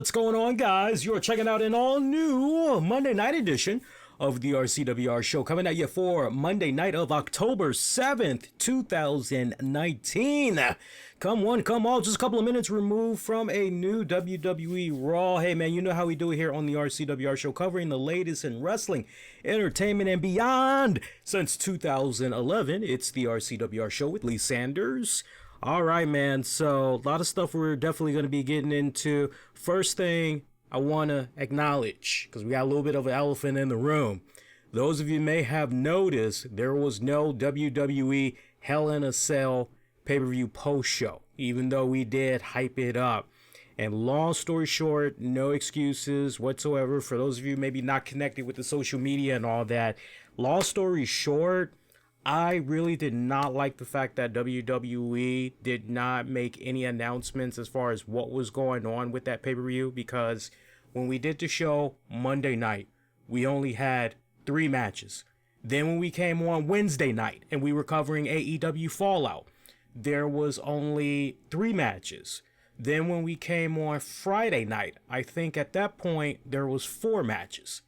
What's going on, guys? You're checking out an all-new Monday night edition of the RCWR show, coming at you for Monday night of October 7th, 2019. Come one, come all, just a couple of minutes removed from a new WWE Raw. Hey, man, you know how we do it here on the RCWR show, covering the latest in wrestling, entertainment, and beyond. Since 2011, it's the RCWR show with Lee Sanders. All right, man. So a lot of stuff we're definitely going to be getting into. First thing I want to acknowledge, because we got a little bit of an elephant in the room. Those of you may have noticed there was no WWE Hell in a Cell pay-per-view post-show, even though we did hype it up. And long story short, no excuses whatsoever for those of you maybe not connected with the social media and all that. Long story short, I really did not like the fact that WWE did not make any announcements as far as what was going on with that pay-per-view, because when we did the show Monday night, we only had 3 matches. Then when we came on Wednesday night and we were covering AEW Fallout, there was only 3 matches. Then when we came on Friday night, I think at that point there was 4 matches.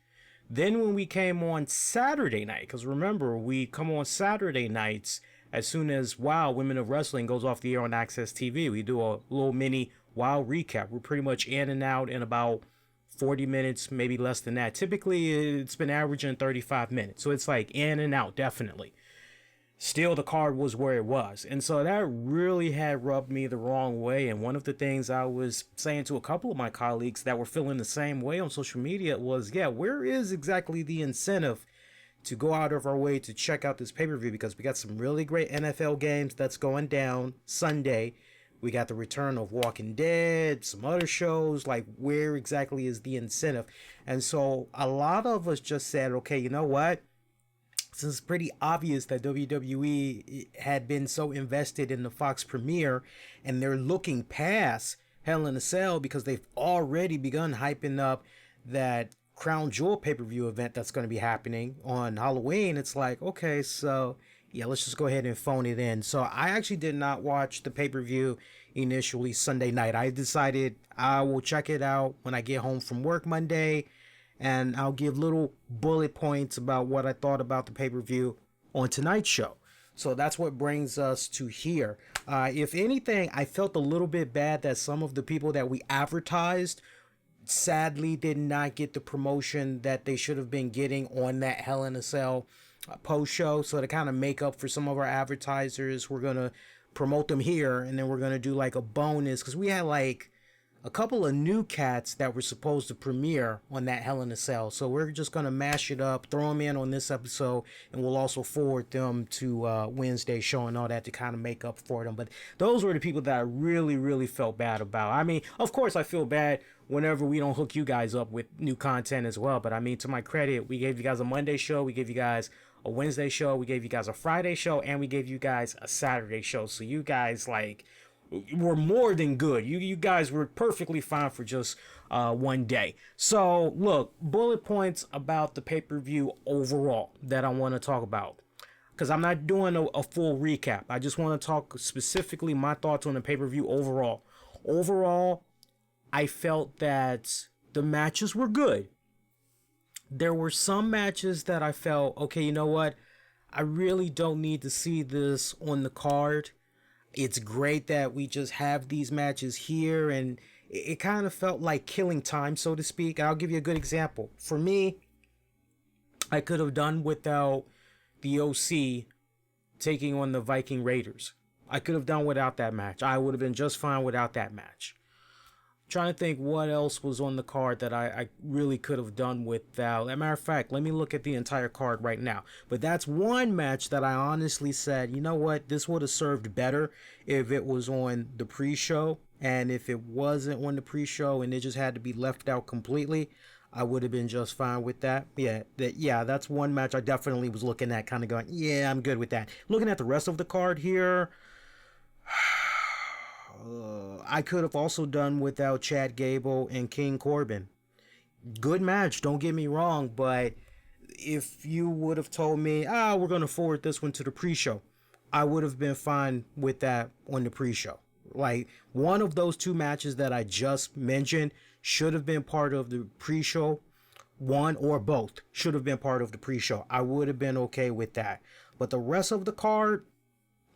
Then when we came on Saturday night, because remember, we come on Saturday nights as soon as WOW Women of Wrestling goes off the air on Access TV. We do a little mini WOW recap. We're pretty much in and out in about 40 minutes, maybe less than that. Typically, it's been averaging 35 minutes. So it's like in and out, definitely. Still, the card was where it was. And so that really had rubbed me the wrong way. And one of the things I was saying to a couple of my colleagues that were feeling the same way on social media was, yeah, where is exactly the incentive to go out of our way to check out this pay-per-view? Because we got some really great NFL games that's going down Sunday. We got the return of Walking Dead, some other shows. Like, where exactly is the incentive? And so a lot of us just said, okay, you know what? Since it's pretty obvious that WWE had been so invested in the Fox premiere and they're looking past Hell in a Cell because they've already begun hyping up that Crown Jewel pay-per-view event that's going to be happening on Halloween, it's like, okay, so yeah, let's just go ahead and phone it in. So I actually did not watch the pay-per-view initially Sunday night. I decided I will check it out when I get home from work Monday, and I'll give little bullet points about what I thought about the pay-per-view on tonight's show. So that's what brings us to here. If anything, I felt a little bit bad that some of the people that we advertised sadly did not get the promotion that they should have been getting on that Hell in a Cell post-show. So to kind of make up for some of our advertisers, we're going to promote them here, and then we're going to do like a bonus, because we had like a couple of new cats that were supposed to premiere on that Hell in a Cell. So we're just going to mash it up, throw them in on this episode, and we'll also forward them to Wednesday's show and all that to kind of make up for them. But those were the people that I really, really felt bad about. I mean, of course, I feel bad whenever we don't hook you guys up with new content as well. But I mean, to my credit, we gave you guys a Monday show, we gave you guys a Wednesday show, we gave you guys a Friday show, and we gave you guys a Saturday show. So you guys, like, were more than good. You guys were perfectly fine for just one day. So look, bullet points about the pay-per-view overall that I want to talk about, because I'm not doing a full recap. I just want to talk specifically my thoughts on the pay-per-view overall. Overall, I felt that the matches were good. There were some matches that I felt, okay, you know what? I really don't need to see this on the card. It's great that we just have these matches here, and it kind of felt like killing time, so to speak. I'll give you a good example. For me, I could have done without the OC taking on the Viking Raiders. I could have done without that match. I would have been just fine without that match. Trying to think what else was on the card that I really could have done without. As a matter of fact, let me look at the entire card right now. But that's one match that I honestly said, you know what, this would have served better if it was on the pre-show. And if it wasn't on the pre-show and it just had to be left out completely, I would have been just fine with that. Yeah, that's one match I definitely was looking at, kind of going, yeah, I'm good with that. Looking at the rest of the card here, I could have also done without Chad Gable and King Corbin. Good match, don't get me wrong, but if you would have told me, we're going to forward this one to the pre-show, I would have been fine with that on the pre-show. Like, one of those two matches that I just mentioned should have been part of the pre-show. One or both should have been part of the pre-show. I would have been okay with that. But the rest of the card,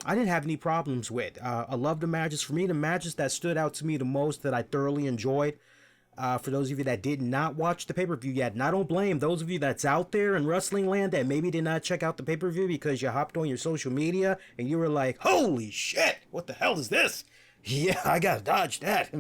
I didn't have any problems with. I love the matches. For me, the matches that stood out to me the most that I thoroughly enjoyed, for those of you that did not watch the pay-per-view yet, and I don't blame those of you that's out there in wrestling land that maybe did not check out the pay-per-view because you hopped on your social media and you were like, holy shit, what the hell is this? Yeah, I gotta dodge that.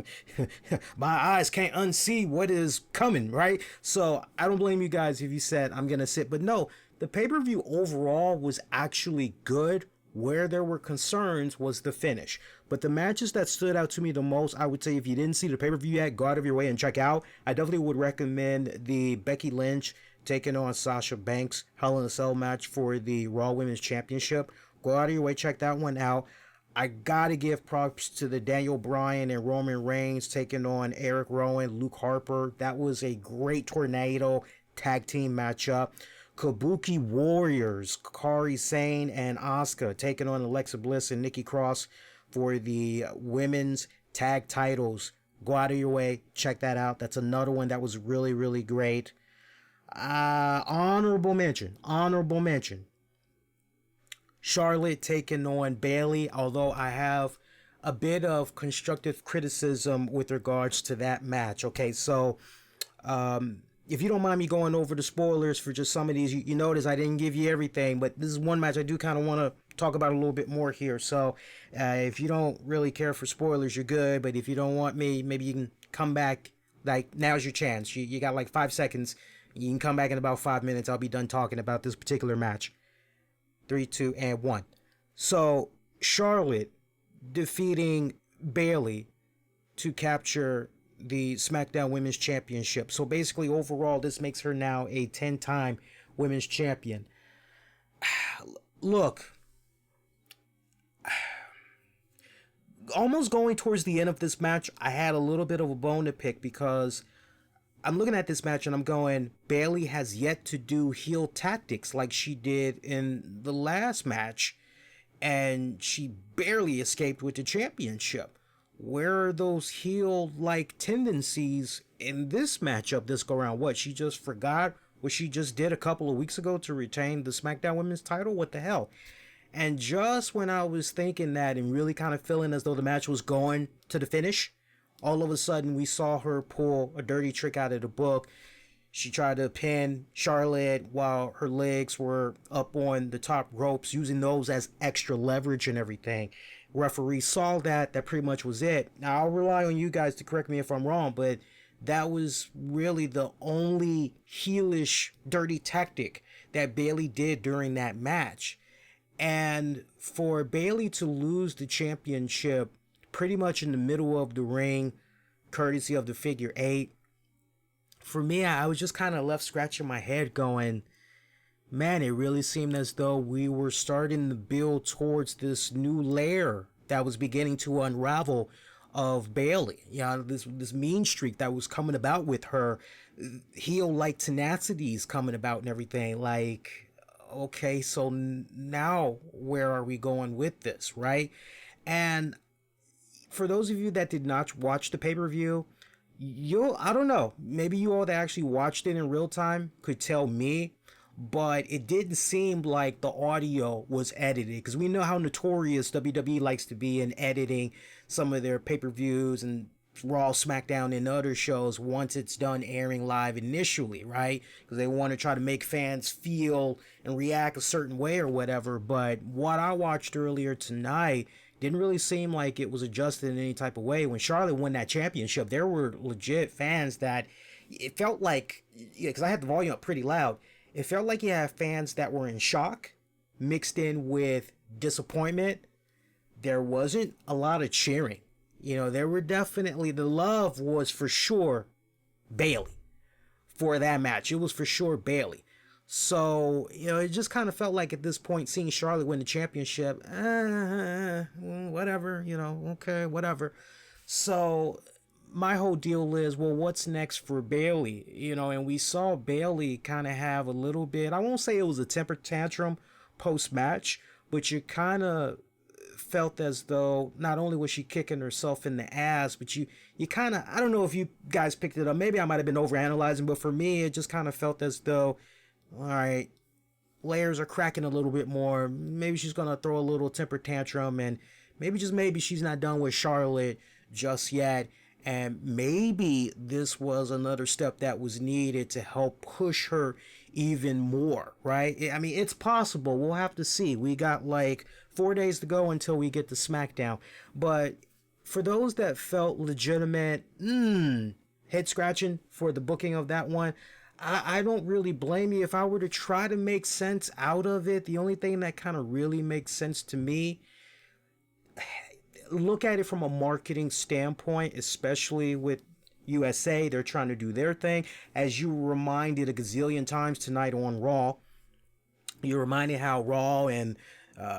My eyes can't unsee what is coming, right? So I don't blame you guys if you said I'm gonna sit. But no, the pay-per-view overall was actually good. Where there were concerns was the finish. But the matches that stood out to me the most, I would say if you didn't see the pay-per-view yet, go out of your way and check out. I definitely would recommend the Becky Lynch taking on Sasha Banks Hell in a Cell match for the Raw Women's Championship. Go out of your way, check that one out. I gotta give props to the Daniel Bryan and Roman Reigns taking on Eric Rowan, Luke Harper. That was a great tornado tag team matchup. Kabuki Warriors, Kairi Sane and Asuka taking on Alexa Bliss and Nikki Cross for the women's tag titles. Go out of your way, check that out. That's another one that was really, really great. Honorable mention. Charlotte taking on Bayley, although I have a bit of constructive criticism with regards to that match. Okay, so if you don't mind me going over the spoilers for just some of these, you notice I didn't give you everything, but this is one match I do kind of want to talk about a little bit more here. So if you don't really care for spoilers, you're good, but if you don't want me, maybe you can come back. Like, now's your chance. You got like 5 seconds. You can come back in about 5 minutes. I'll be done talking about this particular match. 3, 2, and 1. So Charlotte defeating Bayley to capture the SmackDown Women's Championship. So basically, overall, this makes her now a 10-time Women's Champion. Look, almost going towards the end of this match, I had a little bit of a bone to pick because I'm looking at this match and I'm going, Bayley has yet to do heel tactics like she did in the last match, and she barely escaped with the championship. Where are those heel-like tendencies in this matchup this go-around? What, she just forgot what she just did a couple of weeks ago to retain the SmackDown Women's title? What the hell? And just when I was thinking that and really kind of feeling as though the match was going to the finish, all of a sudden we saw her pull a dirty trick out of the book. She tried to pin Charlotte while her legs were up on the top ropes, using those as extra leverage and everything. Referee saw that. That pretty much was it. Now, I'll rely on you guys to correct me if I'm wrong, but that was really the only heelish dirty tactic that Bayley did during that match. And for Bayley to lose the championship pretty much in the middle of the ring, courtesy of the figure 8, for me, I was just kind of left scratching my head going, man, it really seemed as though we were starting to build towards this new layer that was beginning to unravel of Bayley. You know, this mean streak that was coming about with her, heel-like tenacities coming about and everything. Like, okay, so now where are we going with this, right? And for those of you that did not watch the pay-per-view, I don't know, maybe you all that actually watched it in real time could tell me, but it didn't seem like the audio was edited, because we know how notorious WWE likes to be in editing some of their pay-per-views and Raw, SmackDown, and other shows once it's done airing live initially, right? Because they want to try to make fans feel and react a certain way or whatever. But what I watched earlier tonight didn't really seem like it was adjusted in any type of way. When Charlotte won that championship, there were legit fans that it felt like, because I had the volume up pretty loud, it felt like you had fans that were in shock mixed in with disappointment. There wasn't a lot of cheering. You know, there were definitely, the love was for sure Bayley for that match. It was for sure Bayley. So, you know, it just kind of felt like at this point, seeing Charlotte win the championship, whatever, you know, okay, whatever. So my whole deal is, well, what's next for Bayley? You know, and we saw Bayley kind of have a little bit, I won't say it was a temper tantrum post-match, but you kind of felt as though not only was she kicking herself in the ass, but you kind of, I don't know if you guys picked it up. Maybe I might have been overanalyzing, but for me, it just kind of felt as though, all right, layers are cracking a little bit more. Maybe she's going to throw a little temper tantrum, and maybe she's not done with Charlotte just yet. And maybe this was another step that was needed to help push her even more, right? I mean, it's possible. We'll have to see. We got like 4 days to go until we get to SmackDown. But for those that felt legitimate, head scratching for the booking of that one, I don't really blame you. If I were to try to make sense out of it, the only thing that kind of really makes sense to me, look at it from a marketing standpoint, especially with USA. They're trying to do their thing. As you reminded a gazillion times tonight on Raw, you reminded how Raw and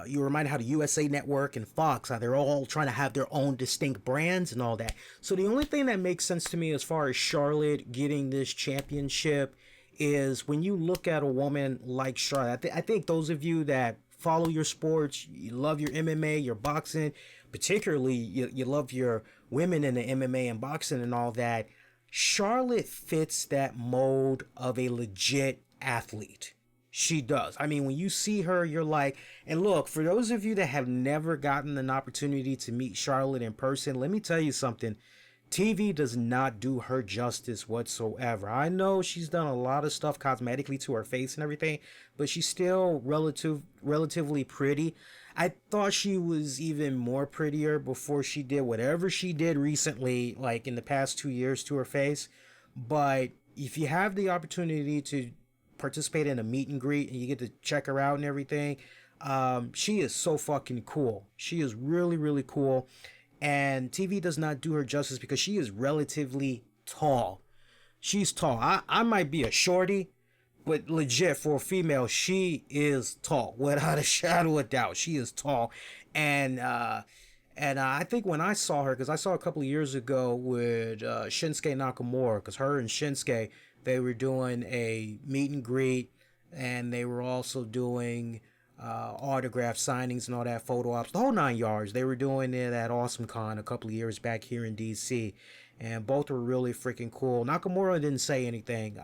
you reminded how the USA Network and Fox, how they're all trying to have their own distinct brands and all that. So the only thing that makes sense to me as far as Charlotte getting this championship is when you look at a woman like Charlotte. I think those of you that follow your sports, you love your MMA, your boxing, particularly you love your women in the MMA and boxing and all that, Charlotte fits that mold of a legit athlete. She does. I mean, when you see her, you're like, and look, for those of you that have never gotten an opportunity to meet Charlotte in person, let me tell you something. TV does not do her justice whatsoever. I know she's done a lot of stuff cosmetically to her face and everything, but she's still relatively pretty. I thought she was even more prettier before she did whatever she did recently, like in the past 2 years, to her face. But if you have the opportunity to participate in a meet and greet and you get to check her out and everything, she is so fucking cool. She is really, really cool. And TV does not do her justice because she is relatively tall. She's tall. I might be a shorty, but legit, for a female, she is tall. Without a shadow of doubt, she is tall. And I think when I saw her, because I saw a couple of years ago with Shinsuke Nakamura, because her and Shinsuke, they were doing a meet and greet, and they were also doing autograph signings and all that, photo ops, the whole 9 yards. They were doing it at Awesome Con a couple of years back here in DC, and both were really freaking cool. Nakamura didn't say anything.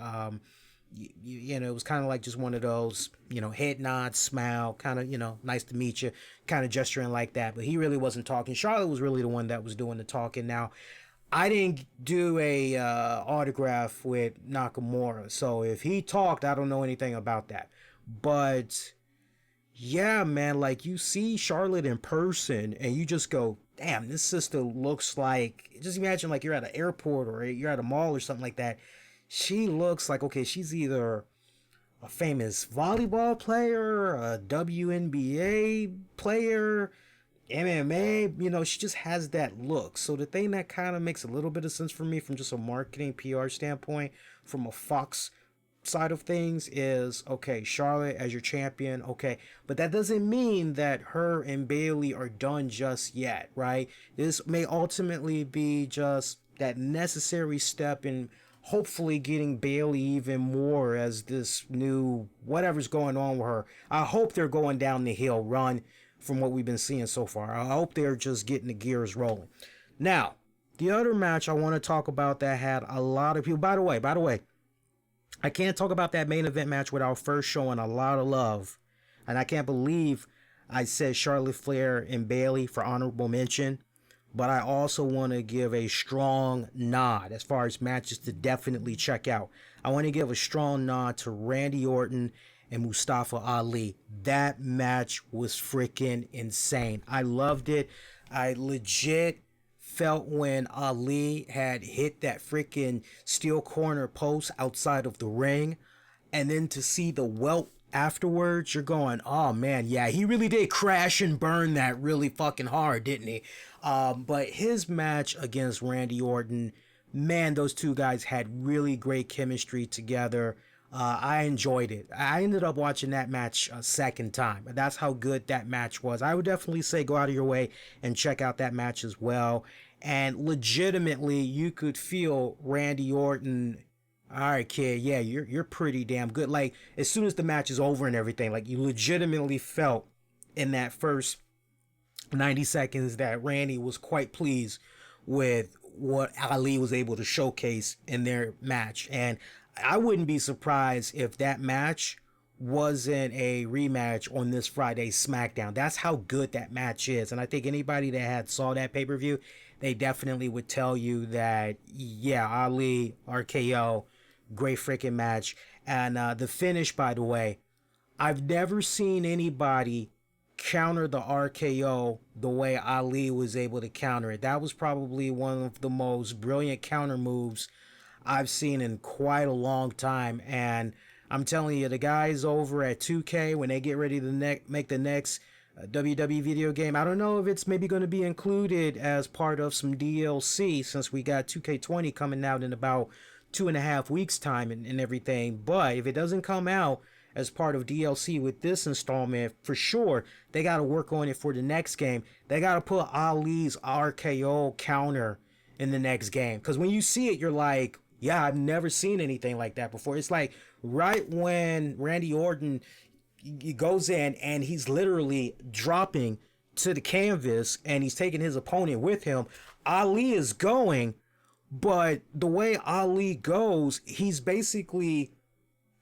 You know, it was kind of like just one of those, you know, head nod, smile, kind of, you know, nice to meet you, kind of gesturing like that. But he really wasn't talking. Charlotte was really the one that was doing the talking. Now, I didn't do a autograph with Nakamura, so if he talked, I don't know anything about that. But yeah, man, like you see Charlotte in person and you just go, damn, this sister looks like, just imagine like you're at an airport or you're at a mall or something like that. She looks like, okay, she's either a famous volleyball player, a WNBA player, MMA, you know, she just has that look. So the thing that kind of makes a little bit of sense for me from just a marketing PR standpoint, from a Fox side of things, is, okay, Charlotte as your champion, okay, but that doesn't mean that her and Bayley are done just yet, right? This may ultimately be just that necessary step in hopefully getting Bayley even more as this new whatever's going on with her. I hope they're going down the hill run from what we've been seeing so far. I hope they're just getting the gears rolling. Now, the other match I want to talk about that had a lot of people, by the way, I can't talk about that main event match without first showing a lot of love. And I can't believe I said Charlotte Flair and Bayley for honorable mention. But I also want to give a strong nod as far as matches to definitely check out. I want to give a strong nod to Randy Orton and Mustafa Ali. That match was freaking insane. I loved it. I legit felt when Ali had hit that freaking steel corner post outside of the ring, and then to see the welt afterwards, you're going, oh man, yeah, he really did crash and burn that really fucking hard, didn't he? But his match against Randy Orton, man, those two guys had really great chemistry together. I enjoyed it. I ended up watching that match a second time. That's how good that match was. I would definitely say go out of your way and check out that match as well. And legitimately, you could feel Randy Orton, all right, kid, yeah, you're pretty damn good. Like, as soon as the match is over and everything, like, you legitimately felt in that first 90 seconds that Randy was quite pleased with what Ali was able to showcase in their match. And I wouldn't be surprised if that match wasn't a rematch on this Friday's SmackDown. That's how good that match is. And I think anybody that had saw that pay-per-view, they definitely would tell you that, yeah, Ali, RKO, great freaking match. And the finish, by the way, I've never seen anybody counter the RKO the way Ali was able to counter it. That was probably one of the most brilliant counter moves I've seen in quite a long time. And I'm telling you, the guys over at 2K, when they get ready to make the next WWE video game, I don't know if it's maybe going to be included as part of some DLC, since we got 2K20 coming out in about 2.5 weeks time and everything. But if it doesn't come out as part of DLC with this installment, for sure, they got to work on it for the next game. They got to put Ali's RKO counter in the next game. Because when you see it, you're like, yeah, I've never seen anything like that before. It's like right when Randy Orton he goes in and he's literally dropping to the canvas and he's taking his opponent with him. Ali is going, but the way Ali goes, he's basically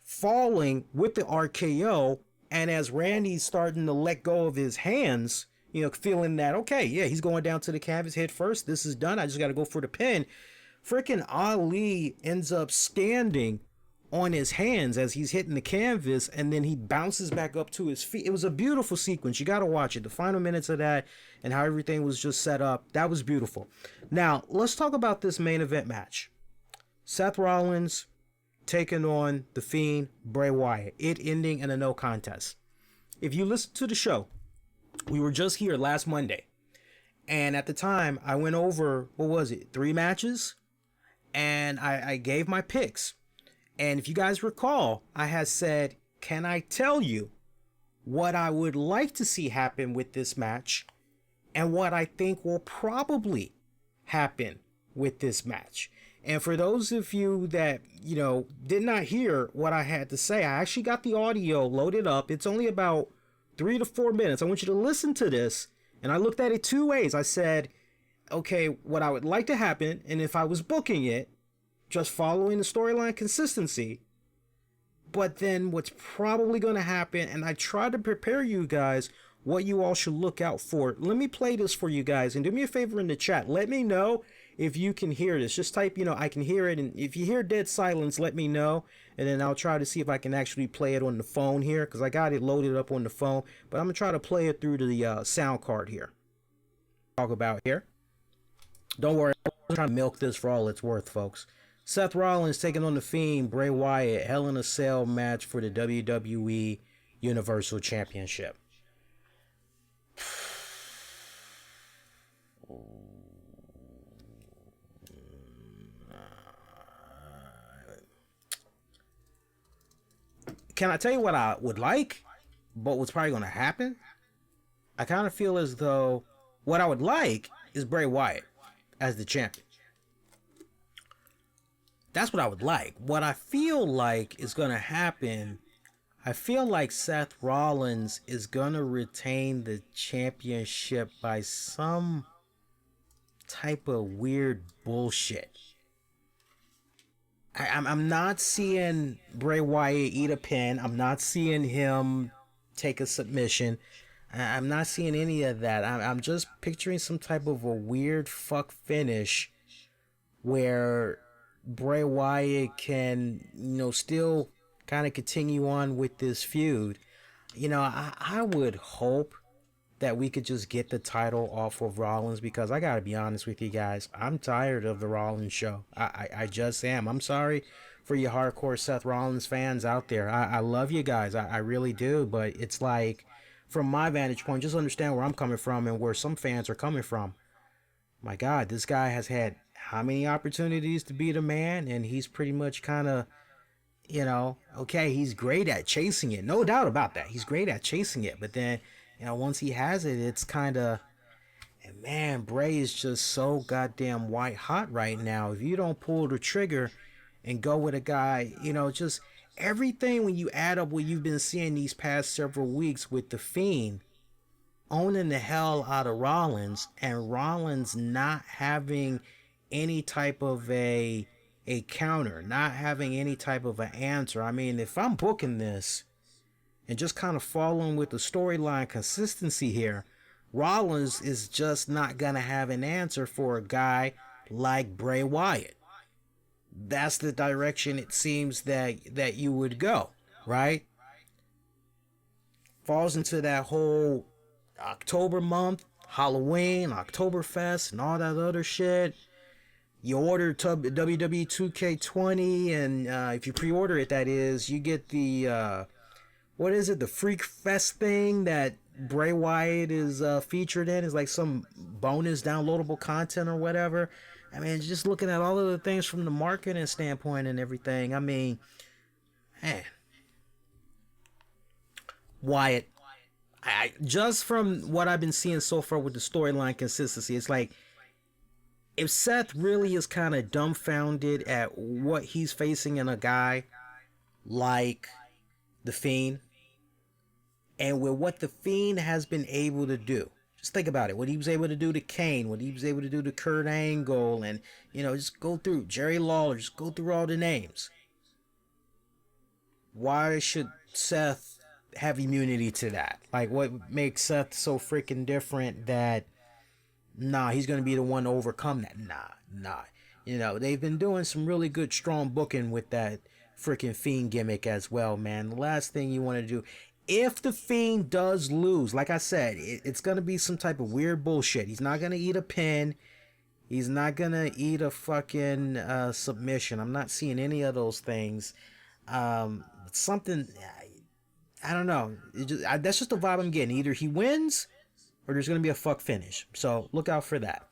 falling with the RKO, and as Randy's starting to let go of his hands, feeling that, okay, yeah, he's going down to the canvas head first, this is done, I just got to go for the pin. Freaking Ali ends up standing on his hands as he's hitting the canvas, and then he bounces back up to his feet. It was a beautiful sequence. You got to watch it. The final minutes of that and how everything was just set up, that was beautiful. Now, let's talk about this main event match. Seth Rollins taking on The Fiend, Bray Wyatt. It ending in a no contest. If you listen to the show, we were just here last Monday. And at the time, I went over, 3 matches? And I gave my picks. And if you guys recall, I had said, can I tell you what I would like to see happen with this match and what I think will probably happen with this match? And for those of you that, did not hear what I had to say, I actually got the audio loaded up. It's only about 3 to 4 minutes. I want you to listen to this. And I looked at it 2 ways. I said, okay, what I would like to happen, and if I was booking it, just following the storyline consistency. But then what's probably going to happen, and I tried to prepare you guys what you all should look out for. Let me play this for you guys, and do me a favor in the chat. Let me know if you can hear this. Just type, I can hear it, and if you hear dead silence, let me know, and then I'll try to see if I can actually play it on the phone here, because I got it loaded up on the phone, but I'm going to try to play it through the sound card here. Talk about here. Don't worry, I'm trying to milk this for all it's worth, folks. Seth Rollins taking on The Fiend, Bray Wyatt, Hell in a Cell match for the WWE Universal Championship. Can I tell you what I would like, but what's probably going to happen? I kind of feel as though what I would like is Bray Wyatt as the champion. That's what I would like. What I feel like is going to happen, I feel like Seth Rollins is going to retain the championship by some type of weird bullshit. I'm not seeing Bray Wyatt eat a pin. I'm not seeing him take a submission. I'm not seeing any of that. I'm just picturing some type of a weird fuck finish where Bray Wyatt can, still kind of continue on with this feud. I would hope that we could just get the title off of Rollins, because I gotta be honest with you guys, I'm tired of the Rollins show. I just am. I'm sorry for you hardcore Seth Rollins fans out there. I love you guys. I really do. But it's like, from my vantage point, just understand where I'm coming from and where some fans are coming from. My God, this guy has had how many opportunities to be the man, and he's pretty much kind of, okay, he's great at chasing it. No doubt about that. He's great at chasing it. But then, once he has it, it's kind of, and man, Bray is just so goddamn white hot right now. If you don't pull the trigger and go with a guy, just everything when you add up what you've been seeing these past several weeks with The Fiend owning the hell out of Rollins, and Rollins not having any type of a counter, not having any type of an answer. I mean, if I'm booking this and just kind of following with the storyline consistency here, Rollins is just not going to have an answer for a guy like Bray Wyatt. That's the direction it seems that you would go, right? Falls into that whole October month, Halloween, Oktoberfest, and all that other shit. You order WWE 2K20, and if you pre-order it, that is, you get the, what is it, the Freak Fest thing that Bray Wyatt is featured in. Is like some bonus downloadable content or whatever. I mean, just looking at all of the things from the marketing standpoint and everything, I mean, man, Wyatt, I just from what I've been seeing so far with the storyline consistency, it's like, if Seth really is kind of dumbfounded at what he's facing in a guy like The Fiend, and with what The Fiend has been able to do, just think about it. What he was able to do to Kane, what he was able to do to Kurt Angle, and, you know, just go through Jerry Lawler, just go through all the names. Why should Seth have immunity to that? Like, what makes Seth so freaking different that, nah, he's going to be the one to overcome that? Nah. You know, they've been doing some really good, strong booking with that freaking Fiend gimmick as well, man. The last thing you want to do, if the Fiend does lose, like I said, it's going to be some type of weird bullshit. He's not going to eat a pin. He's not going to eat a fucking submission. I'm not seeing any of those things. Something, I don't know. That's just the vibe I'm getting. Either he wins or there's going to be a fuck finish. So look out for that.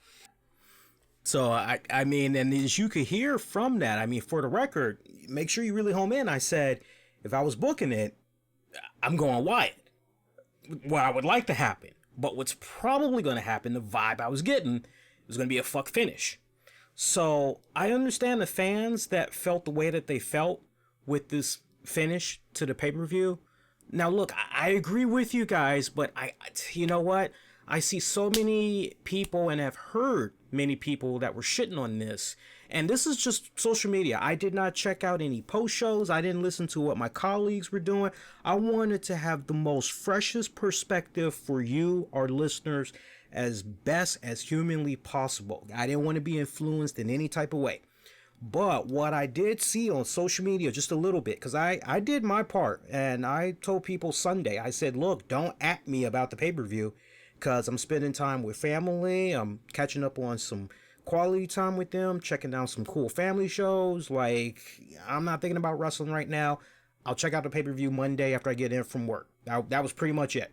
So, I mean, and as you could hear from that, I mean, for the record, make sure you really home in. I said, if I was booking it, I'm going Wyatt. What I would like to happen. But what's probably going to happen, the vibe I was getting, is going to be a fuck finish. So I understand the fans that felt the way that they felt with this finish to the pay-per-view. Now, look, I agree with you guys, but you know what? I see so many people and have heard many people that were shitting on this. And this is just social media. I did not check out any post shows. I didn't listen to what my colleagues were doing. I wanted to have the most freshest perspective for you, our listeners, as best as humanly possible. I didn't want to be influenced in any type of way. But what I did see on social media just a little bit, because I did my part, and I told people Sunday, I said, look, don't at me about the pay-per-view, because I'm spending time with family. I'm catching up on some quality time with them, checking down some cool family shows. Like, I'm not thinking about wrestling right now. I'll check out the pay-per-view Monday after I get in from work. That was pretty much it.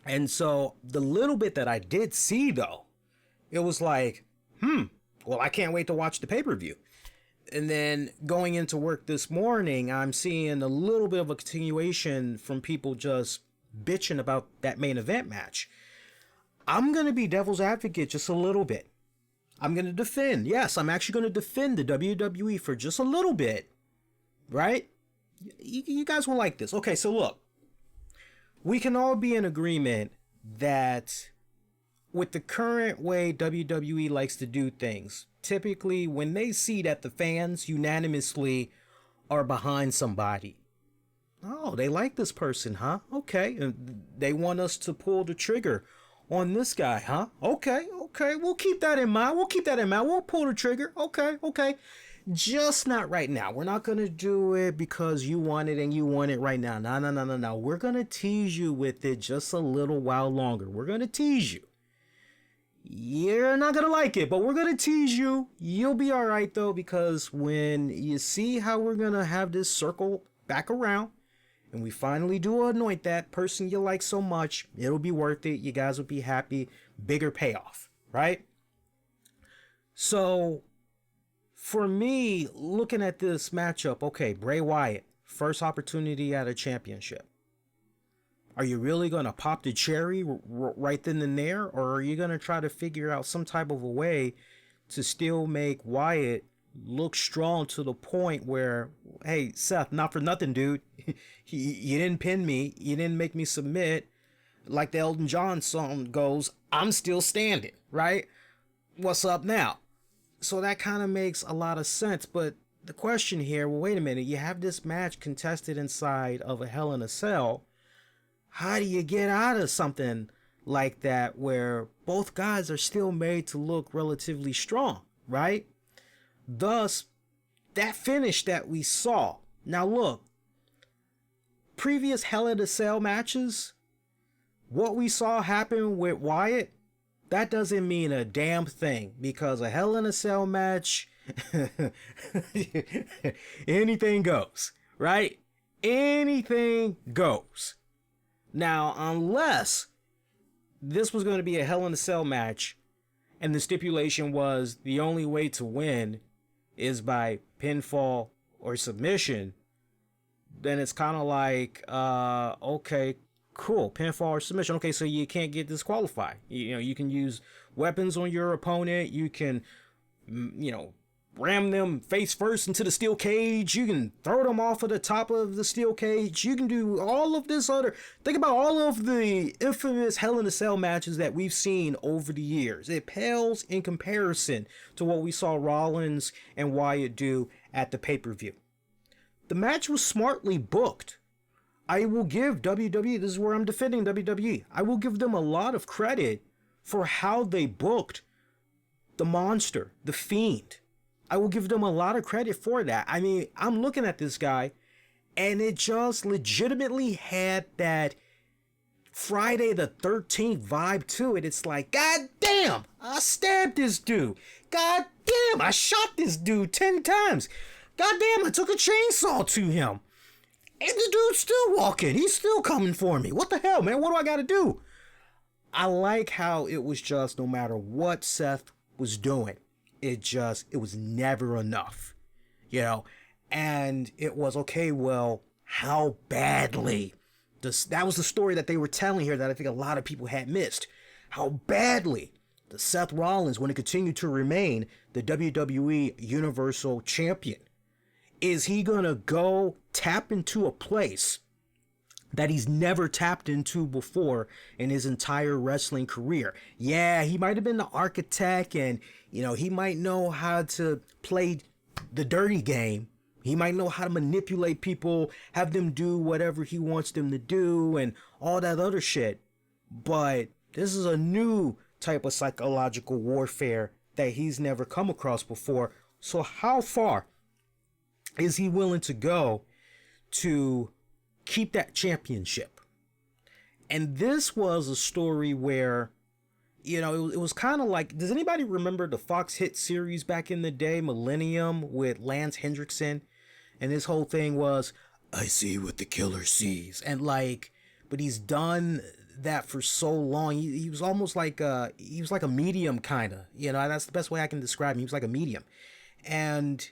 And so the little bit that I did see, though, it was like, well, I can't wait to watch the pay-per-view. And then going into work this morning, I'm seeing a little bit of a continuation from people just bitching about that main event match. I'm going to be devil's advocate just a little bit. I'm going to defend. Yes, I'm actually going to defend the WWE for just a little bit. Right? You guys will like this. Okay, so look. We can all be in agreement that with the current way WWE likes to do things, typically when they see that the fans unanimously are behind somebody, oh, they like this person, huh? Okay. And they want us to pull the trigger on this guy, huh? Okay. We'll keep that in mind. We'll pull the trigger. Okay. Just not right now. We're not going to do it because you want it and you want it right now. No. We're going to tease you with it just a little while longer. We're going to tease you. You're not going to like it, but we're going to tease you. You'll be all right, though, because when you see how we're going to have this circle back around and we finally do anoint that person you like so much, it'll be worth it. You guys will be happy. Bigger payoff, right? So for me, looking at this matchup, okay, Bray Wyatt, first opportunity at a championship. Are you really going to pop the cherry right then and there? Or are you going to try to figure out some type of a way to still make Wyatt look strong to the point where, hey, Seth, not for nothing, dude. You didn't pin me. You didn't make me submit. Like the Elton John song goes, I'm still standing, right? What's up now? So that kind of makes a lot of sense. But the question here, well, wait a minute. You have this match contested inside of a Hell in a Cell. How do you get out of something like that where both guys are still made to look relatively strong, right? Thus, that finish that we saw. Now look, previous Hell in a Cell matches, what we saw happen with Wyatt, that doesn't mean a damn thing, because a Hell in a Cell match, anything goes, right? Anything goes. Now, unless this was going to be a Hell in a Cell match and the stipulation was the only way to win is by pinfall or submission, then it's kind of like, okay, cool, pinfall or submission. Okay, so you can't get disqualified. You know, you can use weapons on your opponent. You can, ram them face first into the steel cage. You can throw them off of the top of the steel cage. You can do all of this other. Think about all of the infamous Hell in a Cell matches that we've seen over the years. It pales in comparison to what we saw Rollins and Wyatt do at the pay-per-view. The match was smartly booked. I will give WWE, this is where I'm defending WWE, I will give them a lot of credit for how they booked the monster, the Fiend. I will give them a lot of credit for that. I mean, I'm looking at this guy, and it just legitimately had that Friday the 13th vibe to it. It's like, God damn, I stabbed this dude. God damn, I shot this dude 10 times. God damn, I took a chainsaw to him. And the dude's still walking. He's still coming for me. What the hell, man? What do I got to do? I like how it was just, no matter what Seth was doing, it was never enough, and it was, okay, well, how badly, that was the story that they were telling here that I think a lot of people had missed. How badly does Seth Rollins want to continue to remain the WWE Universal Champion? Is he going to go tap into a place that he's never tapped into before in his entire wrestling career? Yeah, he might have been the architect, and, he might know how to play the dirty game. He might know how to manipulate people, have them do whatever he wants them to do, and all that other shit. But this is a new type of psychological warfare that he's never come across before. So how far is he willing to go to keep that championship? And this was a story where, it was kind of like, does anybody remember the Fox hit series back in the day, Millennium, with Lance Hendrickson? And his whole thing was, I see what the killer sees. And but he's done that for so long. He was almost like he was like a medium, kind of, that's the best way I can describe him. He was like a medium. And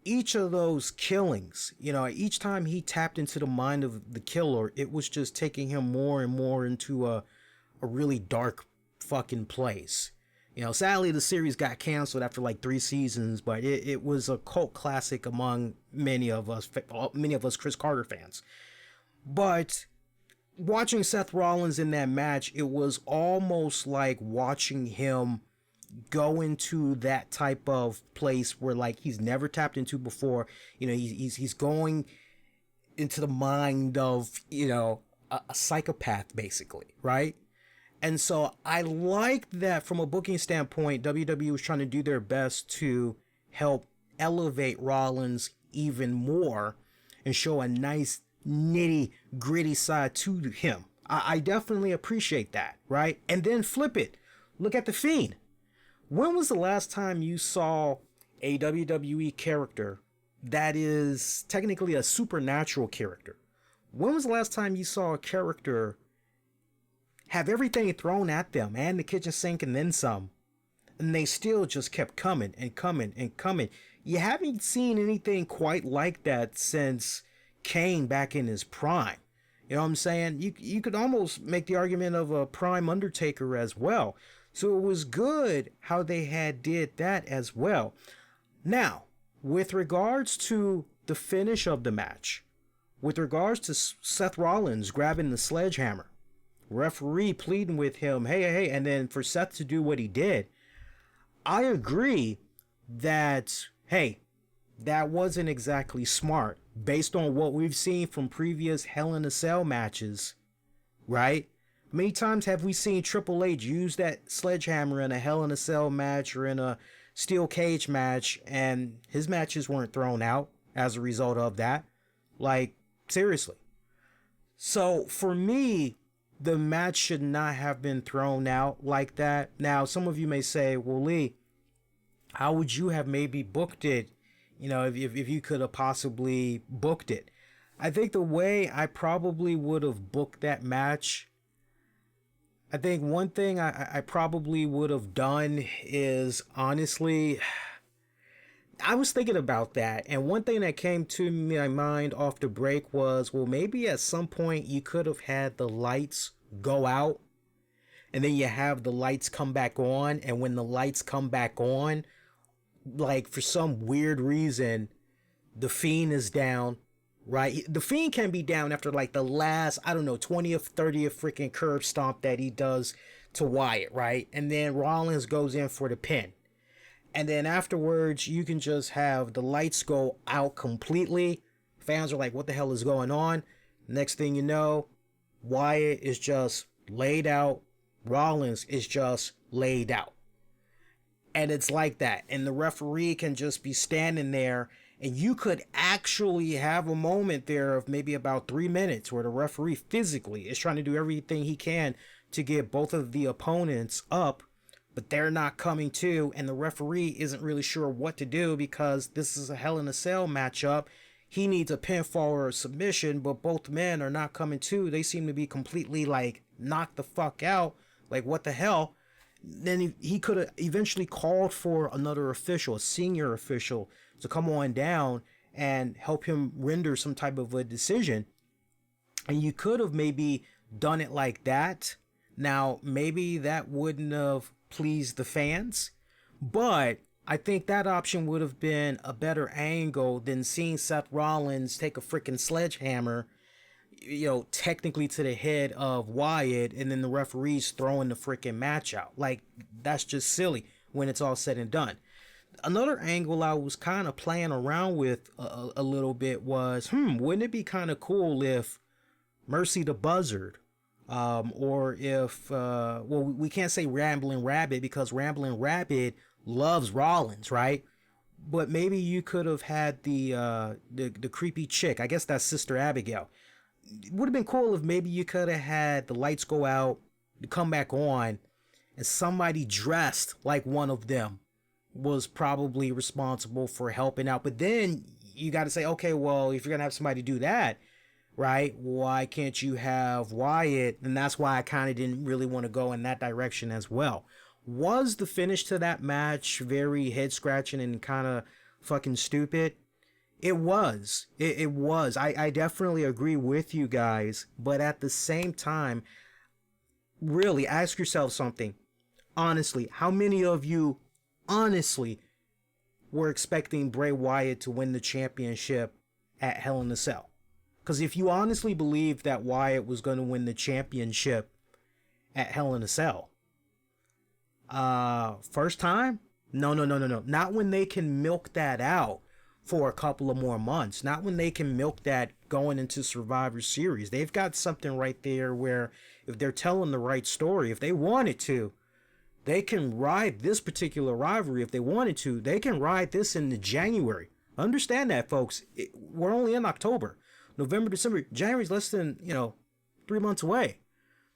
each of those killings, each time he tapped into the mind of the killer, it was just taking him more and more into a really dark fucking place. Sadly, the series got canceled after 3 seasons, but it was a cult classic among many of us Chris Carter fans. But watching Seth Rollins in that match, it was almost like watching him go into that type of place where he's never tapped into before. He's going into the mind of a psychopath, basically, right? And so I like that from a booking standpoint, WWE was trying to do their best to help elevate Rollins even more and show a nice nitty gritty side to him. I definitely appreciate that, right? And then flip it. Look at the Fiend. When was the last time you saw a WWE character that is technically a supernatural character? When was the last time you saw a character have everything thrown at them and the kitchen sink and then some, and they still just kept coming and coming and coming? You haven't seen anything quite like that since Kane back in his prime. You know what I'm saying? You could almost make the argument of a prime Undertaker as well. So it was good how they had did that as well. Now, with regards to the finish of the match, with regards to Seth Rollins grabbing the sledgehammer, referee pleading with him, hey, and then for Seth to do what he did. I agree that, hey, that wasn't exactly smart based on what we've seen from previous Hell in a Cell matches, right? Many times have we seen Triple H use that sledgehammer in a Hell in a Cell match or in a steel cage match, and his matches weren't thrown out as a result of that. Like, seriously. So for me, the match should not have been thrown out like that. Now, some of you may say, well, Lee, how would you have maybe booked it? You know, if you could have possibly booked it. I think the way I probably would have booked that match, I think one thing I probably would have done is, honestly, I was thinking about that. And one thing that came to my mind off the break was, well, maybe at some point you could have had the lights go out and then you have the lights come back on. And when the lights come back on, like for some weird reason, the Fiend is down, right? The Fiend can be down after like the last, I don't know, 20th, 30th freaking curb stomp that he does to Wyatt, right? And then Rollins goes in for the pin. And then afterwards, you can just have the lights go out completely. Fans are like, what the hell is going on? Next thing you know, Wyatt is just laid out. Rollins is just laid out. And it's like that. And the referee can just be standing there. And you could actually have a moment there of maybe about 3 minutes where the referee physically is trying to do everything he can to get both of the opponents up, but they're not coming to, and the referee isn't really sure what to do because this is a Hell in a Cell matchup. He needs a pinfall or a submission, but both men are not coming to. They seem to be completely like knocked the fuck out. Like, what the hell? Then he could have eventually called for another official, a senior official, to come on down and help him render some type of a decision. And you could have maybe done it like that. Now, maybe that wouldn't have pleased the fans, but I think that option would have been a better angle than seeing Seth Rollins take a freaking sledgehammer, you know, technically to the head of Wyatt, and then the referees throwing the freaking match out. Like, that's just silly when it's all said and done. Another angle I was kind of playing around with a little bit was, wouldn't it be kind of cool if Mercy the Buzzard, or if, we can't say Rambling Rabbit because Rambling Rabbit loves Rollins, right? But maybe you could have had the creepy chick. I guess that's Sister Abigail. It would have been cool if maybe you could have had the lights go out, come back on, and somebody dressed like one of them was probably responsible for helping out. But then you got to say, okay, well, if you're going to have somebody do that, right, why can't you have Wyatt? And that's why I kind of didn't really want to go in that direction as well. Was the finish to that match very head scratching and kind of fucking stupid? It was. It was. I definitely agree with you guys. But at the same time, really ask yourself something. Honestly, how many of you honestly were expecting Bray Wyatt to win the championship at Hell in a Cell? Because if you honestly believe that Wyatt was going to win the championship at Hell in a Cell, first time? No. Not when they can milk that out for a couple of more months. Not when they can milk that going into Survivor Series. They've got something right there where if they're telling the right story, if they wanted to, they can ride this particular rivalry. If they wanted to, they can ride this into January. Understand that, folks. We're only in October. November, December, January's less than, 3 months away.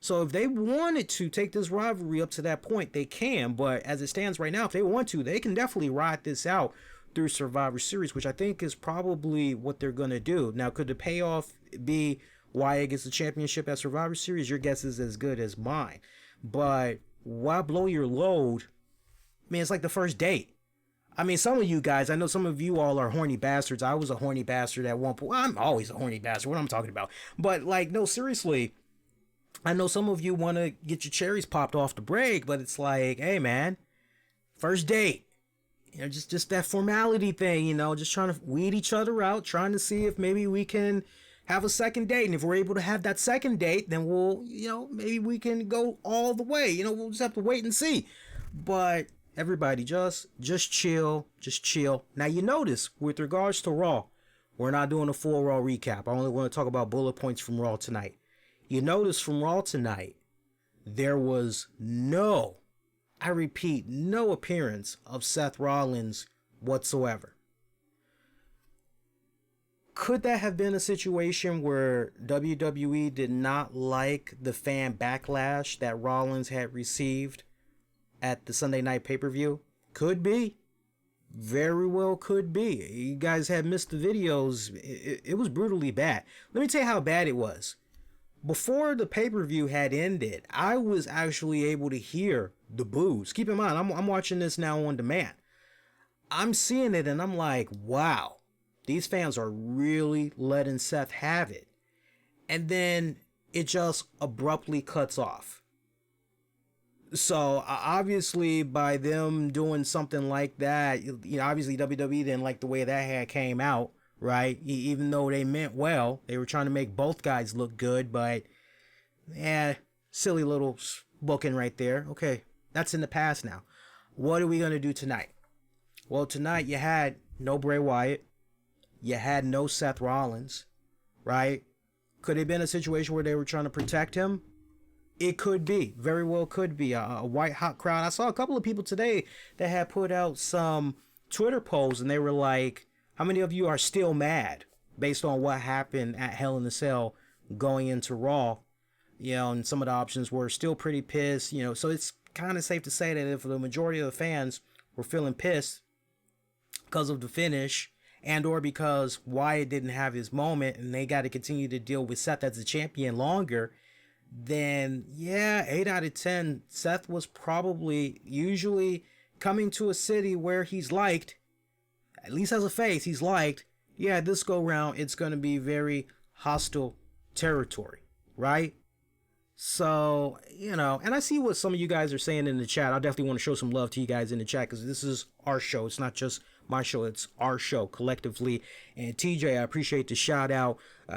So if they wanted to take this rivalry up to that point, they can. But as it stands right now, if they want to, they can definitely ride this out through Survivor Series, which I think is probably what they're going to do. Now, could the payoff be Wyatt gets the championship at Survivor Series? Your guess is as good as mine. But why blow your load? I mean, it's like the first date. I mean, some of you guys, I know some of you all are horny bastards. I was a horny bastard at one point. Well, I'm always a horny bastard. What am I talking about? But, like, no, seriously, I know some of you want to get your cherries popped off the break, but it's like, hey, man, first date. Just that formality thing, just trying to weed each other out, trying to see if maybe we can have a second date. And if we're able to have that second date, then we'll, maybe we can go all the way. We'll just have to wait and see. But everybody, just chill. Just chill. Now, you notice, with regards to Raw, we're not doing a full Raw recap. I only want to talk about bullet points from Raw tonight. You notice from Raw tonight, there was no appearance of Seth Rollins whatsoever. Could that have been a situation where WWE did not like the fan backlash that Rollins had received at the Sunday night pay-per-view? Could be. Very well could be. You guys had missed the videos. It was brutally bad. Let me tell you how bad it was. Before the pay-per-view had ended, I was actually able to hear the boos. Keep in mind, I'm watching this now on demand. I'm seeing it and I'm like, wow, these fans are really letting Seth have it. And then it just abruptly cuts off. So obviously by them doing something like that, obviously WWE didn't like the way that had came out, right? Even though they meant well, they were trying to make both guys look good, but silly little booking right there. Okay, that's in the past now. What are we going to do tonight? Well, tonight you had no Bray Wyatt. You had no Seth Rollins, right? Could it have been a situation where they were trying to protect him? It could be. Very well could be. A white hot crowd. I saw a couple of people today that had put out some Twitter polls and they were like, how many of you are still mad based on what happened at Hell in a Cell going into Raw? And some of the options were still pretty pissed, so it's kind of safe to say that if the majority of the fans were feeling pissed because of the finish and or because Wyatt didn't have his moment and they got to continue to deal with Seth as the champion longer, then 8 out of 10, Seth was probably usually coming to a city where he's liked, at least as a face, he's liked. This go round, it's going to be very hostile territory, right? So, and I see what some of you guys are saying in the chat. I definitely want to show some love to you guys in the chat because this is our show. It's not just my show. It's our show collectively. And TJ, I appreciate the shout out /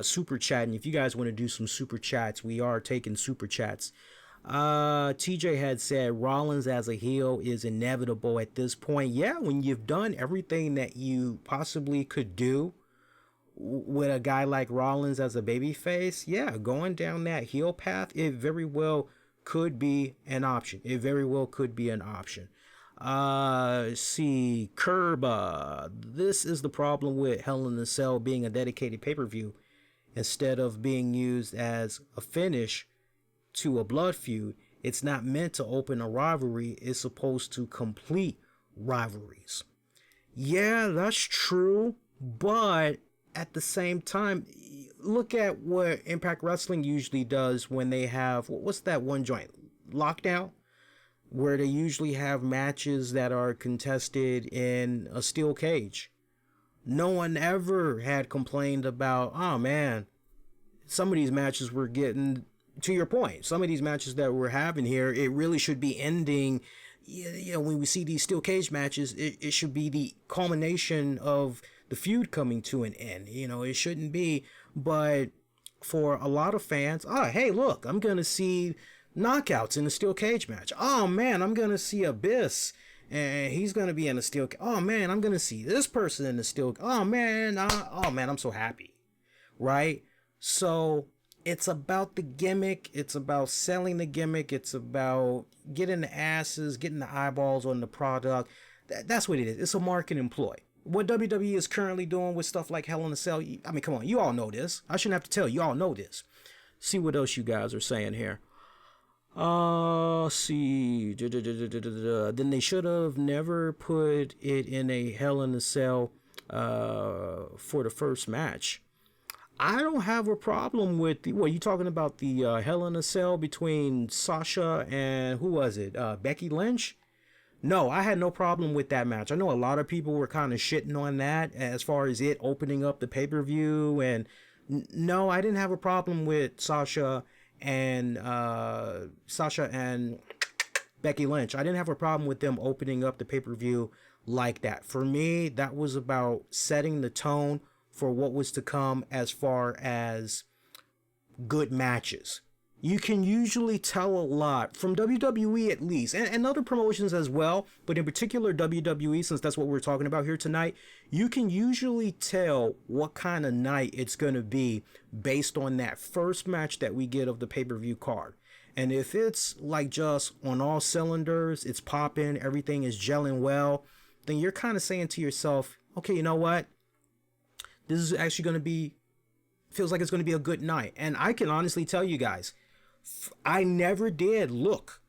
super chat. And if you guys want to do some super chats, we are taking super chats. TJ had said Rollins as a heel is inevitable at this point. Yeah, when you've done everything that you possibly could do with a guy like Rollins as a babyface, going down that heel path, it very well could be an option. See, Curb, this is the problem with Hell in a Cell being a dedicated pay-per-view instead of being used as a finish to a blood feud. It's not meant to open a rivalry. It's supposed to complete rivalries. Yeah, that's true, but at the same time, look at what Impact Wrestling usually does when they have, what's that one joint? Lockdown? Where they usually have matches that are contested in a steel cage. No one ever had complained about, oh man, some of these matches were getting, to your point, some of these matches that we're having here, it really should be ending. When we see these steel cage matches, it should be the culmination of the feud coming to an end. It shouldn't be. But for a lot of fans, hey, look, I'm going to see knockouts in a steel cage match. Oh, man, I'm going to see Abyss, and he's going to be in a steel cage. Oh, man, I'm going to see this person in the steel. Oh, man, I'm so happy. Right? So it's about the gimmick. It's about selling the gimmick. It's about getting the asses, getting the eyeballs on the product. That's what it is. It's a marketing ploy. What WWE is currently doing with stuff like Hell in a Cell, I mean, come on, you all know this. I shouldn't have to tell you, all know this. See what else you guys are saying here. See. Then they should have never put it in a Hell in a Cell for the first match. I don't have a problem with you talking about the Hell in a Cell between Sasha and who was it? Becky Lynch? No, I had no problem with that match. I know a lot of people were kind of shitting on that as far as it opening up the pay-per-view. And no, I didn't have a problem with Sasha and Becky Lynch. I didn't have a problem with them opening up the pay-per-view like that. For me, that was about setting the tone for what was to come as far as good matches. You can usually tell a lot from WWE at least, and other promotions as well, but in particular WWE, since that's what we're talking about here tonight. You can usually tell what kind of night it's going to be based on that first match that we get of the pay-per-view card. And if it's like just on all cylinders, it's popping, everything is gelling well, then you're kind of saying to yourself, okay, you know what? This is actually going to be, feels like it's going to be a good night. And I can honestly tell you guys, I never did look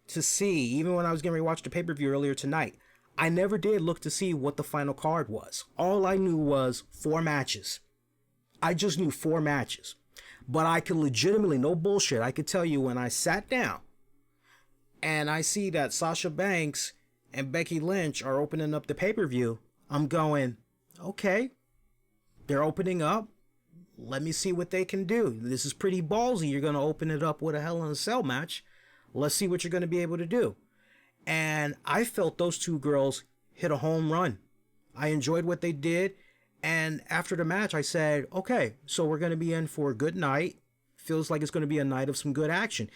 to see, even when I was getting ready to watch the pay-per-view earlier tonight, I never did look to see what the final card was. All I knew was 4 matches. I just knew 4 matches. But I could legitimately, no bullshit, I could tell you when I sat down and I see that Sasha Banks and Becky Lynch are opening up the pay-per-view, I'm going, okay, they're opening up. Let me see what they can do. This is pretty ballsy. You're going to open it up with a Hell in a Cell match. Let's see what you're going to be able to do. And I felt those 2 girls hit a home run. I enjoyed what they did. And after the match, I said, okay, so we're going to be in for a good night. Feels like it's going to be a night of some good action.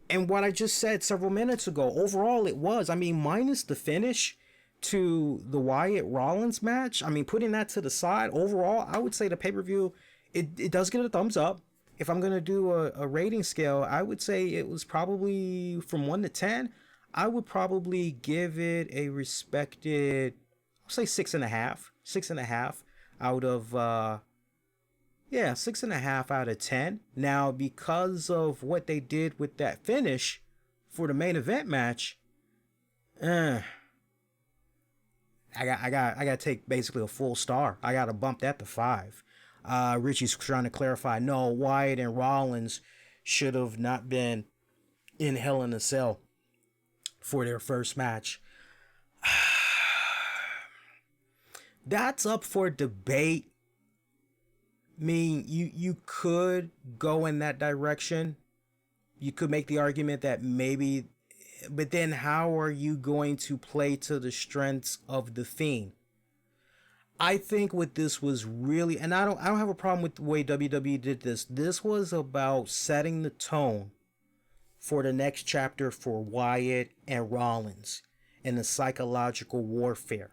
And what I just said several minutes ago, overall it was, I mean, minus the finish to the Wyatt Rollins match, I mean, putting that to the side, overall, I would say the pay-per-view, it does get a thumbs up. If I'm going to do a rating scale, I would say it was probably from 1 to 10. I would probably give it a respected, I'll say 6.5. 6.5 out of, 6.5 out of 10. Now, because of what they did with that finish for the main event match, I got to take basically a full star. I got to bump that to 5. Richie's trying to clarify, no, Wyatt and Rollins should have not been in Hell in a Cell for their first match. That's up for debate. I mean, you could go in that direction. You could make the argument that maybe, but then how are you going to play to the strengths of the Fiend? I think what this was really, and I don't have a problem with the way WWE did this. This was about setting the tone for the next chapter for Wyatt and Rollins and the psychological warfare.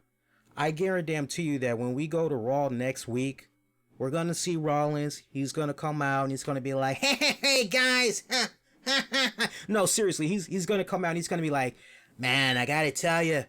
I guarantee you that when we go to Raw next week, we're going to see Rollins. He's going to come out and he's going to be like, hey guys. No, seriously, he's going to come out and he's going to be like, man, I got to tell you,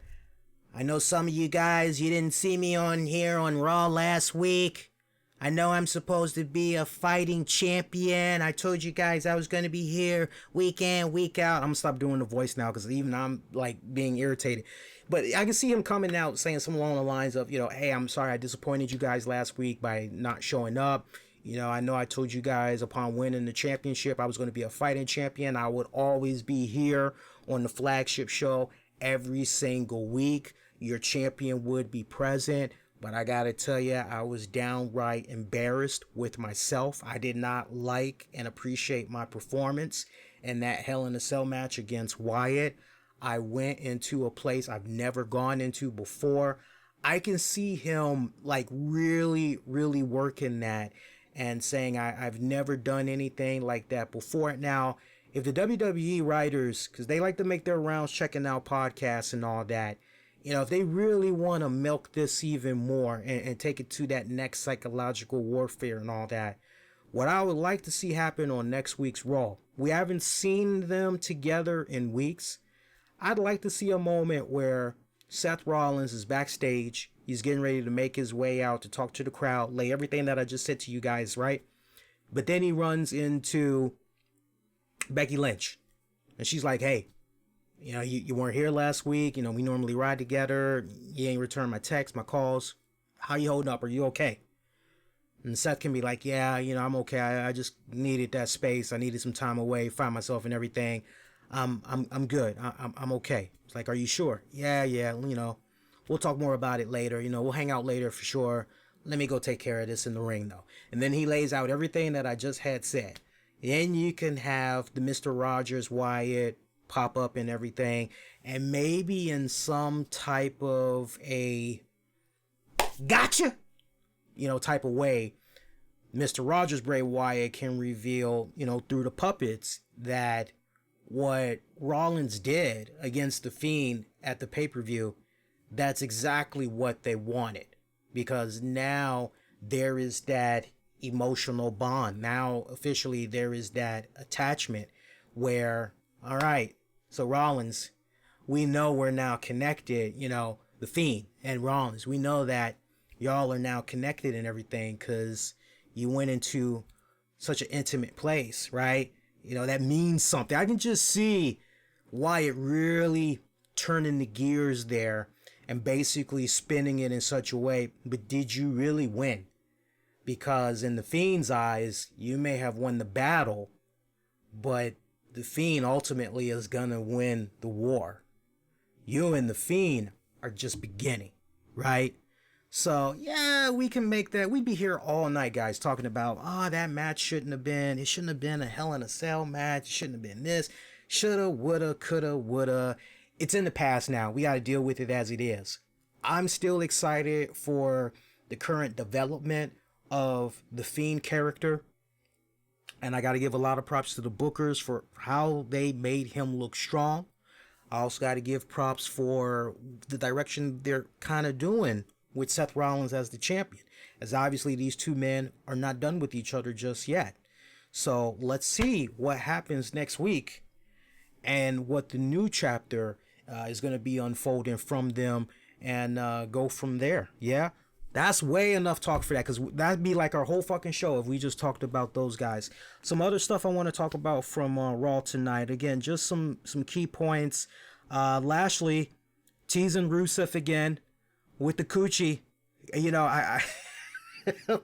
I know some of you guys, you didn't see me on here on Raw last week. I know I'm supposed to be a fighting champion. I told you guys I was going to be here week in, week out. I'm going to stop doing the voice now because even I'm like being irritated. But I can see him coming out saying something along the lines of, hey, I'm sorry I disappointed you guys last week by not showing up. I know I told you guys upon winning the championship, I was going to be a fighting champion. I would always be here on the flagship show every single week. Your champion would be present. But I got to tell you, I was downright embarrassed with myself. I did not like and appreciate my performance in that Hell in a Cell match against Wyatt. I went into a place I've never gone into before. I can see him like really, really working that and saying I've never done anything like that before. Now, if the WWE writers, because they like to make their rounds checking out podcasts and all that, if they really want to milk this even more and take it to that next psychological warfare and all that, what I would like to see happen on next week's Raw, we haven't seen them together in weeks. I'd like to see a moment where Seth Rollins is backstage. He's getting ready to make his way out to talk to the crowd, lay everything that I just said to you guys, right? But then he runs into Becky Lynch. And she's like, hey, you weren't here last week. We normally ride together. You ain't returned my texts, my calls. How you holding up? Are you okay? And Seth can be like, yeah, I'm okay. I just needed that space. I needed some time away, find myself and everything. I'm good. I'm okay. It's like, are you sure? Yeah. We'll talk more about it later. We'll hang out later for sure. Let me go take care of this in the ring though. And then he lays out everything that I just had said. Then you can have the Mr. Rogers Wyatt pop up and everything, and maybe in some type of a gotcha, type of way, Mr. Rogers Bray Wyatt can reveal, through the puppets that what Rollins did against The Fiend at the pay-per-view, that's exactly what they wanted. Because now there is that emotional bond. Now officially there is that attachment where, all right, so Rollins, we know we're now connected, The Fiend and Rollins. We know that y'all are now connected and everything because you went into such an intimate place, right? That means something. I can just see Wyatt really turning the gears there and basically spinning it in such a way. But did you really win? Because in The Fiend's eyes, you may have won the battle, but The Fiend ultimately is gonna win the war. You and The Fiend are just beginning, right? So, yeah, we can make that. We'd be here all night, guys, talking about, that match shouldn't have been. It shouldn't have been a Hell in a Cell match. It shouldn't have been this. Shoulda, woulda, coulda, woulda. It's in the past now. We got to deal with it as it is. I'm still excited for the current development of the Fiend character. And I got to give a lot of props to the bookers for how they made him look strong. I also got to give props for the direction they're kind of doing with Seth Rollins as the champion, as obviously these two men are not done with each other just yet. So let's see what happens next week and what the new chapter is going to be unfolding from them, and go from there. Yeah, that's way enough talk for that, because that'd be like our whole fucking show if we just talked about those guys. Some other stuff I want to talk about from Raw tonight. Again, just some key points. Lashley teasing Rusev again with the coochie. I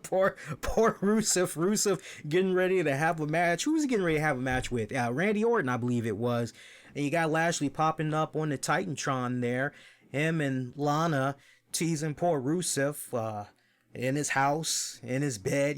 poor Rusev getting ready to have a match. Who's he getting ready to have a match with? Randy Orton, I believe it was. And you got Lashley popping up on the Titantron there. Him and Lana teasing poor Rusev in his house, in his bed.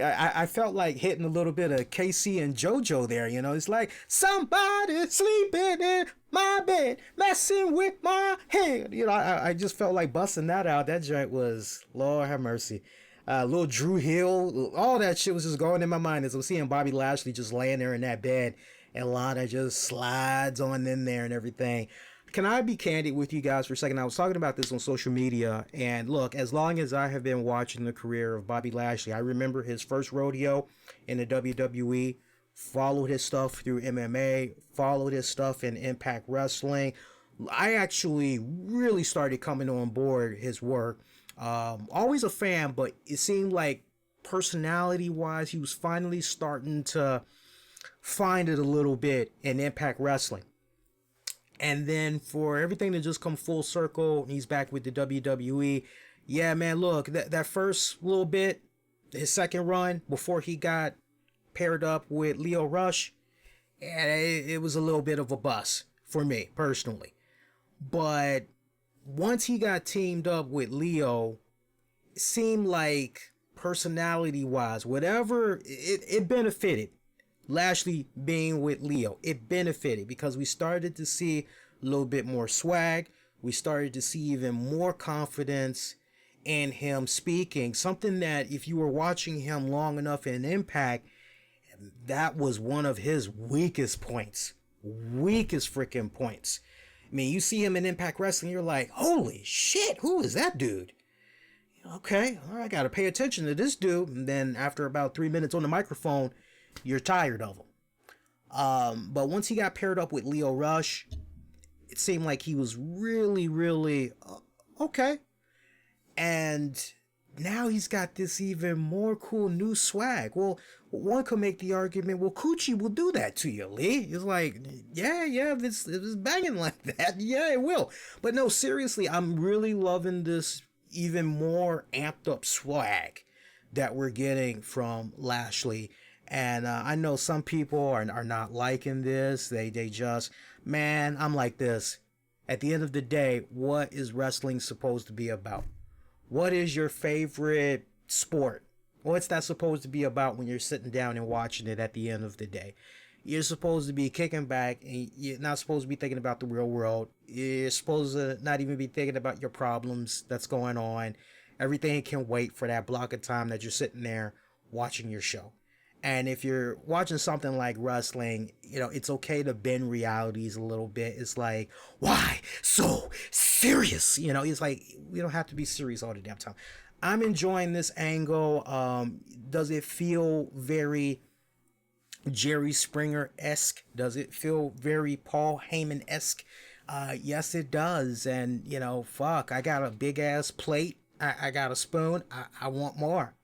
I felt like hitting a little bit of KC and JoJo there. It's like, somebody sleeping in my bed, messing with my head. I just felt like busting that out. That joint was, Lord have mercy. Little Drew Hill, all that shit was just going in my mind as I was seeing Bobby Lashley just laying there in that bed, and Lana just slides on in there and everything. Can I be candid with you guys for a second? I was talking about this on social media, and look, as long as I have been watching the career of Bobby Lashley, I remember his first rodeo in the WWE, followed his stuff through MMA, followed his stuff in Impact Wrestling. I actually really started coming on board his work. Always a fan, but it seemed like personality-wise, he was finally starting to find it a little bit in Impact Wrestling. And then for everything to just come full circle, he's back with the WWE. Yeah, man, look, that first little bit, his second run before he got paired up with Lio Rush, and it was a little bit of a bust for me personally. But once he got teamed up with Leo, it seemed like personality-wise, whatever, it benefited. Lashley being with Leo, it benefited because we started to see a little bit more swag. We started to see even more confidence in him speaking. Something that if you were watching him long enough in Impact, that was one of his weakest points. Weakest freaking points. I mean, you see him in Impact Wrestling, you're like, holy shit, who is that dude? Okay, all right, I gotta pay attention to this dude. And then after about 3 minutes on the microphone, you're tired of him. But once he got paired up with Lio Rush, it seemed like he was really, really okay. And now he's got this even more cool new swag. Well, one could make the argument, well, Coochie will do that to you, Lee. It's like, yeah, if it's banging like that, yeah, it will. But no, seriously, I'm really loving this even more amped up swag that we're getting from Lashley. And I know some people are not liking this. They just, man, I'm like this. At the end of the day, what is wrestling supposed to be about? What is your favorite sport? What's that supposed to be about when you're sitting down and watching it at the end of the day? You're supposed to be kicking back, and you're not supposed to be thinking about the real world. You're supposed to not even be thinking about your problems that's going on. Everything can wait for that block of time that you're sitting there watching your show. And if you're watching something like wrestling, it's okay to bend realities a little bit. It's like, why so serious? It's like, we don't have to be serious all the damn time. I'm enjoying this angle. Does it feel very Jerry Springer-esque? Does it feel very Paul Heyman-esque? Yes, it does. And, fuck, I got a big ass plate. I got a spoon. I want more.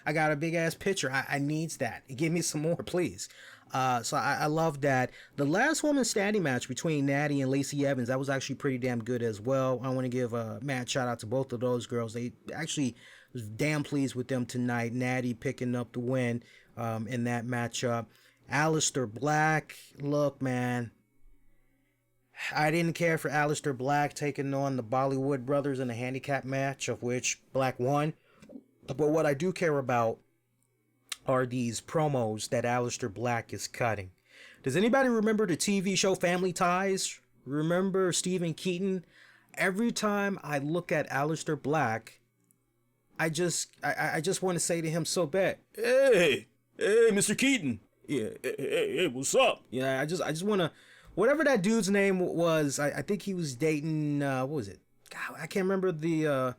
I got a big ass pitcher. I needs that. Give me some more, please. So I love that. The last woman standing match between Natty and Lacey Evans, that was actually pretty damn good as well. I want to give a mad shout out to both of those girls. They actually was damn pleased with them tonight. Natty picking up the win in that matchup. Aleister Black, look, man, I didn't care for Aleister Black taking on the Bollywood brothers in a handicap match, of which Black won. But what I do care about are these promos that Aleister Black is cutting. Does anybody remember the TV show Family Ties? Remember Stephen Keaton? Every time I look at Aleister Black, I just want to say to him so bad, hey, Mr. Keaton, yeah, hey, what's up? Yeah, I just want to, whatever that dude's name was, I think he was dating, what was it? God, I can't remember the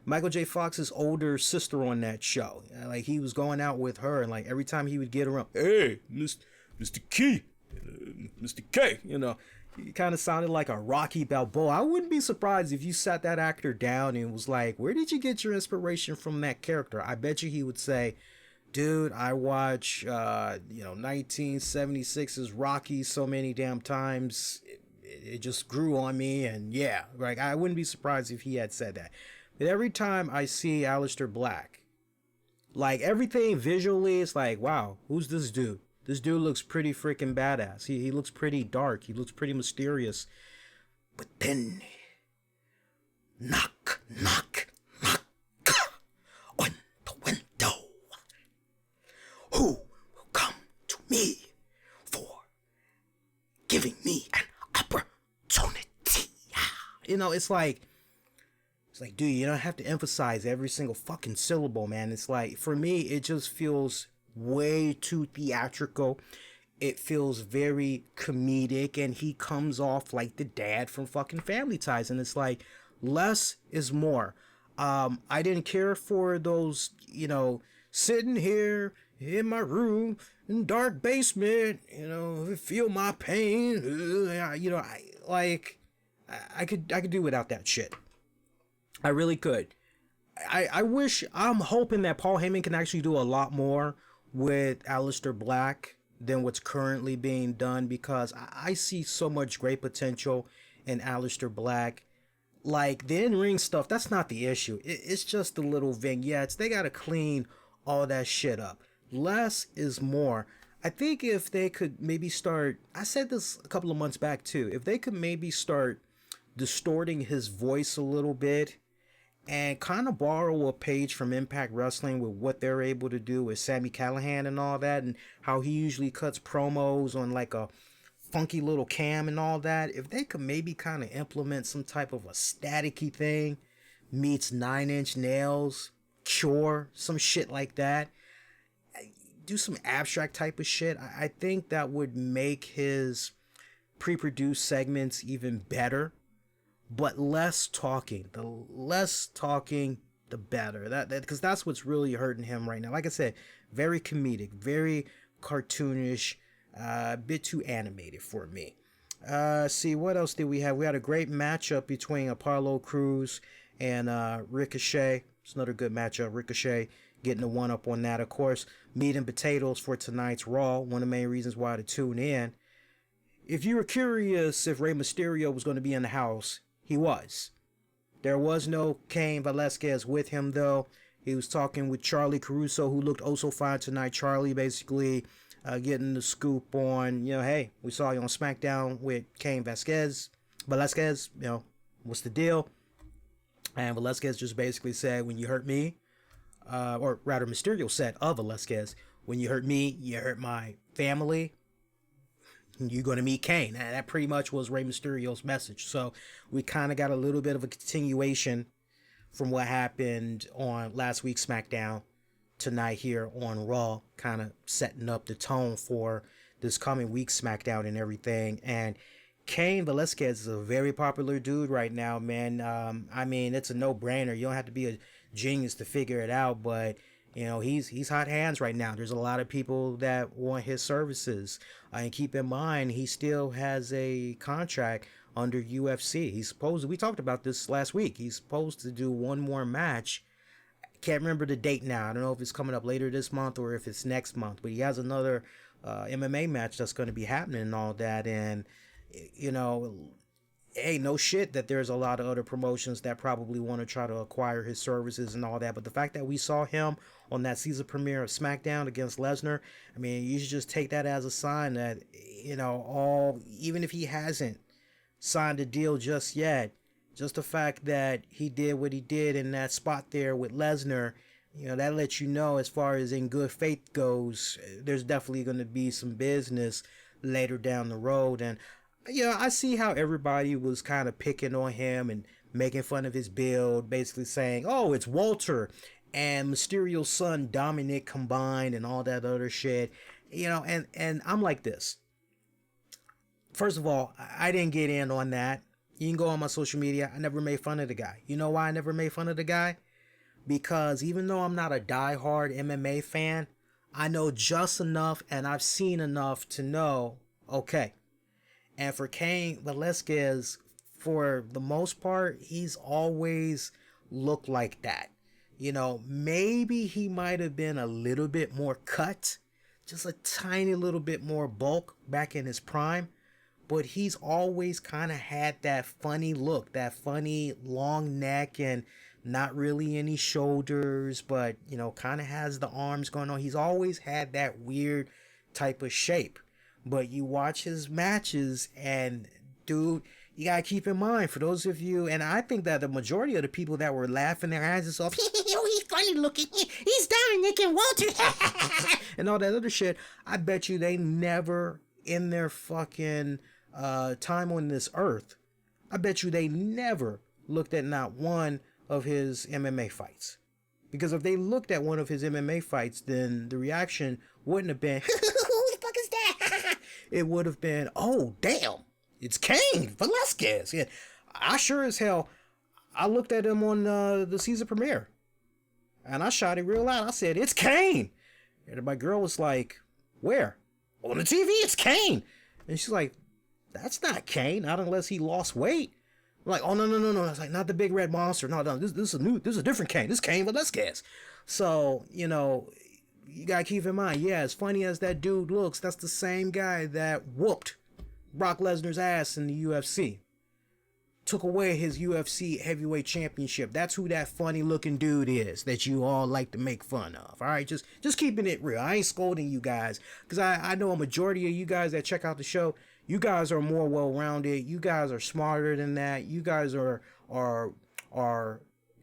Michael J. Fox's older sister on that show. Like, he was going out with her, and like every time he would get around, hey, Mr. K, Mr. K, he kind of sounded like a Rocky Balboa. I wouldn't be surprised if you sat that actor down and was like, where did you get your inspiration from that character? I bet you he would say, dude, I watch 1976's Rocky so many damn times, it just grew on me. And yeah, like, I wouldn't be surprised if he had said that. But every time I see Aleister Black, like, everything visually is like, wow, who's this dude? This dude looks pretty freaking badass. He looks pretty dark. He looks pretty mysterious. But then, knock, knock, knock on the window. Who will come to me for giving me an opportunity? It's like, dude, you don't have to emphasize every single fucking syllable, man. It's like, for me, it just feels way too theatrical. It feels very comedic, and he comes off like the dad from fucking Family Ties, and it's like, less is more. I didn't care for those, sitting here in my room in dark basement, feel my pain, I could do without that shit. I really could. I'm hoping that Paul Heyman can actually do a lot more with Aleister Black than what's currently being done, because I see so much great potential in Aleister Black. Like, the in-ring stuff, that's not the issue. It's just the little vignettes. They gotta clean all that shit up. Less is more. I think if they could maybe start, I said this a couple of months back too, if they could maybe start distorting his voice a little bit, and kind of borrow a page from Impact Wrestling with what they're able to do with Sami Callihan and all that, and how he usually cuts promos on like a funky little cam and all that. If they could maybe kind of implement some type of a staticky thing, meets 9 Inch Nails, Cure, some shit like that, do some abstract type of shit, I think that would make his pre-produced segments even better. But less talking. The less talking, the better. That because that's what's really hurting him right now. Like I said, very comedic, very cartoonish, a bit too animated for me. See, what else did we have? We had a great matchup between Apollo Crews and Ricochet. It's another good matchup. Ricochet getting the one up on that. Of course, meat and potatoes for tonight's Raw. One of the main reasons why to tune in. If you were curious if Rey Mysterio was going to be in the house, he was. There was no Cain Velasquez with him, though. He was talking with Charlie Caruso, who looked oh so fine tonight. Charlie basically getting the scoop on, hey, we saw you on SmackDown with Cain Velasquez, what's the deal? And Velasquez just basically said, when you hurt me, or rather Mysterio said of Velasquez, when you hurt me, you hurt my family, you're going to meet Kane. And that pretty much was Rey Mysterio's message. So we kind of got a little bit of a continuation from what happened on last week's SmackDown tonight here on Raw, kind of setting up the tone for this coming week's SmackDown and everything. And Cain Velasquez is a very popular dude right now, man. I mean, it's a no-brainer. You don't have to be a genius to figure it out, but you know, he's hot hands right now. There's a lot of people that want his services. And keep in mind, he still has a contract under UFC. We talked about this last week. He's supposed to do one more match. Can't remember the date now. I don't know if it's coming up later this month or if it's next month, but he has another MMA match that's going to be happening and all that. And, you know, hey, no shit that there's a lot of other promotions that probably want to try to acquire his services and all that. But the fact that we saw him on that season premiere of SmackDown against Lesnar, I mean, you should just take that as a sign that, you know, even if he hasn't signed a deal just yet, just the fact that he did what he did in that spot there with Lesnar, you know, that lets you know, as far as in good faith goes, there's definitely going to be some business later down the road. And you know, I see how everybody was kind of picking on him and making fun of his build, basically saying, oh, it's Walter and Mysterio's son Dominic combined and all that other shit. You know, and I'm like this. First of all, I didn't get in on that. You can go on my social media. I never made fun of the guy. You know why I never made fun of the guy? Because even though I'm not a diehard MMA fan, I know just enough and I've seen enough to know, okay. And for Cain Velasquez, for the most part, he's always looked like that. You know, maybe he might have been a little bit more cut, just a tiny little bit more bulk back in his prime. But he's always kind of had that funny look, that funny long neck and not really any shoulders, but, you know, kind of has the arms going on. He's always had that weird type of shape. But you watch his matches and, dude, you got to keep in mind, for those of you, and I think that the majority of the people that were laughing their asses off, oh, he's funny looking, he's Dominic and Walter, and all that other shit, I bet you they never in their fucking time on this earth, I bet you they never looked at not one of his MMA fights. Because if they looked at one of his MMA fights, then the reaction wouldn't have been, who the fuck is that? It would have been, oh, damn, it's Cain Velasquez. Yeah, I sure as hell, I looked at him on the season premiere. And I shot it real loud. I said, it's Cain. And my girl was like, where? On the TV, it's Cain. And she's like, that's not Cain, not unless he lost weight. I'm like, oh, no. I was like, not the big red monster. No, this is a different Cain. This is Cain Velasquez. So, you know, you got to keep in mind, yeah, as funny as that dude looks, that's the same guy that whooped Brock Lesnar's ass in the UFC. Took away his UFC heavyweight championship. That's who that funny looking dude is that you all like to make fun of. All right, just keeping it real. I ain't scolding you guys, because I know a majority of you guys that check out the show, you guys are more well-rounded. You guys are smarter than that. You guys are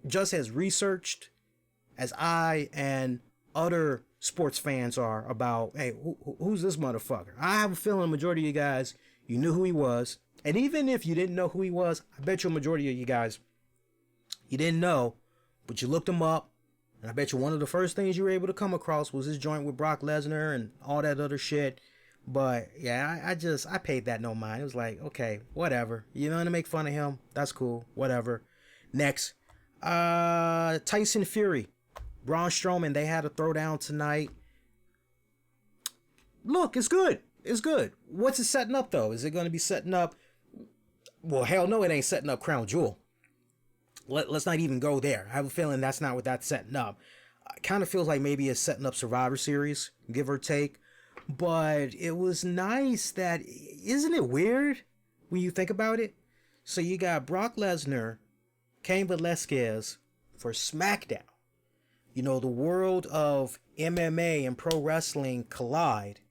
just as researched as I and other sports fans are about, hey, who's this motherfucker? I have a feeling the majority of you guys, you knew who he was. And even if you didn't know who he was, I bet you a majority of you guys, you didn't know, but you looked him up. And I bet you one of the first things you were able to come across was his joint with Brock Lesnar and all that other shit. But yeah, I paid that no mind. It was like, okay, whatever. You know, to make fun of him, that's cool. Whatever. Next, Tyson Fury, Braun Strowman, they had a throwdown tonight. Look, it's good. It's good. What's it setting up, though? Is it going to be setting up? Well, hell no, it ain't setting up Crown Jewel. Let's not even go there. I have a feeling that's not what that's setting up. It kind of feels like maybe it's setting up Survivor Series, give or take. But it was nice that, isn't it weird when you think about it? So you got Brock Lesnar, Cain Velasquez for SmackDown. You know, the world of MMA and pro wrestling collide.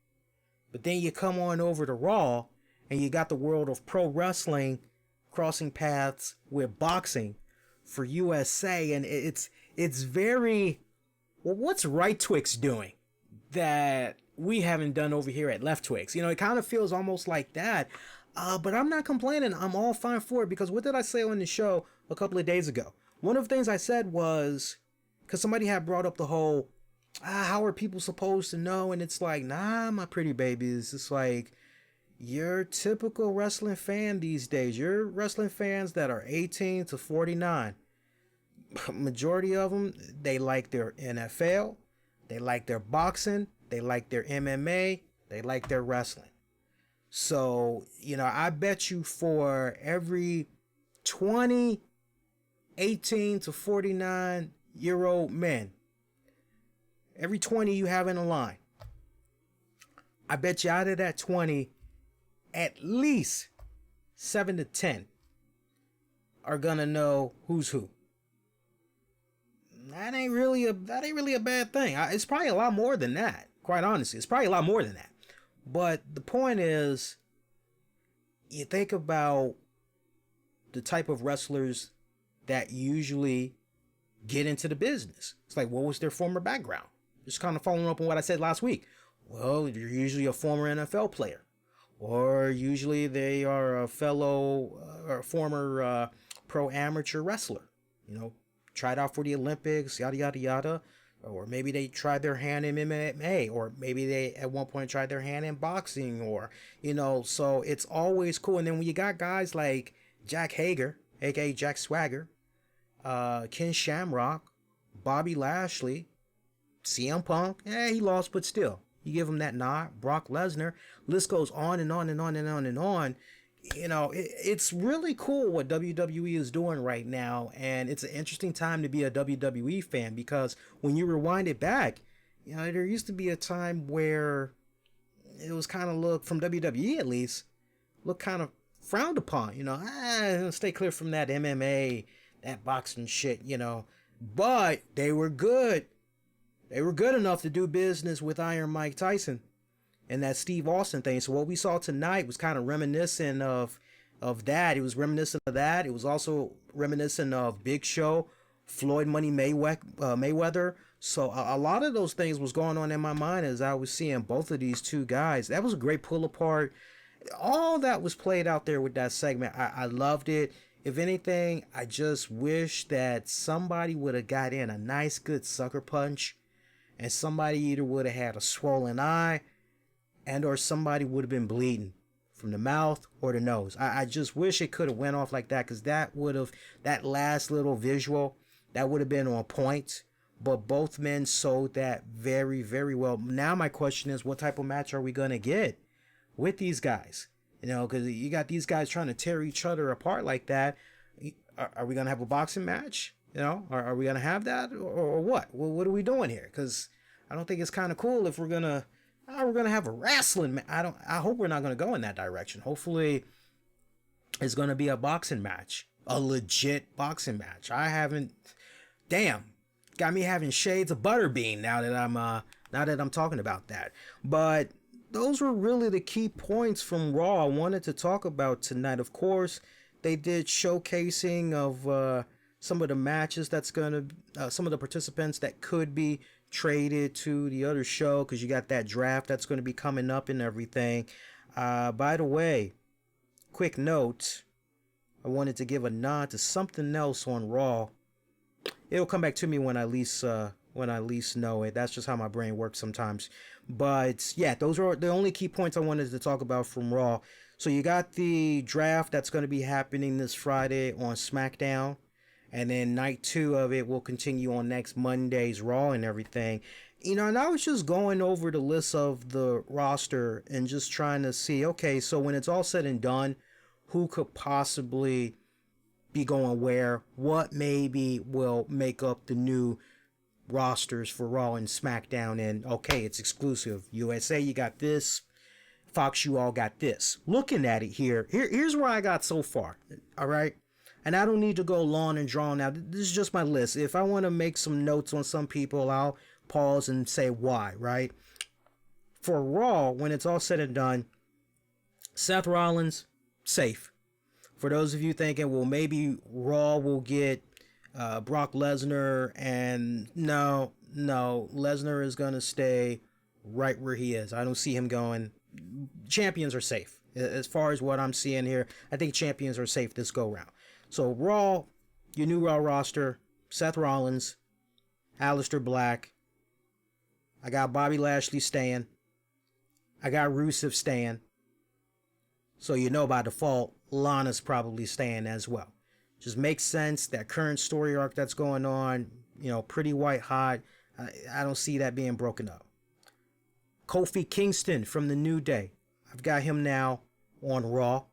But then you come on over to Raw and you got the world of pro wrestling crossing paths with boxing for USA. And it's very, well, what's Right Twix doing that we haven't done over here at Left Twix? You know, it kind of feels almost like that. But I'm not complaining. I'm all fine for it, because what did I say on the show a couple of days ago? one of the things I said was, because somebody had brought up the whole, how are people supposed to know? And it's like, nah, my pretty babies. It's like, your typical wrestling fan these days, your wrestling fans that are 18 to 49, majority of them, they like their NFL, they like their boxing, they like their MMA, they like their wrestling. So, I bet you for every 20 18 to 49-year-old men, every 20 you have in a line, I bet you out of that 20, at least 7 to 10 are gonna know who's who. That ain't really a bad thing. It's probably a lot more than that. Quite honestly, it's probably a lot more than that. But the point is, you think about the type of wrestlers that usually get into the business. It's like, what was their former background? Just kind of following up on what I said last week. Well, you're usually a former NFL player, or usually they are a fellow or former pro amateur wrestler. Tried out for the Olympics, yada yada yada. Or maybe they tried their hand in MMA, or maybe they at one point tried their hand in boxing, or so it's always cool. And then when you got guys like Jack Hager, aka Jack Swagger, Ken Shamrock, Bobby Lashley, CM Punk, he lost, but still, you give him that nod. Brock Lesnar, list goes on and on and on and on and on. It's really cool what WWE is doing right now, and it's an interesting time to be a WWE fan, because when you rewind it back, there used to be a time where it was kind of looked, from WWE at least, looked kind of frowned upon. Stay clear from that MMA, that boxing shit. But they were good. They were good enough to do business with Iron Mike Tyson and that Steve Austin thing. So what we saw tonight was kind of reminiscent of that. It was reminiscent of that. It was also reminiscent of Big Show, Floyd Money Mayweather. So a lot of those things was going on in my mind as I was seeing both of these two guys. That was a great pull apart. All that was played out there with that segment. I loved it. If anything, I just wish that somebody would have got in a nice good sucker punch, and somebody either would have had a swollen eye, and or somebody would have been bleeding from the mouth or the nose. I just wish it could have went off like that, because that last little visual, that would have been on point. But both men sold that very, very well. Now my question is, what type of match are we going to get with these guys? Because you got these guys trying to tear each other apart like that. Are we going to have a boxing match? Are we going to have that or what? Well, what are we doing here? Because I don't think it's kind of cool if we're going to have a wrestling match. I hope we're not going to go in that direction. Hopefully it's going to be a boxing match, a legit boxing match. Got me having shades of Butterbean now that I'm talking about that. But those were really the key points from Raw I wanted to talk about tonight. Of course, they did showcasing of some of the matches some of the participants that could be traded to the other show, because you got that draft that's going to be coming up and everything. By the way, quick note, I wanted to give a nod to something else on Raw. It'll come back to me when I least know it. That's just how my brain works sometimes. But yeah, those are the only key points I wanted to talk about from Raw. So you got the draft that's going to be happening this Friday on SmackDown, and then night 2 of it will continue on next Monday's Raw and everything. And I was just going over the list of the roster and just trying to see, okay, so when it's all said and done, who could possibly be going where? What maybe will make up the new rosters for Raw and SmackDown? And okay, it's exclusive. USA, you got this. Fox, you all got this. Looking at it here's where I got so far. All right. And I don't need to go long and drawn out. This is just my list. If I want to make some notes on some people, I'll pause and say why, right? For Raw, when it's all said and done, Seth Rollins, safe. For those of you thinking, well, maybe Raw will get Brock Lesnar, and no, Lesnar is going to stay right where he is. I don't see him going. Champions are safe. As far as what I'm seeing here, I think champions are safe this go round. So Raw, your new Raw roster, Seth Rollins, Aleister Black. I got Bobby Lashley staying. I got Rusev staying. So you know by default, Lana's probably staying as well. Just makes sense. That current story arc that's going on, pretty white hot. I don't see that being broken up. Kofi Kingston from the New Day. I've got him now on Raw.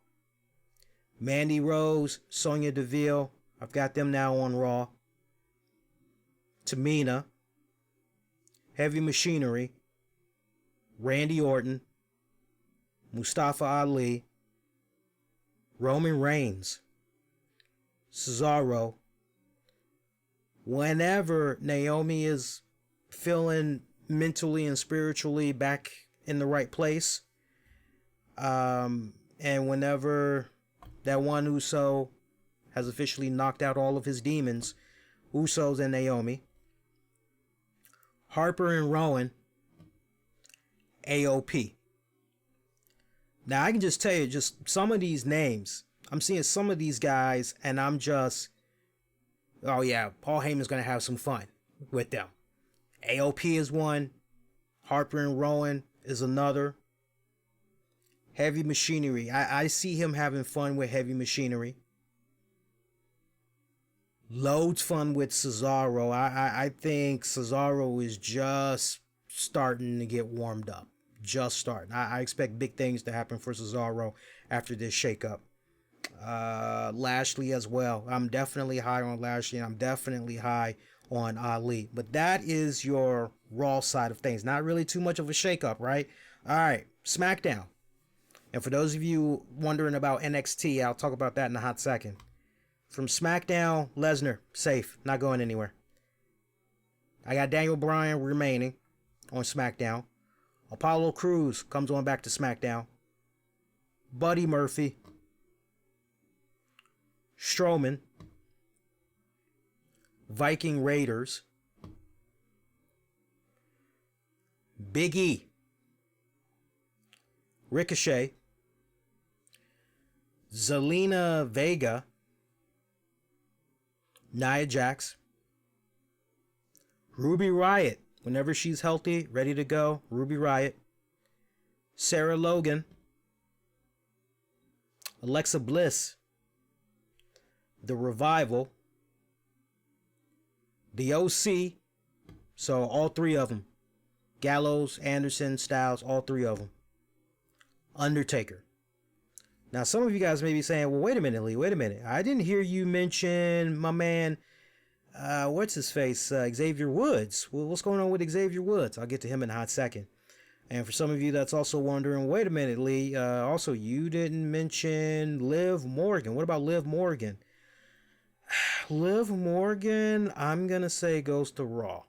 Mandy Rose, Sonya Deville. I've got them now on Raw. Tamina. Heavy Machinery. Randy Orton. Mustafa Ali. Roman Reigns. Cesaro. Whenever Naomi is feeling mentally and spiritually back in the right place, and whenever that one Uso has officially knocked out all of his demons, Usos and Naomi. Harper and Rowan. AOP. Now I can just tell you, just some of these names, I'm seeing some of these guys and I'm just, oh yeah, Paul Heyman's going to have some fun with them. AOP is one. Harper and Rowan is another. Heavy Machinery. I see him having fun with Heavy Machinery. Loads fun with Cesaro. I think Cesaro is just starting to get warmed up. Just starting. I expect big things to happen for Cesaro after this shakeup. Lashley as well. I'm definitely high on Lashley. And I'm definitely high on Ali. But that is your Raw side of things. Not really too much of a shakeup, right? All right. SmackDown. And for those of you wondering about NXT, I'll talk about that in a hot second. From SmackDown, Lesnar, safe, not going anywhere. I got Daniel Bryan remaining on SmackDown. Apollo Crews comes on back to SmackDown. Buddy Murphy. Strowman. Viking Raiders. Big E. Ricochet. Zelina Vega. Nia Jax. Ruby Riott. Whenever she's healthy, ready to go. Ruby Riott. Sarah Logan. Alexa Bliss. The Revival. The OC. So all three of them. Gallows, Anderson, Styles, all three of them. Undertaker. Now, some of you guys may be saying, well, wait a minute, Lee, wait a minute. I didn't hear you mention my man, what's his face, Xavier Woods. Well, what's going on with Xavier Woods? I'll get to him in a hot second. And for some of you that's also wondering, wait a minute, Lee, also, you didn't mention Liv Morgan. What about Liv Morgan? Liv Morgan, I'm going to say goes to Raw.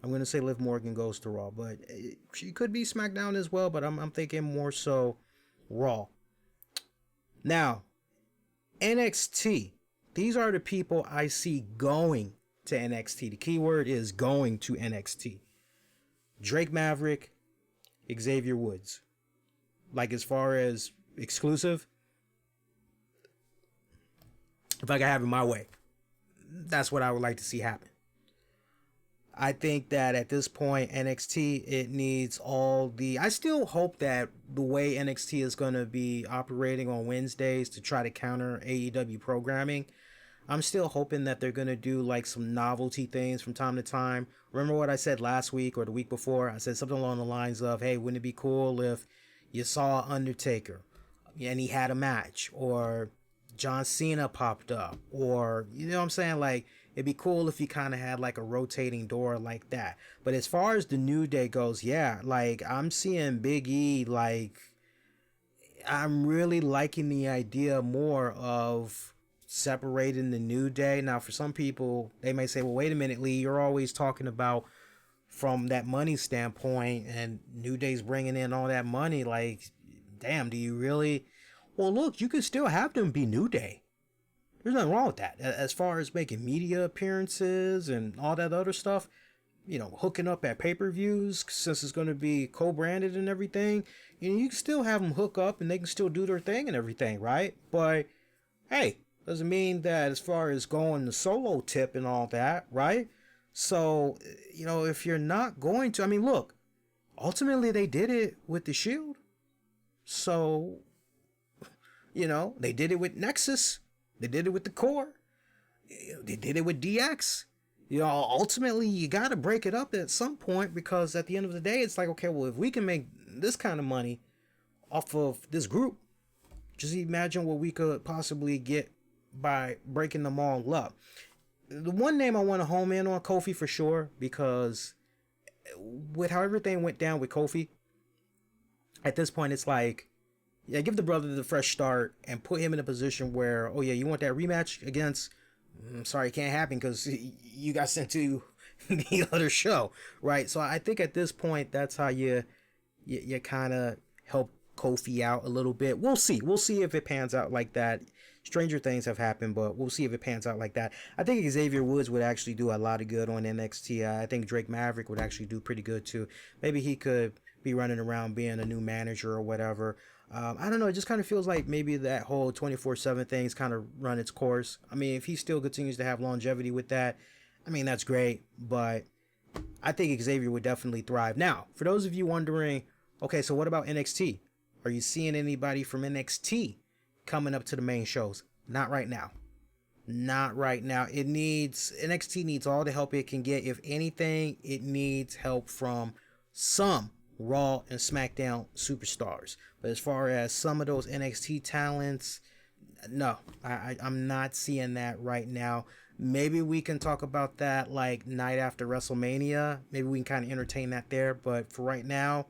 I'm going to say Liv Morgan goes to Raw, but she could be SmackDown as well, but I'm thinking more so Raw. Now, NXT. These are the people I see going to NXT. The key word is going to NXT. Drake Maverick, Xavier Woods. Like as far as exclusive, if I could have it my way, that's what I would like to see happen. I think that at this point, NXT, it needs all the... I still hope that the way NXT is going to be operating on Wednesdays to try to counter AEW programming, I'm still hoping that they're going to do like some novelty things from time to time. Remember what I said last week or the week before? I said something along the lines of, hey, wouldn't it be cool if you saw Undertaker and he had a match, or John Cena popped up, or, you know what I'm saying? Like, it'd be cool if you kind of had like a rotating door like that. But as far as the New Day goes, yeah, like I'm seeing Big E, like I'm really liking the idea more of separating the New Day. Now, for some people, they may say, well, wait a minute, Lee, you're always talking about from that money standpoint, and New Day's bringing in all that money. Like, damn, do you really? Well, look, you could still have them be New Day. There's nothing wrong with that. As far as making media appearances and all that other stuff, you know, hooking up at pay-per-views, since it's going to be co-branded and everything, you know, you can still have them hook up and they can still do their thing and everything, right? But, hey, Doesn't mean that as far as going the solo tip and all that, right? So, if you're not going to, I mean, look, ultimately they did it with the Shield. So, they did it with Nexus. They did it with the Core. They did it with DX. Ultimately you got to break it up at some point, because at the end of the day, it's like, okay, well, if we can make this kind of money off of this group, just imagine what we could possibly get by breaking them all up. The one name I want to home in on, Kofi for sure, because with how everything went down with Kofi, at this point it's like, yeah, give the brother the fresh start and put him in a position where, oh yeah, you want that rematch against, I'm sorry, it can't happen because you got sent to the other show, right? So I think at this point, that's how you kind of help Kofi out a little bit. We'll see if it pans out like that. Stranger things have happened, but we'll see if it pans out like that. I think Xavier Woods would actually do a lot of good on NXT. I think Drake Maverick would actually do pretty good too. Maybe he could be running around being a new manager or whatever. I don't know. It just kind of feels like maybe that whole 24/7 thing's kind of run its course. I mean, if he still continues to have longevity with that, I mean, that's great. But I think Xavier would definitely thrive. Now, for those of you wondering, okay, so what about NXT? Are you seeing anybody from NXT coming up to the main shows? Not right now. Not right now. NXT needs all the help it can get. If anything, it needs help from some Raw and SmackDown superstars. But as far as some of those NXT talents, no, I'm not seeing that right now. Maybe we can talk about that like night after WrestleMania. Maybe we can kind of entertain that there. But for right now,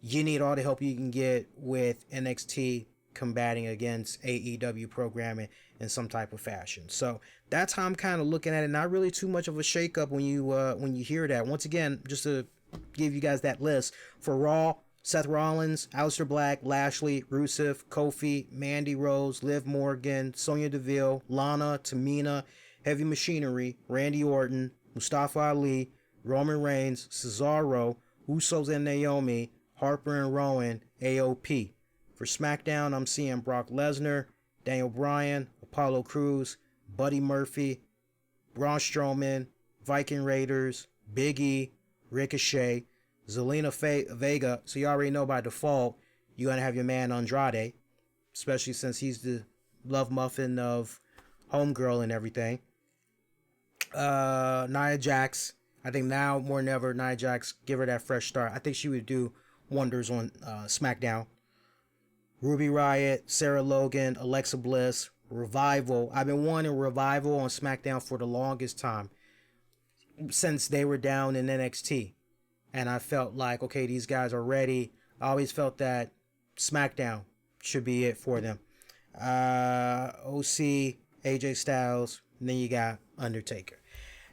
you need all the help you can get with NXT combating against AEW programming in some type of fashion. So that's how I'm kind of looking at it. Not really too much of a shakeup when you hear that. Once again, just to give you guys that list for Raw: Seth Rollins, Aleister Black, Lashley, Rusev, Kofi, Mandy Rose, Liv Morgan, Sonya Deville, Lana, Tamina, Heavy Machinery, Randy Orton, Mustafa Ali, Roman Reigns, Cesaro, Usos and Naomi, Harper and Rowan, AOP. For SmackDown, I'm seeing Brock Lesnar, Daniel Bryan, Apollo Crews, Buddy Murphy, Braun Strowman, Viking Raiders, Big E, Ricochet, Zelina Vega. So you already know by default, you're going to have your man Andrade, especially since he's the love muffin of Homegirl and everything. Nia Jax. I think now more than ever, Nia Jax, give her that fresh start. I think she would do wonders on SmackDown. Ruby Riott, Sarah Logan, Alexa Bliss, Revival. I've been wanting Revival on SmackDown for the longest time, since they were down in NXT. And I felt like, okay, these guys are ready. I always felt that SmackDown should be it for them. OC, AJ Styles, and then you got Undertaker.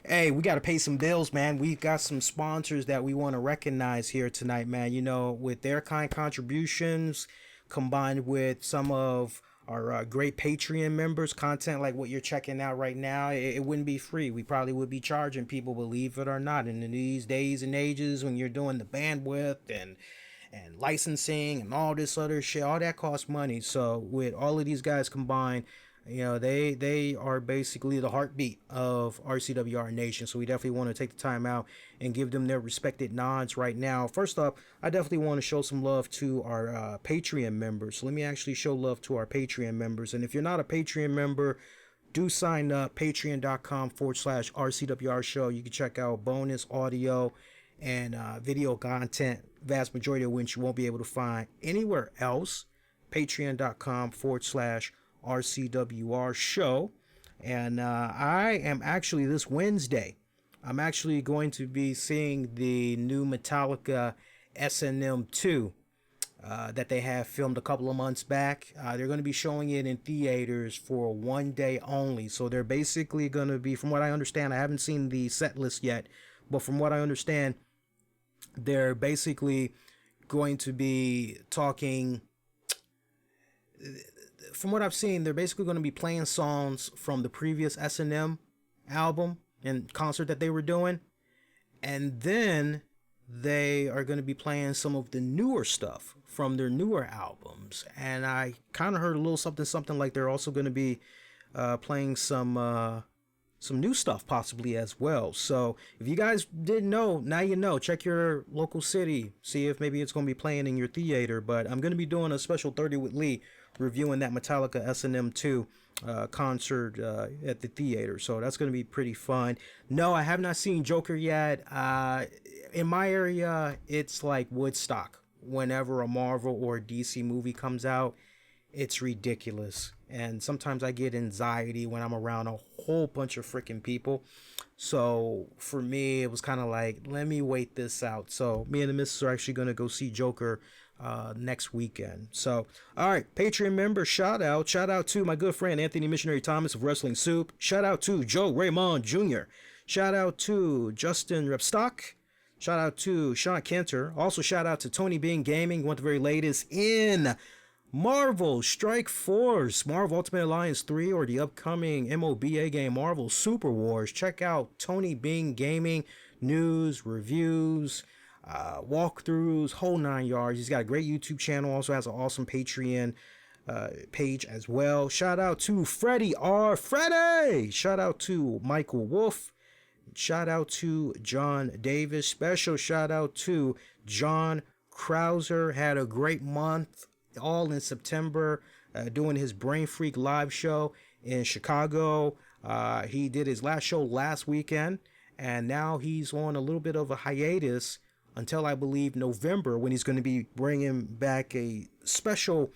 Hey, we got to pay some bills, man. We've got some sponsors that we want to recognize here tonight, man. With their kind contributions combined with some of our great Patreon members, content like what you're checking out right now, it wouldn't be free. We probably would be charging people, believe it or not. And in these days and ages when you're doing the bandwidth and licensing and all this other shit, all that costs money. So with all of these guys combined, they are basically the heartbeat of RCWR Nation. So we definitely want to take the time out and give them their respected nods right now. First up, I definitely want to show some love to our Patreon members. So let me actually show love to our Patreon members. And if you're not a Patreon member, do sign up, patreon.com/RCWR show. You can check out bonus audio and video content, vast majority of which you won't be able to find anywhere else. Patreon.com/RCWR show. And I am actually, this Wednesday, I'm actually going to be seeing the new Metallica S&M 2 that they have filmed a couple of months back. They're going to be showing it in theaters for 1 day only. So they're basically going to be, from what I understand, I haven't seen the set list yet, but from what I understand, they're basically going to be talking, from what I've seen, they're basically going to be playing songs from the previous S&M album and concert that they were doing. And then they are going to be playing some of the newer stuff from their newer albums. And I kind of heard a little something like they're also going to be playing some new stuff possibly as well. So if you guys didn't know, now you know. Check your local city, see if maybe it's going to be playing in your theater. But I'm going to be doing a special 30 with Lee, reviewing that Metallica S&M 2 concert at the theater. So that's going to be pretty fun. No, I have not seen Joker yet. In my area, it's like Woodstock. Whenever a Marvel or DC movie comes out, it's ridiculous. And sometimes I get anxiety when I'm around a whole bunch of freaking people. So for me, it was kind of like, let me wait this out. So me and the missus are actually going to go see Joker next weekend. So, all right, Patreon member, shout out to my good friend Anthony Missionary Thomas of Wrestling Soup. Shout out to Joe Raymond Jr. Shout out to Justin Repstock. Shout out to Sean Kenter. Also shout out to Tony Bing Gaming. Want the very latest in Marvel Strike Force, Marvel Ultimate Alliance 3, or the upcoming MOBA game Marvel Super Wars. Check out Tony Bing Gaming. News, reviews, walkthroughs, whole 9 yards. He's got a great YouTube channel. Also has an awesome Patreon page as well. Shout out to Freddie R. Freddie. Shout out to Michael Wolf. Shout out to John Davis. Special shout out to John Krauser. Had a great month, all in September, doing his Brain Freak live show in Chicago. He did his last show last weekend, and now he's on a little bit of a hiatus until I believe November, when he's going to be bringing back a special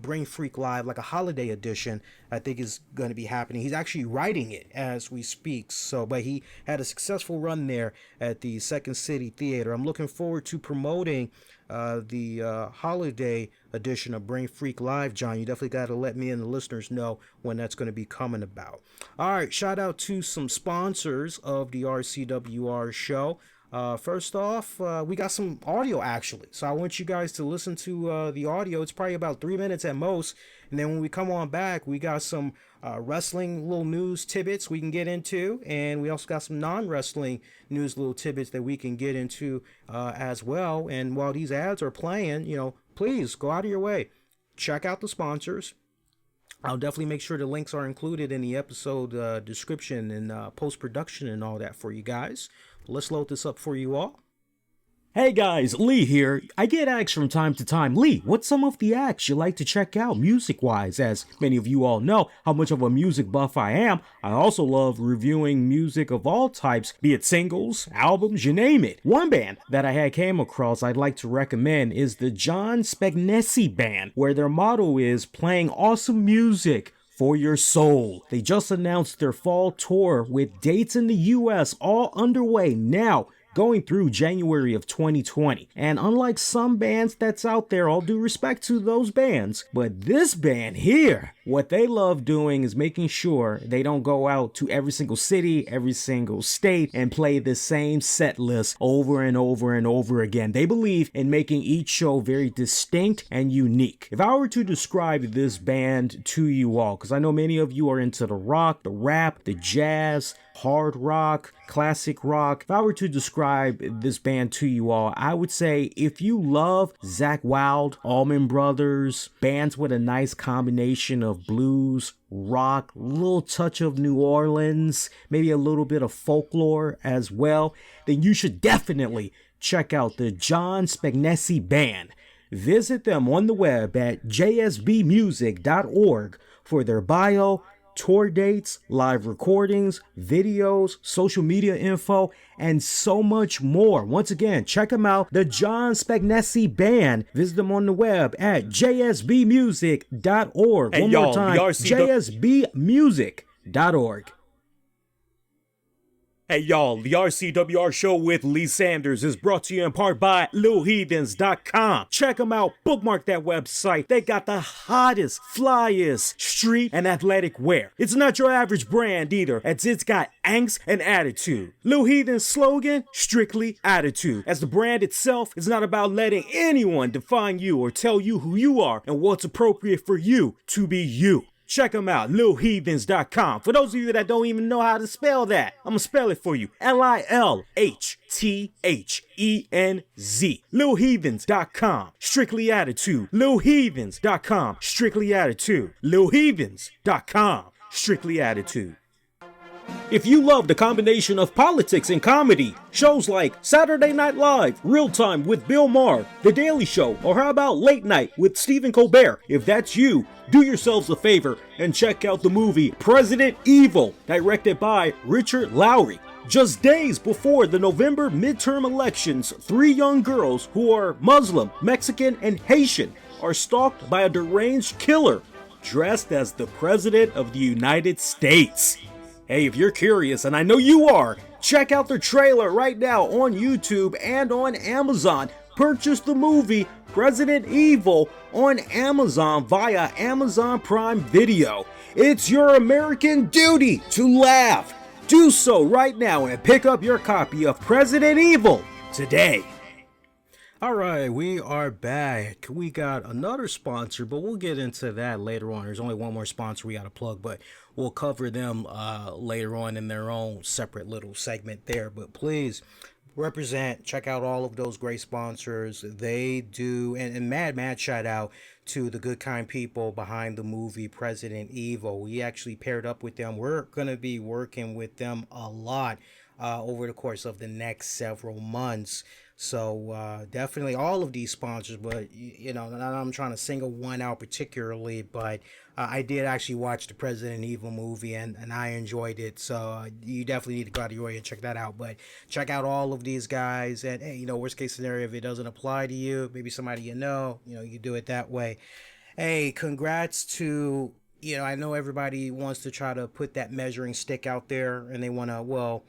Brain Freak Live, like a holiday edition. I think is going to be happening. He's actually writing it as we speak. So, but he had a successful run there at the Second City Theater. I'm looking forward to promoting the holiday edition of Brain Freak Live, John. You definitely got to let me and the listeners know when that's going to be coming about. All right, shout out to some sponsors of the RCWR show. First off, we got some audio actually. So I want you guys to listen to the audio. It's probably about 3 minutes at most. And then when we come on back, we got some wrestling little news tidbits we can get into. And we also got some non-wrestling news little tidbits that we can get into as well. And while these ads are playing, you know, please go out of your way. Check out the sponsors. I'll definitely make sure the links are included in the episode description and post-production and all that for you guys. Let's load this up for you all. Hey guys, Lee here. I get asked from time to time, Lee, what's some of the acts you like to check out music-wise? As many of you all know how much of a music buff I am, I also love reviewing music of all types, be it singles, albums, you name it. One band that I had came across I'd like to recommend is the John Spagnesi Band, where their motto is playing awesome music for your soul. They just announced their fall tour with dates in the US all underway now, going through January of 2020. And unlike some bands that's out there, all due respect to those bands, but this band here, what they love doing is making sure they don't go out to every single city, every single state, and play the same set list over and over and over again. They believe in making each show very distinct and unique. If I were to describe this band to you all, because I know many of you are into the rock, the rap, the jazz, hard rock, classic rock. If I were to describe this band to you all, I would say if you love Zakk Wylde, Allman Brothers, bands with a nice combination of blues, rock, little touch of New Orleans, maybe a little bit of folklore as well, then you should definitely check out the John Spagnesi Band. Visit them on the web at jsbmusic.org for their bio, tour dates, live recordings, videos, social media info, and so much more. Once again, check them out, the John Spagnesi Band. Visit them on the web at jsbmusic.org. One more time, jsbmusic.org. Hey y'all, the RCWR show with Lee Sanders is brought to you in part by LilHeathens.com. Check them out, bookmark that website. They got the hottest, flyest street and athletic wear. It's not your average brand either, as it's got angst and attitude. Lil Heathen's slogan, strictly attitude. As the brand itself is not about letting anyone define you or tell you who you are and what's appropriate for you to be you. Check them out, LilHeathens.com. For those of you that don't even know how to spell that, I'm going to spell it for you. LilHthenz. LilHeathens.com. Strictly attitude. LilHeathens.com. Strictly attitude. LilHeathens.com. Strictly Attitude. If you love the combination of politics and comedy, shows like Saturday Night Live, Real Time with Bill Maher, The Daily Show, or how about Late Night with Stephen Colbert, if that's you, do yourselves a favor and check out the movie President Evil, directed by Richard Lowry. Just days before the November midterm elections, 3 young girls who are Muslim, Mexican, and Haitian are stalked by a deranged killer dressed as the President of the United States. Hey, if you're curious, and I know you are, check out the trailer right now on YouTube and on Amazon. Purchase the movie President Evil on Amazon via Amazon Prime Video. It's your American duty to laugh. Do so right now and pick up your copy of President Evil today. All right, we are back. We got another sponsor, but we'll get into that later on. There's only one more sponsor we got to plug, but we'll cover them later on in their own separate little segment there. But please represent, check out all of those great sponsors. They do, and mad shout out to the good kind people behind the movie President Evil. We actually paired up with them. We're going to be working with them a lot over the course of the next several months. So definitely all of these sponsors, but you know, I'm trying to single one out particularly, but I did actually watch the President Evil movie and I enjoyed it. So you definitely need to go out of your way and check that out. But check out all of these guys, and hey, you know, worst case scenario, if it doesn't apply to you, maybe somebody you know, you do it that way. Hey, congrats to, you know, I know everybody wants to try to put that measuring stick out there and they want to, well,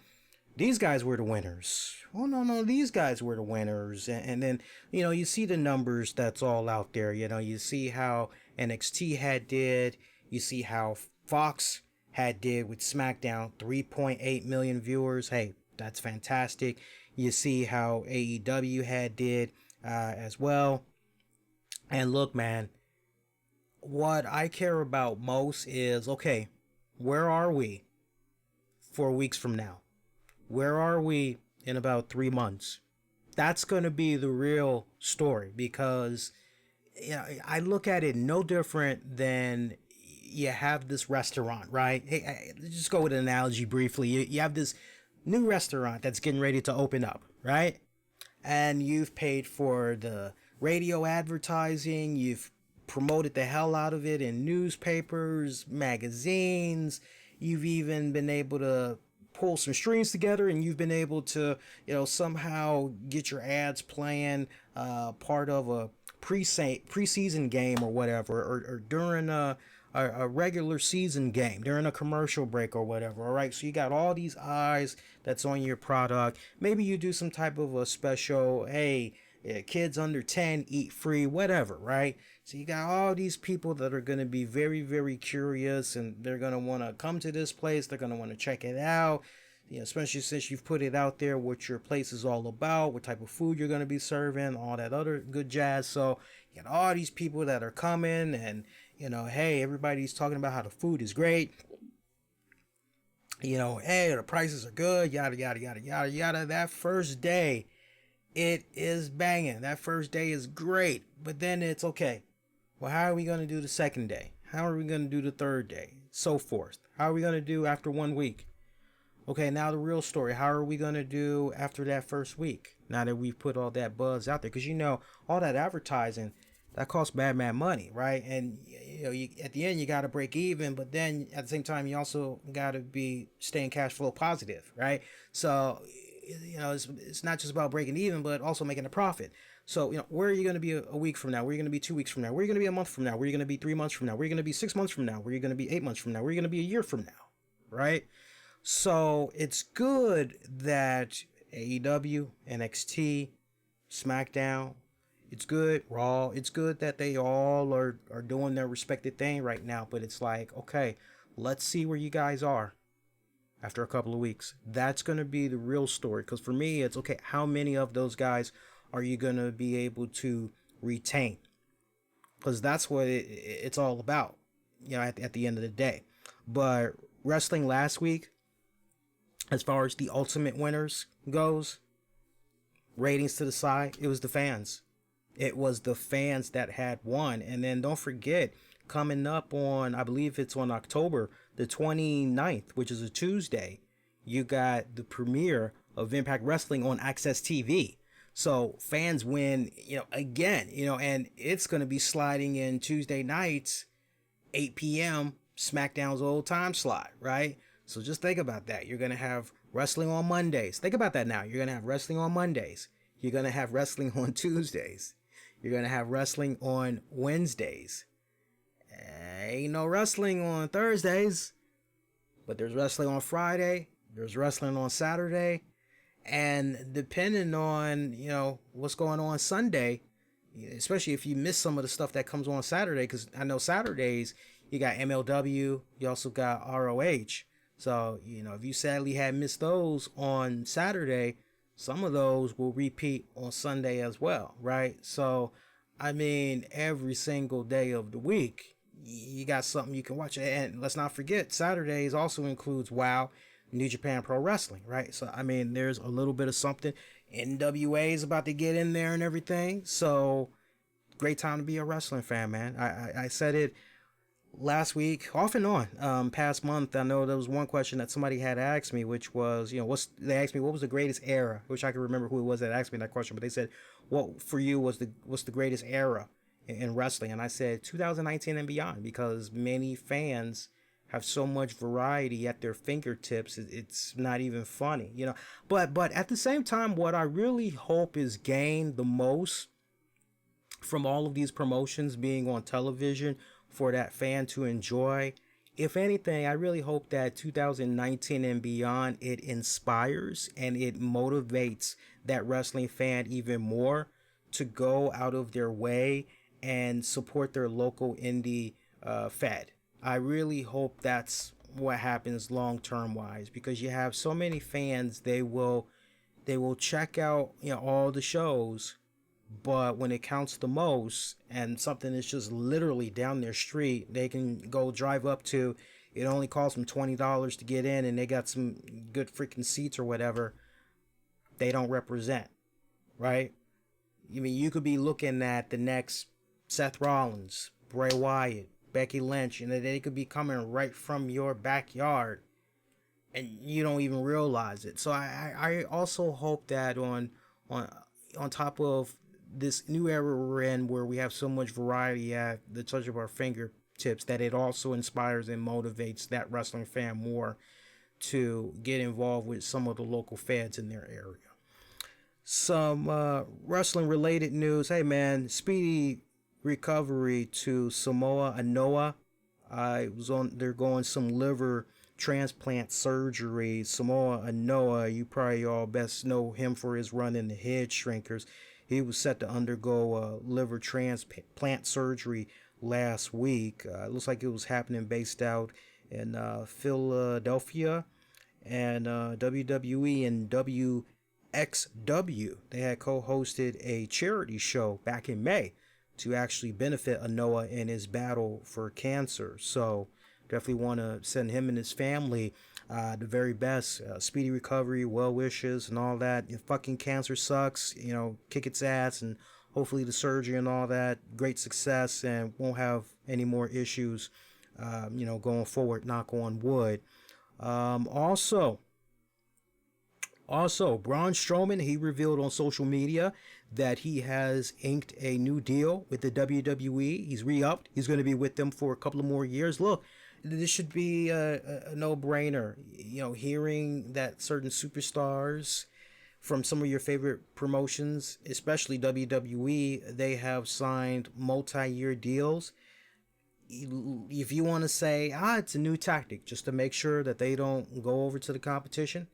these guys were the winners. Oh, no, these guys were the winners. And then, you know, you see the numbers that's all out there. You know, you see how NXT had did. You see how Fox had did with SmackDown, 3.8 million viewers. Hey, that's fantastic. You see how AEW had did as well. And look, man, what I care about most is, okay, where are we 4 weeks from now? Where are we in about 3 months? That's going to be the real story, because you know, I look at it no different than you have this restaurant, right? Hey, let's just go with an analogy briefly. You have this new restaurant that's getting ready to open up, right? And you've paid for the radio advertising, you've promoted the hell out of it in newspapers, magazines, you've even been able to pull some strings together, and you've been able to, you know, somehow get your ads playing part of a preseason game or whatever, or during a regular season game, during a commercial break or whatever. All right, so you got all these eyes that's on your product. Maybe you do some type of a special, hey, kids under 10 eat free, whatever, right? So you got all these people that are going to be very, very curious, and they're going to want to come to this place. They're going to want to check it out, you know, especially since you've put it out there what your place is all about, what type of food you're going to be serving, all that other good jazz. So you got all these people that are coming, and, you know, hey, everybody's talking about how the food is great. You know, hey, the prices are good, yada, yada, yada, yada, yada. That first day, it is banging. That first day is great. But then it's okay. Well, how are we going to do the second day? How are we going to do the third day? So forth. How are we going to do after 1 week? Okay, now the real story. How are we going to do after that first week? Now that we've put all that buzz out there. Because, you know, all that advertising, that costs bad money, right? And, you know, at the end, you got to break even. But then at the same time, you also got to be staying cash flow positive, right? So, you know, it's not just about breaking even, but also making a profit. So, you know, where are you going to be a week from now? Where are you going to be 2 weeks from now? Where are you going to be a month from now? Where are you going to be 3 months from now? Where are you going to be 6 months from now? Where are you going to be 8 months from now? Where are you going to be a year from now? Right? So it's good that AEW, NXT, SmackDown, it's good, Raw, it's good that they all are doing their respected thing right now. But it's like, okay, let's see where you guys are after a couple of weeks. That's going to be the real story. Because for me, it's okay, how many of those guys are you going to be able to retain? Because that's what it's all about, you know, at the end of the day. But wrestling last week, as far as the ultimate winners goes, ratings to the side, it was the fans. It was the fans that had won. And then don't forget, coming up on, I believe it's on October the 29th, which is a Tuesday, you got the premiere of Impact Wrestling on Access TV. So fans win, again, and it's going to be sliding in Tuesday nights, 8 p.m., SmackDown's old time slot, right? So just think about that. You're going to have wrestling on Mondays. Think about that now. You're going to have wrestling on Mondays. You're going to have wrestling on Tuesdays. You're going to have wrestling on Wednesdays. Ain't no wrestling on Thursdays, but there's wrestling on Friday. There's wrestling on Saturday. And depending on, what's going on Sunday, especially if you miss some of the stuff that comes on Saturday, because I know Saturdays, you got MLW, you also got ROH. So, if you sadly had missed those on Saturday, some of those will repeat on Sunday as well, right? So, I mean, every single day of the week, you got something you can watch. And let's not forget, Saturdays also includes WOW, New Japan Pro Wrestling, right? So, I mean, there's a little bit of something. NWA is about to get in there and everything. So, great time to be a wrestling fan, man. I said it last week, off and on, past month. I know there was one question that somebody had asked me, which was, they asked me what was the greatest era, which I can remember who it was that asked me that question, but they said, what for you was the greatest era in wrestling? And I said 2019 and beyond, because many fans have so much variety at their fingertips. It's not even funny, but at the same time, what I really hope is gained the most from all of these promotions being on television for that fan to enjoy, if anything, I really hope that 2019 and beyond, it inspires and it motivates that wrestling fan even more to go out of their way and support their local indie fed. I really hope that's what happens long-term wise, because you have so many fans, they will check out all the shows, but when it counts the most and something is just literally down their street, they can go drive up to, it only costs them $20 to get in and they got some good freaking seats or whatever, they don't represent, right? I mean, you could be looking at the next Seth Rollins, Bray Wyatt, Becky Lynch, and they could be coming right from your backyard and you don't even realize it. So I also hope that on top of this new era we're in, where we have so much variety at the touch of our fingertips, that it also inspires and motivates that wrestling fan more to get involved with some of the local fans in their area. Some wrestling related news. Hey man, speedy recovery to Samoa Anoa. They're going some liver transplant surgery. Samoa Anoa, you probably all best know him for his run in the Head Shrinkers. He was set to undergo liver transplant surgery last week. It looks like it was happening based out in Philadelphia. And WWE and WXW, they had co-hosted a charity show back in May to actually benefit Anoa in his battle for cancer. So definitely want to send him and his family the very best, speedy recovery, well wishes and all that. If fucking cancer sucks, kick its ass, and hopefully the surgery and all that, great success, and won't have any more issues, going forward, knock on wood. Also, Braun Strowman, he revealed on social media that he has inked a new deal with the WWE. He's re-upped. He's going to be with them for a couple of more years. Look, this should be a no-brainer. Hearing that certain superstars from some of your favorite promotions, especially WWE, they have signed multi-year deals. If you want to say, it's a new tactic just to make sure that they don't go over to the competition,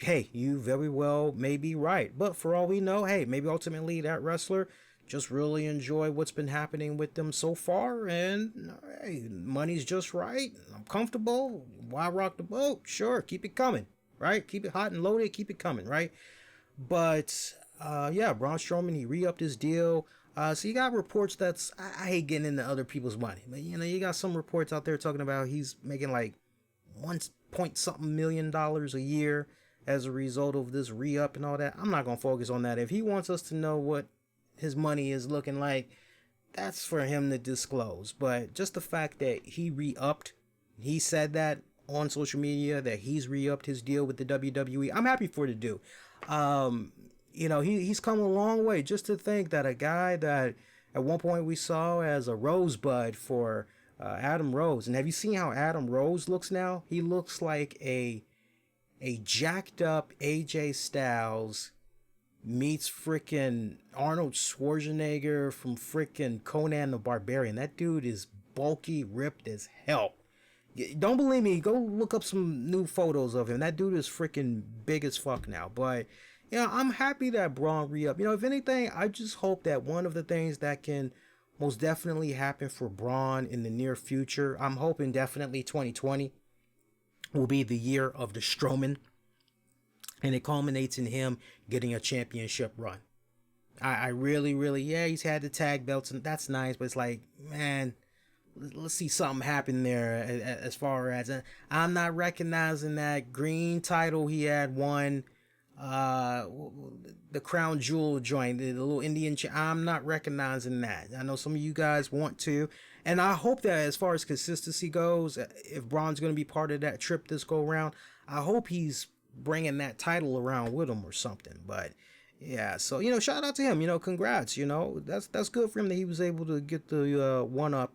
hey, you very well may be right. But for all we know, hey, maybe ultimately that wrestler just really enjoy what's been happening with them so far, and hey, money's just right, I'm comfortable, why rock the boat? Sure, keep it coming, right? Keep it hot and loaded, keep it coming, right? But Braun Strowman, he re-upped his deal. So you got reports I hate getting into other people's money, but you got some reports out there talking about he's making like $1.something million a year as a result of this re-up and all that. I'm not gonna focus on that. If he wants us to know what his money is looking like, that's for him to disclose. But just the fact that he re-upped, he said that on social media that he's re-upped his deal with the WWE. I'm happy for the dude. He's come a long way. Just to think that a guy that at one point we saw as a rosebud for Adam Rose, and have you seen how Adam Rose looks now? He looks like a jacked up AJ Styles meets freaking Arnold Schwarzenegger from freaking Conan the Barbarian. That dude is bulky, ripped as hell. Don't believe me? Go look up some new photos of him. That dude is freaking big as fuck now. But I'm happy that Braun re-up. If anything, I just hope that one of the things that can most definitely happen for Braun in the near future, I'm hoping definitely 2020 will be the year of the Strowman, and it culminates in him getting a championship run. I really, really, he's had the tag belts, and that's nice, but it's like, man, let's see something happen there as far as, I'm not recognizing that green title he had won, the crown jewel joint, the little Indian, I'm not recognizing that. I know some of you guys want to, and I hope that as far as consistency goes, if Braun's going to be part of that trip this go around, I hope he's bringing that title around with him or something. But yeah, so shout out to him. Congrats. That's good for him that he was able to get the one up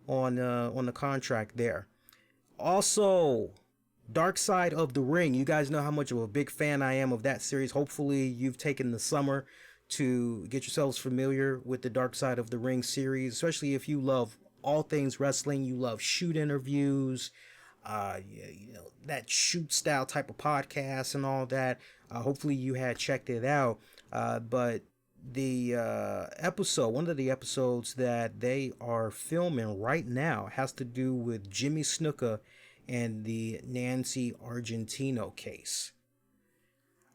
on the contract there. Also, Dark Side of the Ring. You guys know how much of a big fan I am of that series. Hopefully, you've taken the summer to get yourselves familiar with the Dark Side of the Ring series, especially if you love all things wrestling. You love shoot interviews, that shoot style type of podcast and all that. Hopefully you had checked it out. But the one of the episodes that they are filming right now has to do with Jimmy Snuka and the Nancy Argentino case.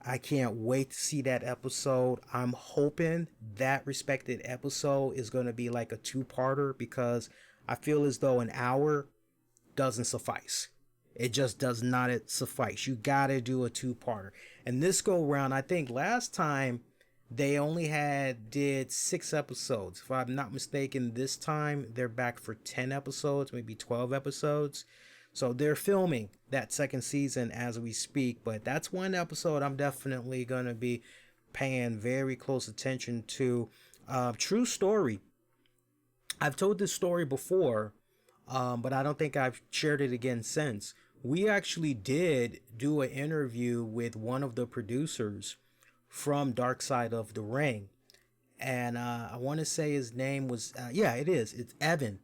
I can't wait to see that episode. I'm hoping that respected episode is going to be like a two-parter, because I feel as though an hour doesn't suffice. It just does not suffice. You gotta do a two-parter. And this go round, I think last time they only did 6 episodes. If I'm not mistaken, this time they're back for 10 episodes, maybe 12 episodes. So they're filming that second season as we speak. But that's one episode I'm definitely gonna be paying very close attention to. True story. I've told this story before, but I don't think I've shared it again since. We actually did do an interview with one of the producers from Dark Side of the Ring. And I want to say his name was, it is. It's Evan.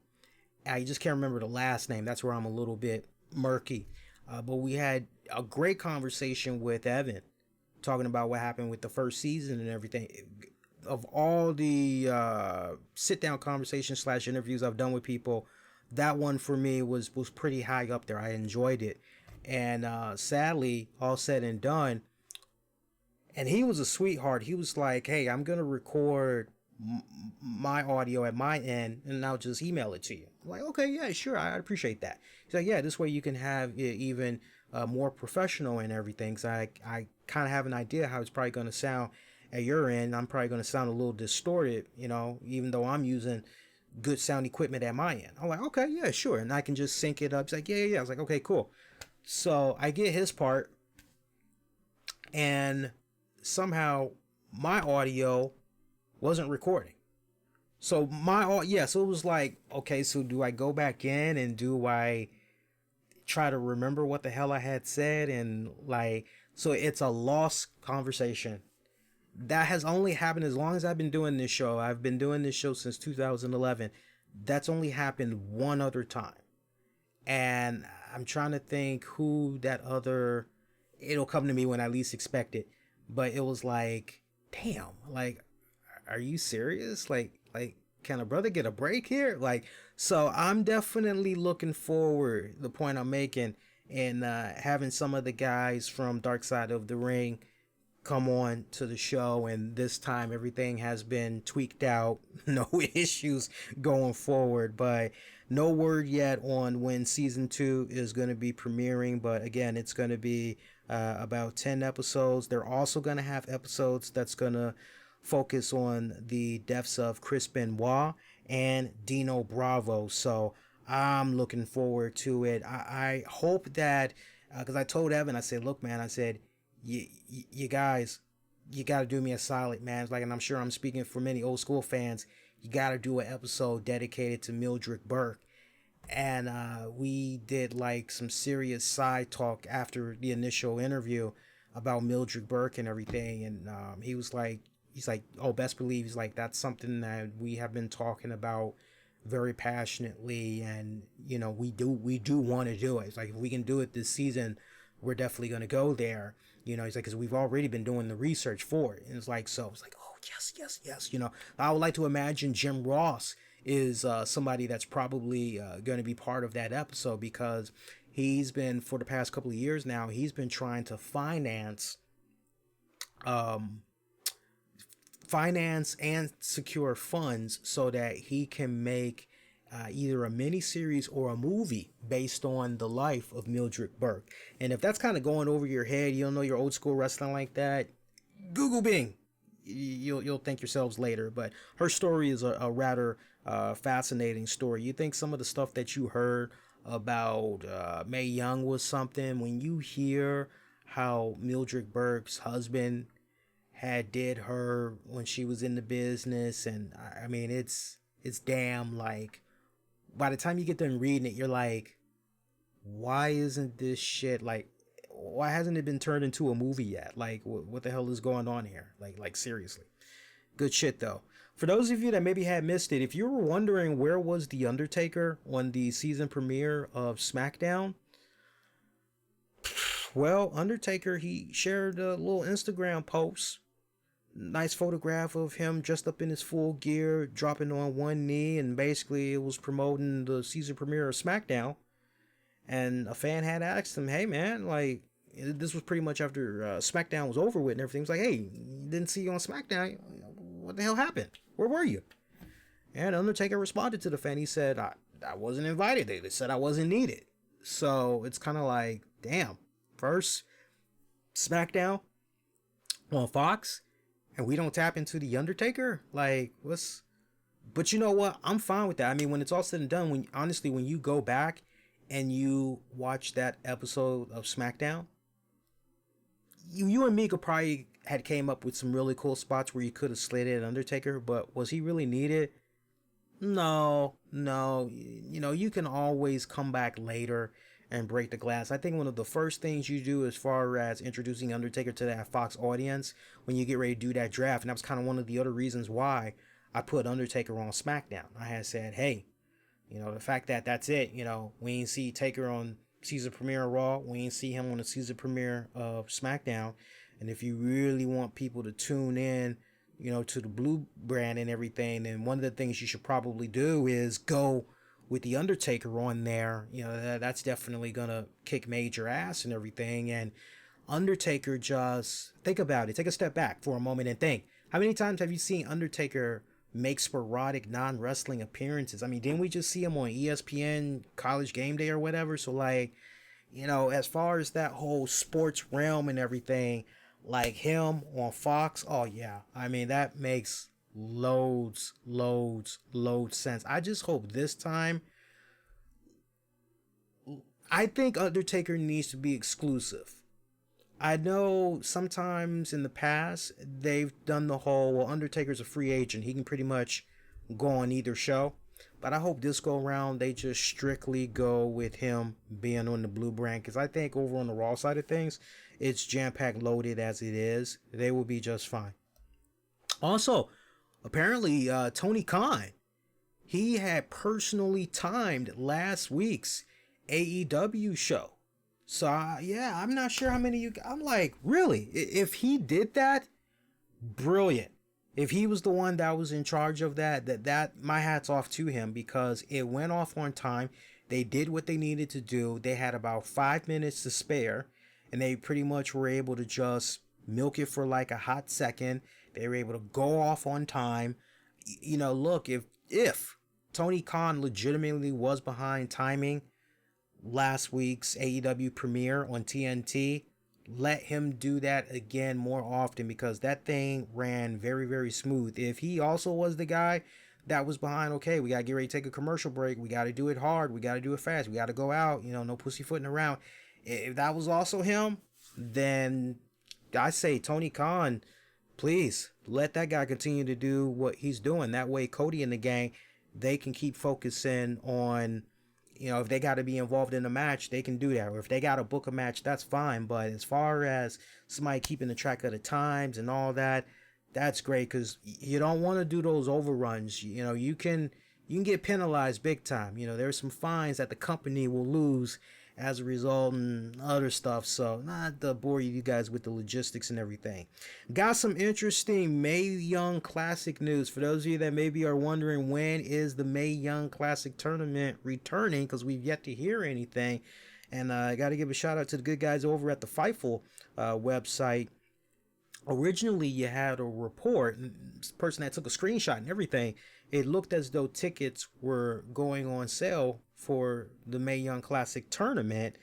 I just can't remember the last name. That's where I'm a little bit murky. But we had a great conversation with Evan, talking about what happened with the first season and everything. Of all the sit-down conversations / interviews I've done with people, that one for me was pretty high up there. I enjoyed it. And sadly, all said and done, and he was a sweetheart. He was like, hey, I'm going to record my audio at my end, and I'll just email it to you. I'm like, okay, yeah, sure. I appreciate that. He's like, yeah, this way you can have it even more professional and everything. So I kind of have an idea how it's probably going to sound at your end. I'm probably going to sound a little distorted, even though I'm using good sound equipment at my end. I'm like, okay, yeah, sure. And I can just sync it up. He's like, yeah. I was like, okay, cool. So I get his part, and somehow my audio wasn't recording. So so it was like, okay, so do I go back in and do I try to remember what the hell I had said? And so it's a lost conversation. That has only happened as long as I've been doing this show. I've been doing this show since 2011. That's only happened one other time. And I'm trying to think who that other... It'll come to me when I least expect it. But it was like, damn, are you serious? Can a brother get a break here? So I'm definitely looking forward, the point I'm making, and having some of the guys from Dark Side of the Ring come on to the show, and this time everything has been tweaked out. No issues going forward, but no word yet on when season 2 is going to be premiering. But again, it's going to be about 10 episodes. They're also going to have episodes that's going to focus on the deaths of Chris Benoit and Dino Bravo. So I'm looking forward to it. I hope that, because I told Evan, I said, look, man, I said, you guys, you got to do me a solid, man. It's like, and I'm sure I'm speaking for many old school fans, you got to do an episode dedicated to Mildred Burke. And we did like some serious side talk after the initial interview about Mildred Burke and everything. And he's like, oh, best believe, he's like, that's something that we have been talking about very passionately, and we do want to do it. It's like, if we can do it this season, we're definitely going to go there. He's like, because we've already been doing the research for it. And it's like, so it's like, oh, yes. I would like to imagine Jim Ross is somebody that's probably going to be part of that episode, because he's been, for the past couple of years now, he's been trying to finance and secure funds so that he can make either a mini series or a movie based on the life of Mildred Burke. And if that's kind of going over your head, you don't know your old school wrestling like that, Google Bing. You'll thank yourselves later. But her story is a rather fascinating story. You think some of the stuff that you heard about Mae Young was something, when you hear how Mildred Burke's husband had did her when she was in the business, and I mean, it's damn, like, by the time you get done reading it, you're like, why isn't this shit, like, why hasn't it been turned into a movie yet? Like, what the hell is going on here? Like seriously. Good shit, though. For those of you that maybe had missed it, if you were wondering where was The Undertaker on the season premiere of SmackDown, well, Undertaker, he shared a little Instagram post. Nice photograph of him dressed up in his full gear, dropping on one knee, and basically it was promoting the season premiere of SmackDown. And a fan had asked him, hey man, like, this was pretty much after SmackDown was over with and everything. He was like, hey, didn't see you on SmackDown. What the hell happened? Where were you? And Undertaker responded to the fan. He said, I wasn't invited. They said I wasn't needed. So it's kind of like, damn, first SmackDown on Fox, and we don't tap into The Undertaker? Like, what's... But you know what? I'm fine with that. I mean, when it's all said and done, when you go back and you watch that episode of SmackDown, you and me could probably had came up with some really cool spots where you could have slid in Undertaker, but was he really needed? No. You can always come back later and break the glass. I think one of the first things you do as far as introducing Undertaker to that Fox audience, when you get ready to do that draft, and that was kind of one of the other reasons why I put Undertaker on SmackDown. I had said, hey, the fact that that's it, we ain't see Taker on season premiere of Raw, we ain't see him on the season premiere of SmackDown, and if you really want people to tune in, to the Blue brand and everything, then one of the things you should probably do is go with The Undertaker on there. That's definitely gonna kick major ass and everything. And Undertaker, just think about it, take a step back for a moment and think, how many times have you seen Undertaker make sporadic non-wrestling appearances? I mean, didn't we just see him on ESPN College Game Day or whatever? So like, as far as that whole sports realm and everything, like him on Fox, oh yeah, I mean, that makes loads sense. I just hope this time, I think Undertaker needs to be exclusive. I know sometimes in the past they've done the whole, well, Undertaker's a free agent, he can pretty much go on either show, but I hope this go around they just strictly go with him being on the Blue brand, because I think over on the Raw side of things, it's jam-packed loaded as it is. They will be just fine. Also, apparently Tony Khan, he had personally timed last week's AEW show. So yeah, I'm not sure how many you, I'm like, really, if he did that, brilliant. If he was the one that was in charge of that my hat's off to him, because it went off on time. They did what they needed to do. They had about 5 minutes to spare, and they pretty much were able to just milk it for like a hot second. They were able to go off on time. Look, if Tony Khan legitimately was behind timing last week's AEW premiere on TNT, let him do that again more often, because that thing ran very, very smooth. If he also was the guy that was behind, okay, we got to get ready to take a commercial break. We got to do it hard. We got to do it fast. We got to go out, no pussyfooting around. If that was also him, then I say Tony Khan, please let that guy continue to do what he's doing. That way, Cody and the gang, they can keep focusing on, if they got to be involved in a match, they can do that. Or if they got to book a match, that's fine. But as far as somebody keeping the track of the times and all that, that's great, because you don't want to do those overruns. You can get penalized big time. There's some fines that the company will lose as a result and other stuff. So not to bore you guys with the logistics and everything. Got some interesting Mae Young Classic news. For those of you that maybe are wondering, when is the Mae Young Classic tournament returning, because we've yet to hear anything. And I got to give a shout out to the good guys over at the Fightful website. Originally, you had a report, and this person that took a screenshot and everything. It looked as though tickets were going on sale for the Mae Young Classic tournament.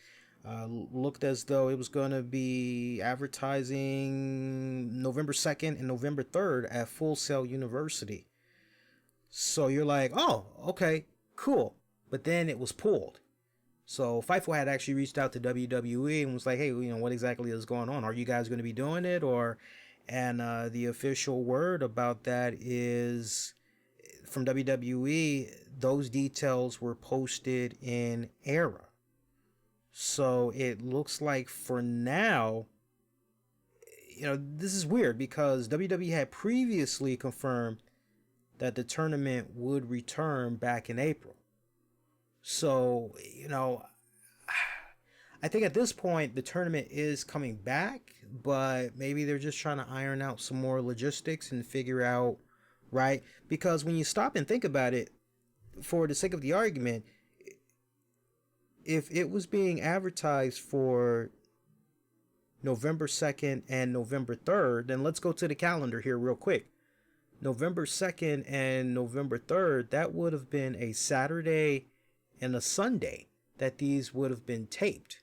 Looked as though it was going to be advertising November 2nd and November 3rd at Full Sail University. So you're like, oh, okay, cool. But then it was pulled. So Fightful had actually reached out to WWE and was like, hey, what exactly is going on? Are you guys going to be doing it? And the official word about that is from WWE, those details were posted in error. So it looks like for now, this is weird, because WWE had previously confirmed that the tournament would return back in April. So, I think at this point the tournament is coming back, but maybe they're just trying to iron out some more logistics and figure out, right? Because when you stop and think about it, for the sake of the argument, if it was being advertised for November 2nd and November 3rd, then let's go to the calendar here real quick. November 2nd and November 3rd, that would have been a Saturday and a Sunday that these would have been taped.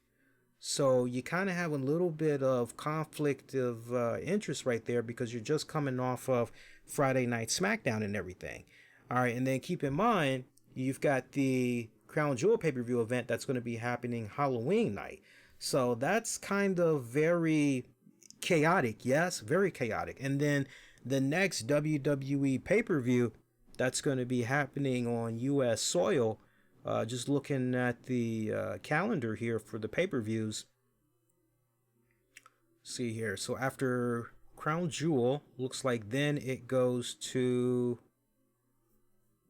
So you kind of have a little bit of conflict of interest right there, because you're just coming off of Friday Night SmackDown and everything. All right, and then keep in mind, you've got the Crown Jewel pay-per-view event that's going to be happening Halloween night. So that's kind of very chaotic. Yes, very chaotic. And then the next WWE pay-per-view that's going to be happening on U.S. soil, just looking at the calendar here for the pay-per-views. See here. So after Crown Jewel, looks like then it goes to...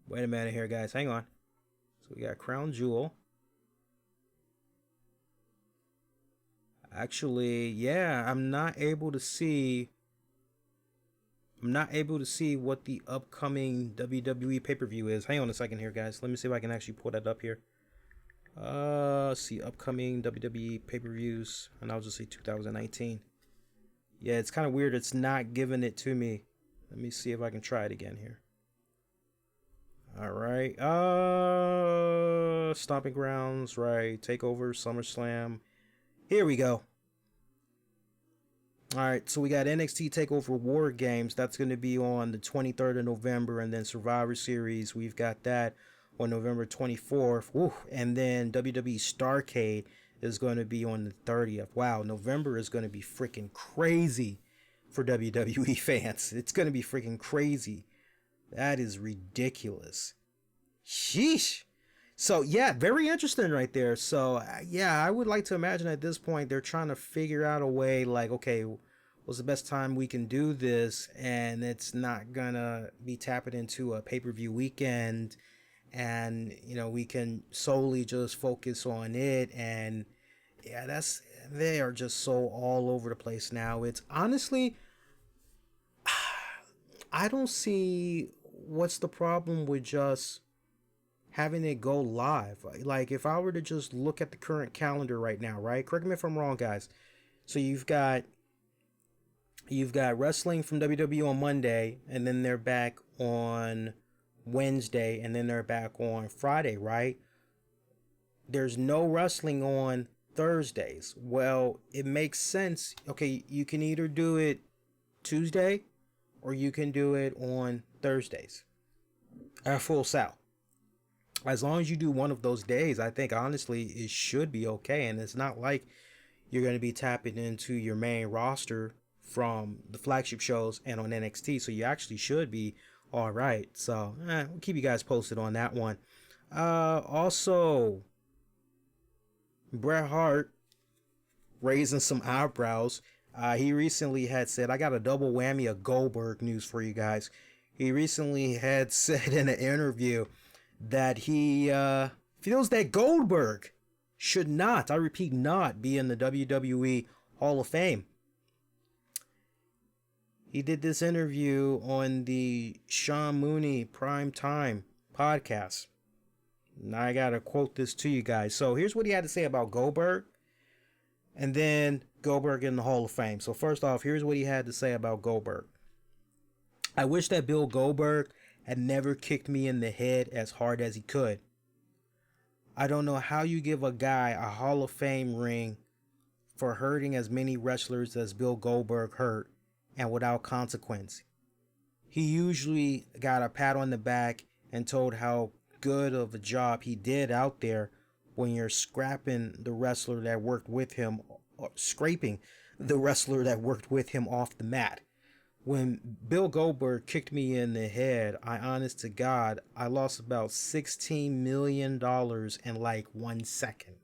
Wait a minute here, guys. Hang on. So we got Crown Jewel. Actually, yeah, I'm not able to see what the upcoming WWE pay-per-view is. Hang on a second here, guys. Let me see if I can actually pull that up here. See upcoming WWE pay-per-views, and I'll just say 2019. Yeah, it's kind of weird. It's not giving it to me. Let me see if I can try it again here. All right. Stomping Grounds, right? Takeover, SummerSlam. Here we go. All right, so we got NXT TakeOver War Games. That's going to be on the 23rd of November, and then Survivor Series, we've got that on November 24th. Woo. And then WWE Starrcade is going to be on the 30th. Wow, November is going to be freaking crazy for WWE fans. It's going to be freaking crazy. That is ridiculous. Sheesh. So, yeah, very interesting right there. So, yeah, I would like to imagine at this point they're trying to figure out a way, like, okay, what's the best time we can do this? And it's not going to be tapping into a pay-per-view weekend. And, we can solely just focus on it. And, yeah, they are just so all over the place now. It's honestly, I don't see what's the problem with just having it go live. Like, if I were to just look at the current calendar right now, right? Correct me if I'm wrong, guys. So you've got wrestling from WWE on Monday, and then they're back on Wednesday, and then they're back on Friday, right? There's no wrestling on Thursdays. Well, it makes sense. Okay, you can either do it Tuesday or you can do it on Thursdays. at Full Sail. As long as you do one of those days, I think honestly it should be okay. And it's not like you're going to be tapping into your main roster from the flagship shows and on NXT. So you actually should be all right. So we'll keep you guys posted on that one. Also, Bret Hart raising some eyebrows. He recently had said, I got a double whammy of Goldberg news for you guys. He recently had said in an interview that he feels that Goldberg should not, I repeat, not be in the WWE Hall of Fame. He did this interview on the Sean Mooney Prime Time podcast. Now I gotta quote this to you guys. So here's what he had to say about Goldberg, and then Goldberg in the Hall of Fame. So first off, here's what he had to say about Goldberg. I wish that Bill Goldberg had never kicked me in the head as hard as he could. I don't know how you give a guy a Hall of Fame ring for hurting as many wrestlers as Bill Goldberg hurt and without consequence. He usually got a pat on the back and told how good of a job he did out there when you're scrapping the wrestler that worked with him, or scraping the wrestler that worked with him off the mat. When Bill Goldberg kicked me in the head, I honest to God, I lost about $16 million in like 1 second.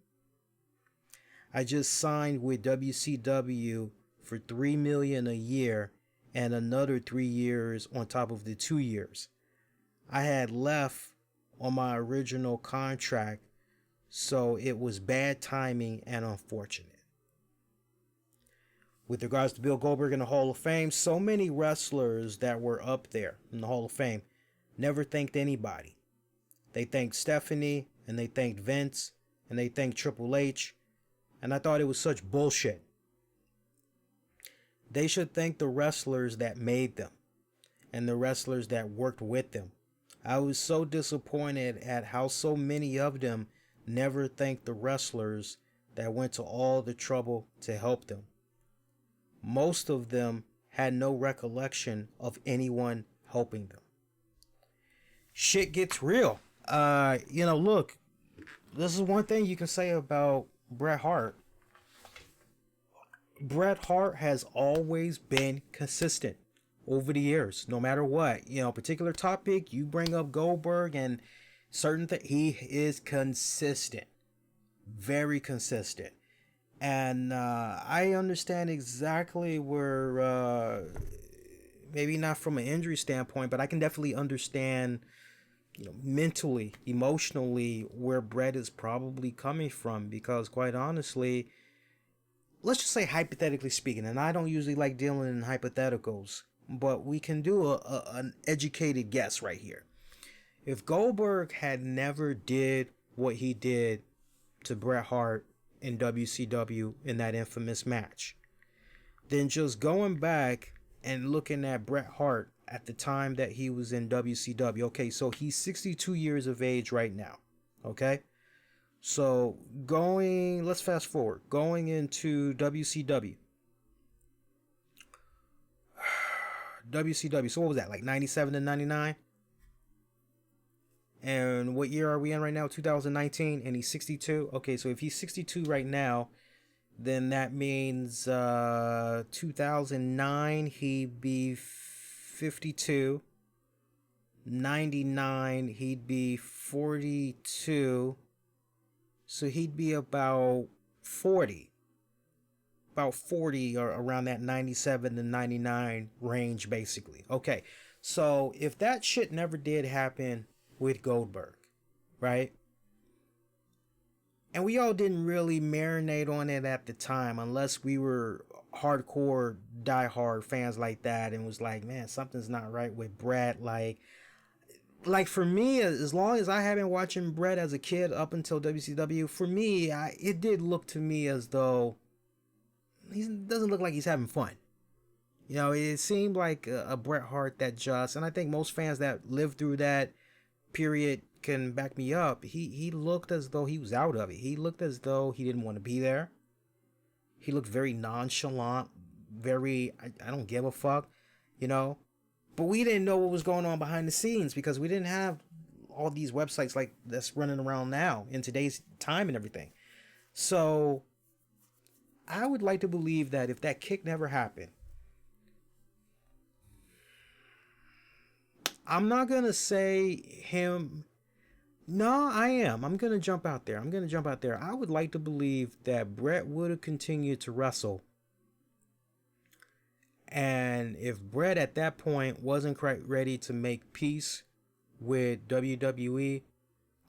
I just signed with WCW for $3 million a year and another 3 years on top of the 2 years. I had left on my original contract, so it was bad timing and unfortunate. With regards to Bill Goldberg in the Hall of Fame, so many wrestlers that were up there in the Hall of Fame never thanked anybody. They thanked Stephanie, and they thanked Vince, and they thanked Triple H, and I thought it was such bullshit. They should thank the wrestlers that made them, and the wrestlers that worked with them. I was so disappointed at how so many of them never thanked the wrestlers that went to all the trouble to help them. Most of them had no recollection of anyone helping them. Shit gets real. Look, this is one thing you can say about Bret Hart. Bret Hart has always been consistent over the years, no matter what. Particular topic, you bring up Goldberg and certain things, he is consistent. Very consistent. And I understand exactly where, maybe not from an injury standpoint, but I can definitely understand, mentally, emotionally, where Bret is probably coming from. Because quite honestly, let's just say hypothetically speaking, and I don't usually like dealing in hypotheticals, but we can do an educated guess right here. If Goldberg had never did what he did to Bret Hart in WCW in that infamous match, then just going back and looking at Bret Hart at the time that he was in WCW. Okay, so he's 62 years of age right now. Okay, so let's fast forward, going into WCW. So what was that, like 97 to 99? And what year are we in right now? 2019, and he's 62. Okay, so if he's 62 right now, then that means 2009 he'd be 52. 99 he'd be 42. So he'd be about 40. About 40 or around that 97 to 99 range, basically. Okay, so if that shit never did happen with Goldberg, right? And we all didn't really marinate on it at the time, unless we were hardcore, diehard fans like that, and was like, man, something's not right with Bret. Like for me, as long as I have been watching Bret as a kid up until WCW, for me, it did look to me as though he doesn't look like he's having fun. It seemed like a Bret Hart that and I think most fans that lived through that period can back me up. He looked as though he was out of it. He looked as though he didn't want to be there. He looked very nonchalant, very, I don't give a fuck, But we didn't know what was going on behind the scenes because we didn't have all these websites like that's running around now in today's time and everything. So I would like to believe that if that kick never happened, I'm not going to say him. No, I am. I'm going to jump out there. I would like to believe that Brett would have continued to wrestle. And if Brett at that point wasn't quite ready to make peace with WWE,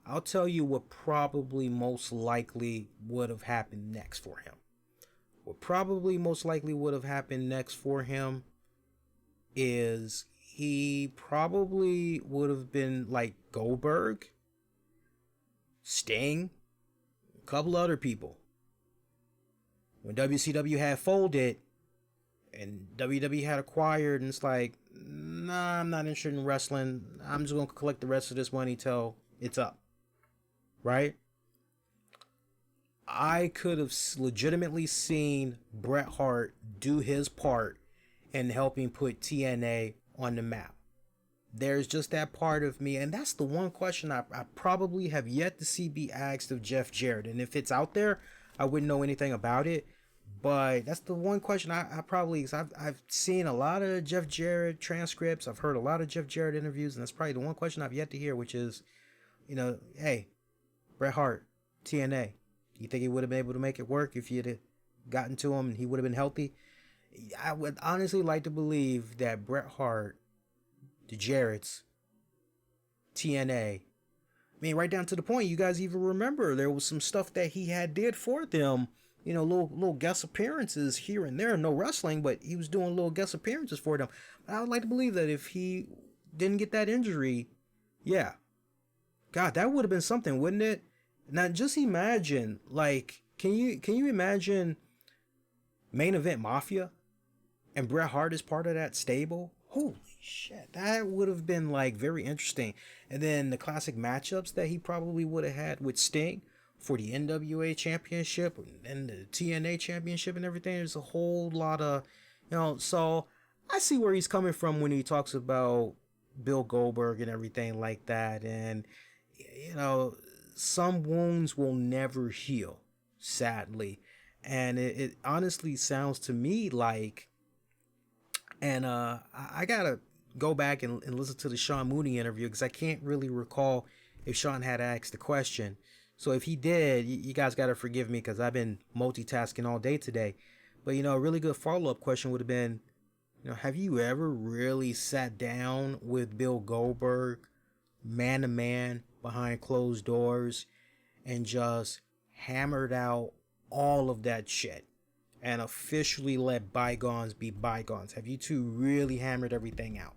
I'll tell you what probably most likely would have happened next for him. What probably most likely would have happened next for him is he probably would have been like Goldberg, Sting, a couple other people. When WCW had folded and WWE had acquired, and it's like, nah, I'm not interested in wrestling. I'm just going to collect the rest of this money till it's up. Right? I could have legitimately seen Bret Hart do his part in helping put TNA on the map. There's just that part of me, and that's the one question I probably have yet to see be asked of Jeff Jarrett. And if it's out there, I wouldn't know anything about it. But that's the one question I probably, I've seen a lot of Jeff Jarrett transcripts. I've heard a lot of Jeff Jarrett interviews, and that's probably the one question I've yet to hear, which is, hey, Bret Hart, TNA, do you think he would have been able to make it work if you'd have gotten to him and he would have been healthy? I would honestly like to believe that Bret Hart, the Jarretts, TNA, I mean, right down to the point, you guys even remember there was some stuff that he had did for them, little guest appearances here and there, no wrestling, but he was doing little guest appearances for them. I would like to believe that if he didn't get that injury, yeah, God, that would have been something, wouldn't it? Now, just imagine, like, can you imagine Main Event Mafia and Bret Hart is part of that stable? Holy shit, that would have been, like, very interesting. And then the classic matchups that he probably would have had with Sting for the NWA Championship and the TNA Championship and everything. There's a whole lot of, so I see where he's coming from when he talks about Bill Goldberg and everything like that. And, some wounds will never heal, sadly. And it honestly sounds to me like, and I gotta go back and listen to the Sean Mooney interview because I can't really recall if Sean had asked the question. So if he did, you guys gotta forgive me because I've been multitasking all day today. But a really good follow-up question would have been, have you ever really sat down with Bill Goldberg, man to man, behind closed doors, and just hammered out all of that shit and officially let bygones be bygones? Have you two really hammered everything out?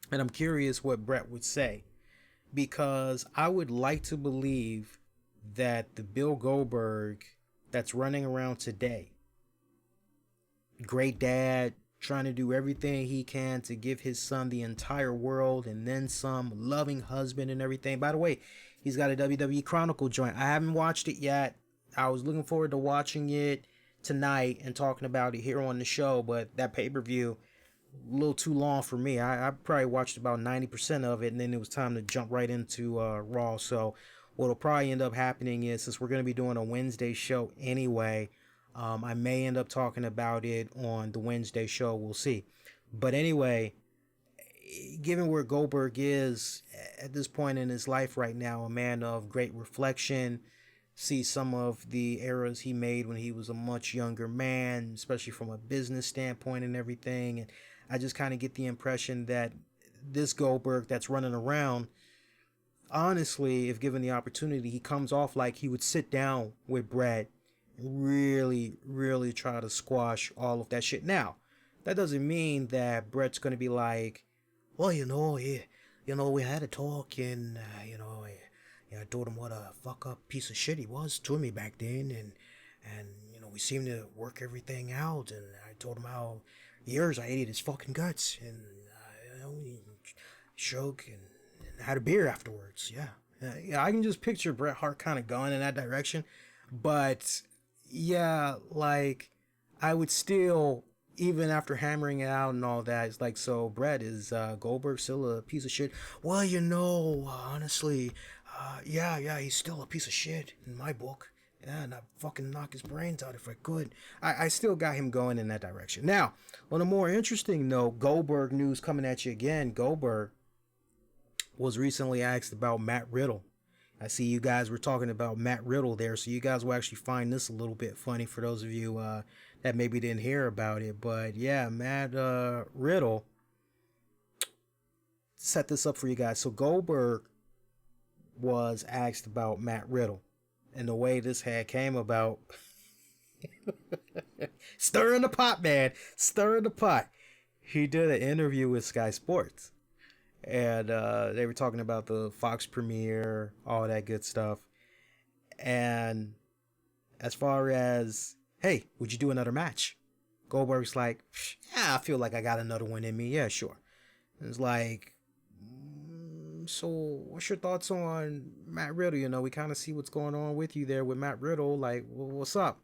And I'm curious what Brett would say, because I would like to believe that the Bill Goldberg that's running around today, great dad, trying to do everything he can to give his son the entire world and then some, loving husband and everything. By the way, he's got a WWE Chronicle joint. I haven't watched it yet. I was looking forward to watching it tonight and talking about it here on the show, but that pay-per-view, a little too long for me. I probably watched about 90% of it, and then it was time to jump right into Raw. So what'll probably end up happening is, since we're going to be doing a Wednesday show anyway, I may end up talking about it on the Wednesday show. We'll see. But anyway, given where Goldberg is at this point in his life right now, a man of great reflection, see some of the errors he made when he was a much younger man, especially from a business standpoint and everything. And I just kind of get the impression that this Goldberg that's running around, honestly, if given the opportunity, he comes off like he would sit down with Brett, really, really try to squash all of that shit. Now, that doesn't mean that Brett's going to be like, well, we had a talk and, I told him what a fuck up piece of shit he was to me back then. And we seemed to work everything out. And I told him how years I hated his fucking guts. And, we shook and had a beer afterwards. Yeah, I can just picture Bret Hart kind of going in that direction. But yeah, like, I would still, even after hammering it out and all that, it's like, so Brett, is Goldberg still a piece of shit? Well, honestly, yeah, he's still a piece of shit in my book. Yeah, and I'd fucking knock his brains out if I could. I still got him going in that direction. Now, on a more interesting note, Goldberg news coming at you again. Goldberg was recently asked about Matt Riddle. I see you guys were talking about Matt Riddle there, so you guys will actually find this a little bit funny for those of you that maybe didn't hear about it. But yeah, Matt Riddle set this up for you guys. So Goldberg was asked about Matt Riddle. And the way this had came about, stirring the pot, man, stirring the pot. He did an interview with Sky Sports, and they were talking about the Fox premiere, all that good stuff. And as far as, hey, would you do another match? Goldberg's like, yeah, I feel like I got another one in me. Yeah, sure. And it's like, so what's your thoughts on Matt Riddle? We kind of see what's going on with you there with Matt Riddle. Like, what's up?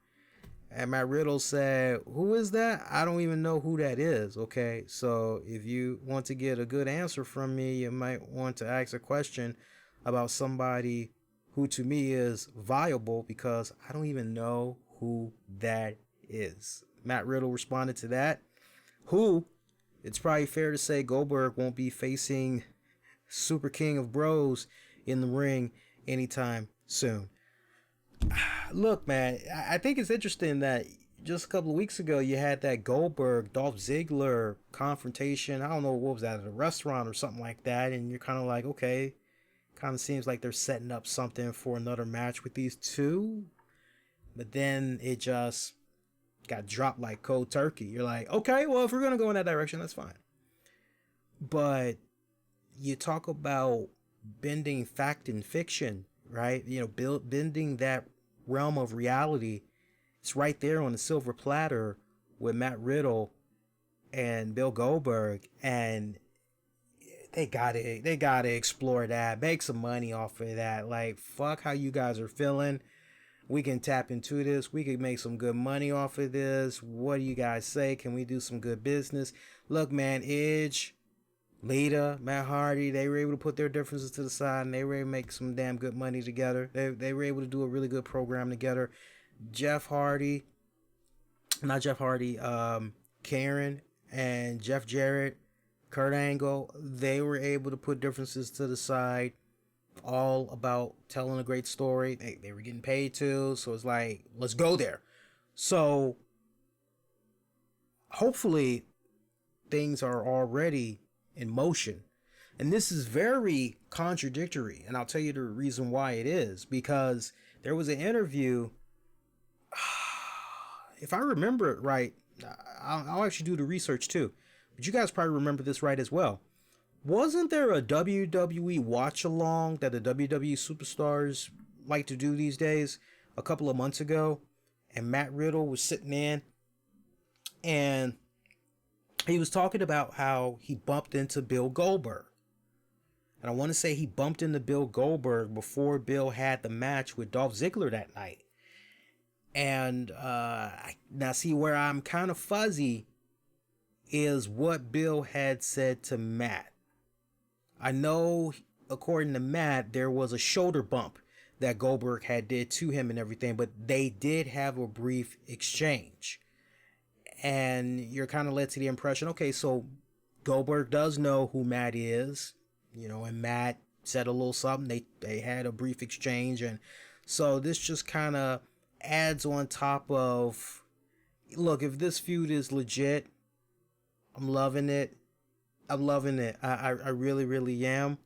And Matt Riddle said, who is that? I don't even know who that is. Okay, so if you want to get a good answer from me, you might want to ask a question about somebody who to me is viable, because I don't even know who that is. Matt Riddle responded to that. Who, it's probably fair to say Goldberg won't be facing Super King of Bros in the ring anytime soon. Look, man, I think it's interesting that just a couple of weeks ago you had that Goldberg Dolph Ziggler confrontation. I don't know, what was that, at a restaurant or something like that, and you're kind of like, okay, kind of seems like they're setting up something for another match with these two. But then it just got dropped like cold turkey. You're like, okay, well, if we're gonna go in that direction, that's fine. But you talk about bending fact and fiction, right? Bending that realm of reality. It's right there on the silver platter with Matt Riddle and Bill Goldberg, and they gotta explore that, make some money off of that. Like, fuck how you guys are feeling. We can tap into this. We can make some good money off of this. What do you guys say? Can we do some good business? Look, man, Edge, Lita, Matt Hardy, they were able to put their differences to the side, and they were able to make some damn good money together. They were able to do a really good program together. Karen and Jeff Jarrett, Kurt Angle, they were able to put differences to the side, all about telling a great story. They were getting paid too, so it's like, let's go there. So hopefully things are already in motion. And this is very contradictory, and I'll tell you the reason why it is. Because there was an interview, if I remember it right, I'll actually do the research too, but you guys probably remember this right as well. Wasn't there a WWE watch along that the WWE superstars like to do these days a couple of months ago? And Matt Riddle was sitting in, and he was talking about how he bumped into Bill Goldberg. And I want to say he bumped into Bill Goldberg before Bill had the match with Dolph Ziggler that night. And now see where I'm kind of fuzzy is what Bill had said to Matt. I know, according to Matt, there was a shoulder bump that Goldberg had did to him and everything, but they did have a brief exchange. And you're kind of led to the impression, okay, so Goldberg does know who Matt is, and Matt said a little something. They had a brief exchange, and so this just kind of adds on top of, look, if this feud is legit, I'm loving it. I really, really am.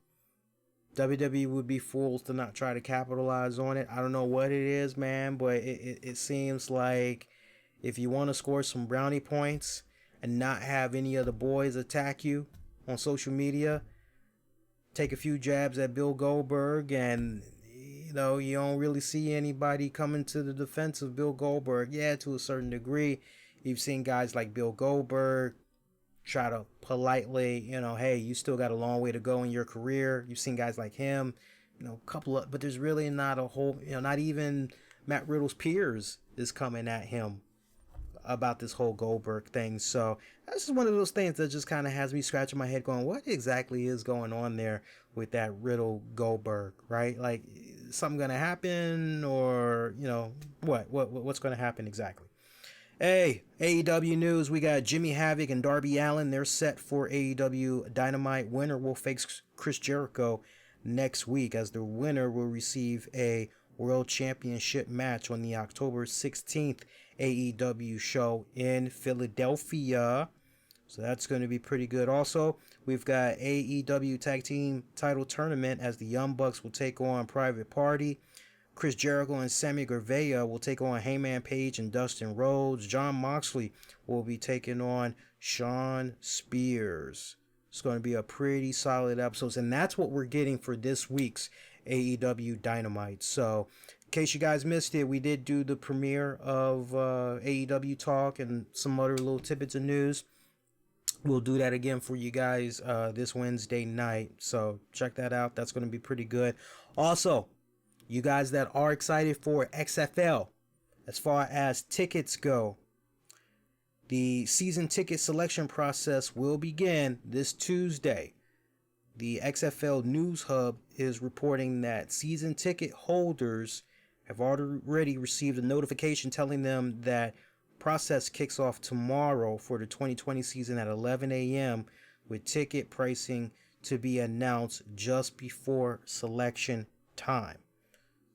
WWE would be fools to not try to capitalize on it. I don't know what it is, man, but it seems like if you want to score some brownie points and not have any of the boys attack you on social media, take a few jabs at Bill Goldberg, and you don't really see anybody coming to the defense of Bill Goldberg. Yeah, to a certain degree, you've seen guys like Bill Goldberg try to politely, hey, you still got a long way to go in your career. You've seen guys like him, but there's really not a whole, not even Matt Riddle's peers is coming at him about this whole Goldberg thing. So that's just one of those things that just kind of has me scratching my head going, what exactly is going on there with that Riddle Goldberg, right? Like, something going to happen, or, what's going to happen exactly? Hey, AEW news. We got Jimmy Havoc and Darby Allin. They're set for AEW Dynamite. Winner will face Chris Jericho next week, as the winner will receive a World Championship match on the October 16th AEW show in Philadelphia. So that's going to be pretty good. Also, we've got AEW Tag Team Title Tournament, as the Young Bucks will take on Private Party. Chris Jericho and Sammy Guevara will take on Hangman Page and Dustin Rhodes. Jon Moxley will be taking on Shawn Spears. It's going to be a pretty solid episode, and that's what we're getting for this week's AEW Dynamite. So, in case you guys missed it, we did do the premiere of AEW Talk and some other little tidbits of news. We'll do that again for you guys this Wednesday night. So, check that out. That's going to be pretty good. Also, you guys that are excited for XFL, as far as tickets go, the season ticket selection process will begin this Tuesday. The XFL News Hub is reporting that season ticket holders have already received a notification telling them that process kicks off tomorrow for the 2020 season at 11 a.m. with ticket pricing to be announced just before selection time.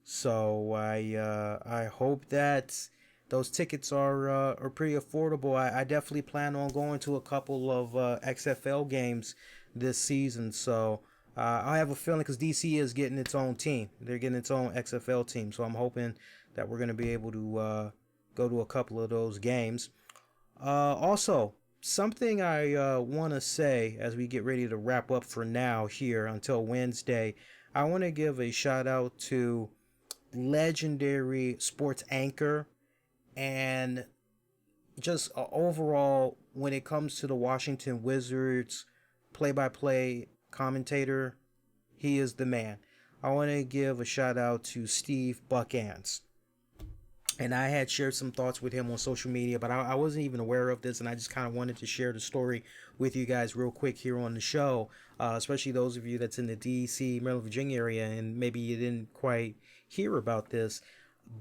So I hope that those tickets are pretty affordable. I definitely plan on going to a couple of XFL games this season. So I have a feeling, because DC is getting its own team. They're getting its own XFL team. So I'm hoping that we're going to be able to go to a couple of those games. Also, something I want to say as we get ready to wrap up for now here until Wednesday, I want to give a shout out to legendary sports anchor and just overall, when it comes to the Washington Wizards play-by-play commentator, he is the man. I want to give a shout out to Steve Buckhands. And I had shared some thoughts with him on social media, but I wasn't even aware of this, and I just kind of wanted to share the story with you guys real quick here on the show, especially those of you that's in the D.C., Maryland, Virginia area, and maybe you didn't quite hear about this.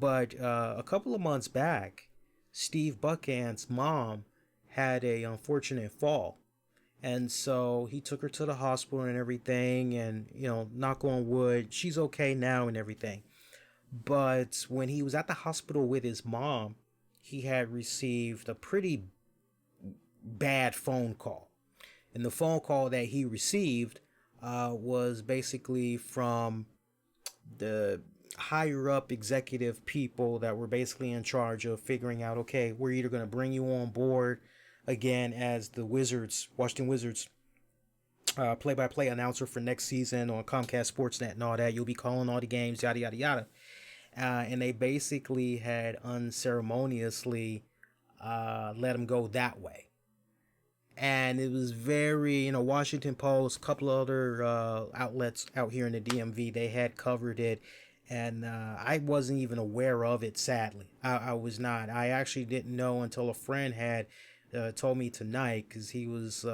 But a couple of months back, Steve Buckhands' mom had a unfortunate fall. And so he took her to the hospital and everything, and, knock on wood, she's okay now and everything. But when he was at the hospital with his mom, he had received a pretty bad phone call. And the phone call that he received was basically from the higher up executive people that were basically in charge of figuring out, okay, we're either going to bring you on board again as the Washington Wizards play-by-play announcer for next season on Comcast Sportsnet and all that. You'll be calling all the games, yada, yada, yada. And they basically had unceremoniously let him go that way. And it was very, Washington Post, a couple of other outlets out here in the DMV, they had covered it. And I wasn't even aware of it, sadly. I was not. I actually didn't know until a friend had told me tonight, because he was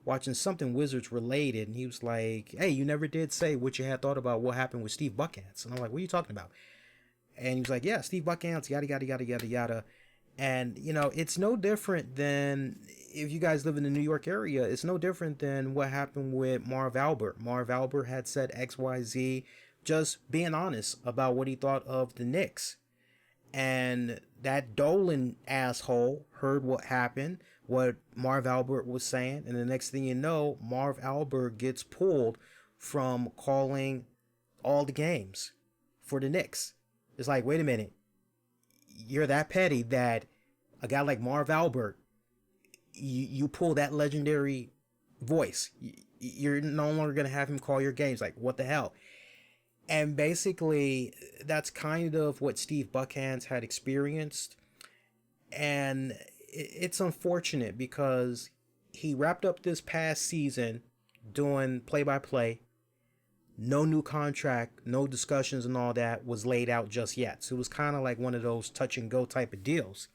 watching something Wizards related. And he was like, hey, you never did say what you had thought about what happened with Steve Buckhands. And I'm like, what are you talking about? And he was like, yeah, Steve Buckhands, yada, yada, yada, yada, yada. And, it's no different than, if you guys live in the New York area, it's no different than what happened with Marv Albert. Marv Albert had said XYZ, just being honest about what he thought of the Knicks. And that Dolan asshole heard what happened, what Marv Albert was saying. And the next thing you know, Marv Albert gets pulled from calling all the games for the Knicks. It's like, wait a minute. You're that petty that a guy like Marv Albert, you pull that legendary voice. You're no longer going to have him call your games. Like, what the hell? And basically, that's kind of what Steve Buckhands had experienced. And it's unfortunate because he wrapped up this past season doing play-by-play. No new contract, no discussions and all that was laid out just yet. So it was kind of like one of those touch and go type of deals.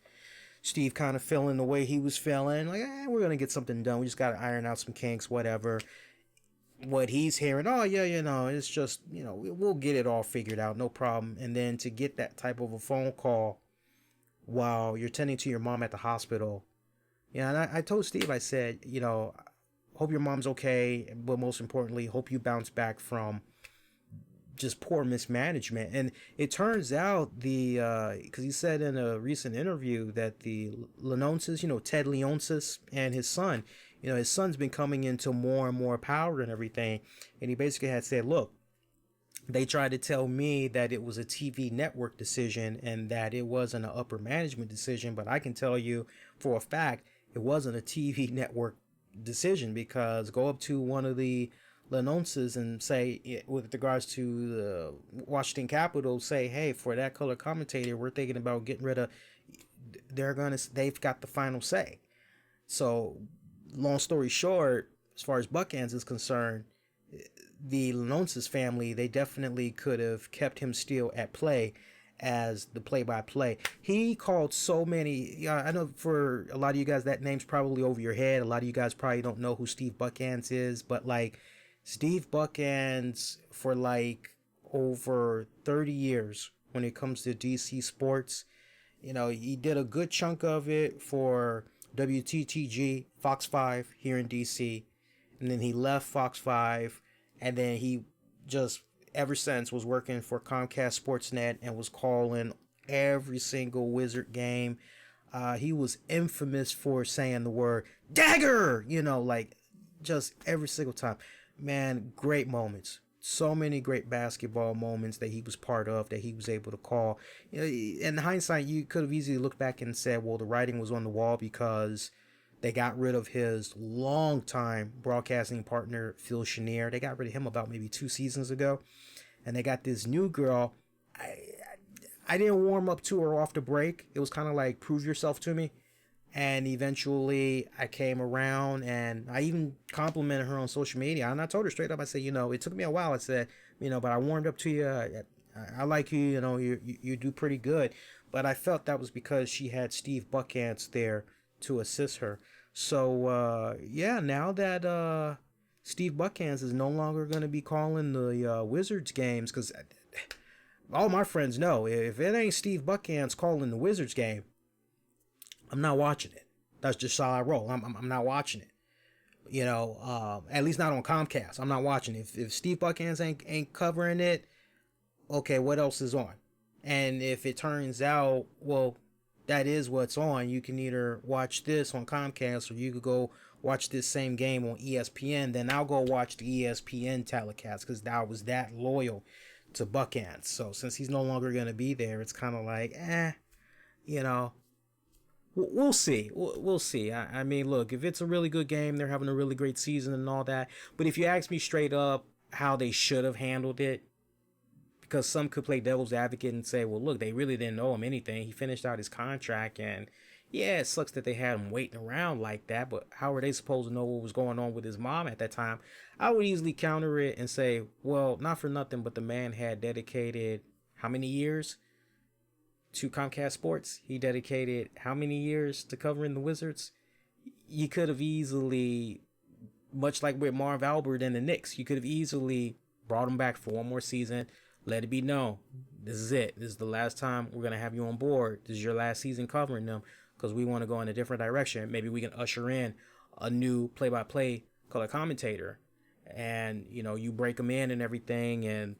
Steve kind of feeling the way he was feeling, like, we're gonna get something done. We just gotta iron out some kinks, whatever. What he's hearing, oh yeah, it's just, we'll get it all figured out, no problem. And then to get that type of a phone call while you're tending to your mom at the hospital, and I told Steve, I said, hope your mom's okay, but most importantly, hope you bounce back from just poor mismanagement. And it turns out because he said in a recent interview that the Leonsis, Ted Leonsis and his son, his son's been coming into more and more power and everything. And he basically had said, look, they tried to tell me that it was a TV network decision and that it wasn't an upper management decision. But I can tell you for a fact, it wasn't a TV network decision, because go up to one of the Leonsis and say, with regards to the Washington Capitals, say, hey, for that color commentator, we're thinking about getting rid of, they've got the final say. So long story short, as far as Buckhands is concerned, the Leonsis family, they definitely could have kept him still at play as the play-by-play. He called so many, I know for a lot of you guys that name's probably over your head. A lot of you guys probably don't know who Steve Buckhands is, but like Steve Buckhands for like over 30 years when it comes to DC sports, he did a good chunk of it for WTTG, Fox 5 here in DC, and then he left Fox 5, and then he just ever since was working for Comcast Sportsnet and was calling every single Wizard game. He was infamous for saying the word dagger, like just every single time. Man, great moments. So many great basketball moments that he was part of, that he was able to call. In hindsight, you could have easily looked back and said, well, the writing was on the wall because they got rid of his longtime broadcasting partner, Phil Chenier. They got rid of him about maybe 2 seasons ago. And they got this new girl. I didn't warm up to her off the break. It was kind of like, prove yourself to me. And eventually I came around, and I even complimented her on social media. And I told her straight up, I said, it took me a while. I said, but I warmed up to you. I like you, you do pretty good. But I felt that was because she had Steve Buckhands there to assist her. So, now that Steve Buckhands is no longer going to be calling the Wizards games, because all my friends know, if it ain't Steve Buckhands calling the Wizards game, I'm not watching it. That's just how I roll. I'm not watching it. At least not on Comcast. I'm not watching it. If Steve Buckhands ain't covering it, okay, what else is on? And if it turns out, well, that is what's on, you can either watch this on Comcast or you could go watch this same game on ESPN, then I'll go watch the ESPN telecast because I was that loyal to Buckhands. So since he's no longer going to be there, it's kind of like, we'll see. We'll see. I mean, look, if it's a really good game, they're having a really great season and all that. But if you ask me straight up how they should have handled it, because some could play devil's advocate and say, well, look, they really didn't owe him anything. He finished out his contract, and yeah, it sucks that they had him waiting around like that, but how were they supposed to know what was going on with his mom at that time? I would easily counter it and say, well, not for nothing, but the man had dedicated how many years to Comcast Sports? He dedicated how many years to covering the Wizards? You could have easily, much like with Marv Albert and the Knicks, you could have easily brought him back for one more season. Let it be known, this is it. This is the last time we're going to have you on board. This is your last season covering them because we want to go in a different direction. Maybe we can usher in a new play-by-play color commentator. And, you break them in and everything. And,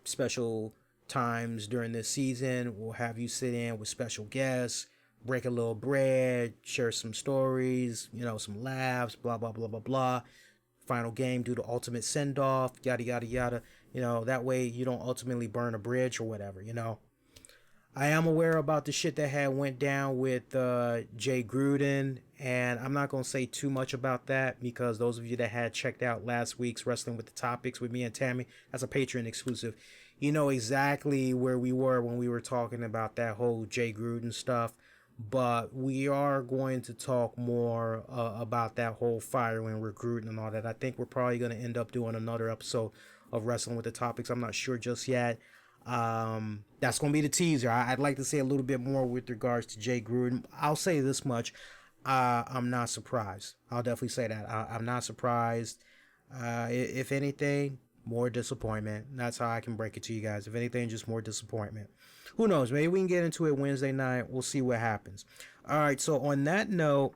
special times during this season, we'll have you sit in with special guests, break a little bread, share some stories, some laughs, blah, blah, blah, blah, blah. Final game, do the ultimate send-off, yada, yada, yada. That way you don't ultimately burn a bridge or whatever, I am aware about the shit that had went down with Jay Gruden, and I'm not going to say too much about that because those of you that had checked out last week's Wrestling with the Topics with me and Tammy, that's a Patreon exclusive. You know exactly where we were when we were talking about that whole Jay Gruden stuff. But we are going to talk more about that whole firing, recruiting, and all that. I think we're probably going to end up doing another episode of Wrestling with the Topics. I'm not sure just yet. That's going to be the teaser. I'd like to say a little bit more with regards to Jay Gruden. I'll say this much. I'm not surprised. I'll definitely say that. I'm not surprised. If anything, more disappointment. That's how I can break it to you guys. If anything, just more disappointment. Who knows? Maybe we can get into it Wednesday night. We'll see what happens. All right. So on that note,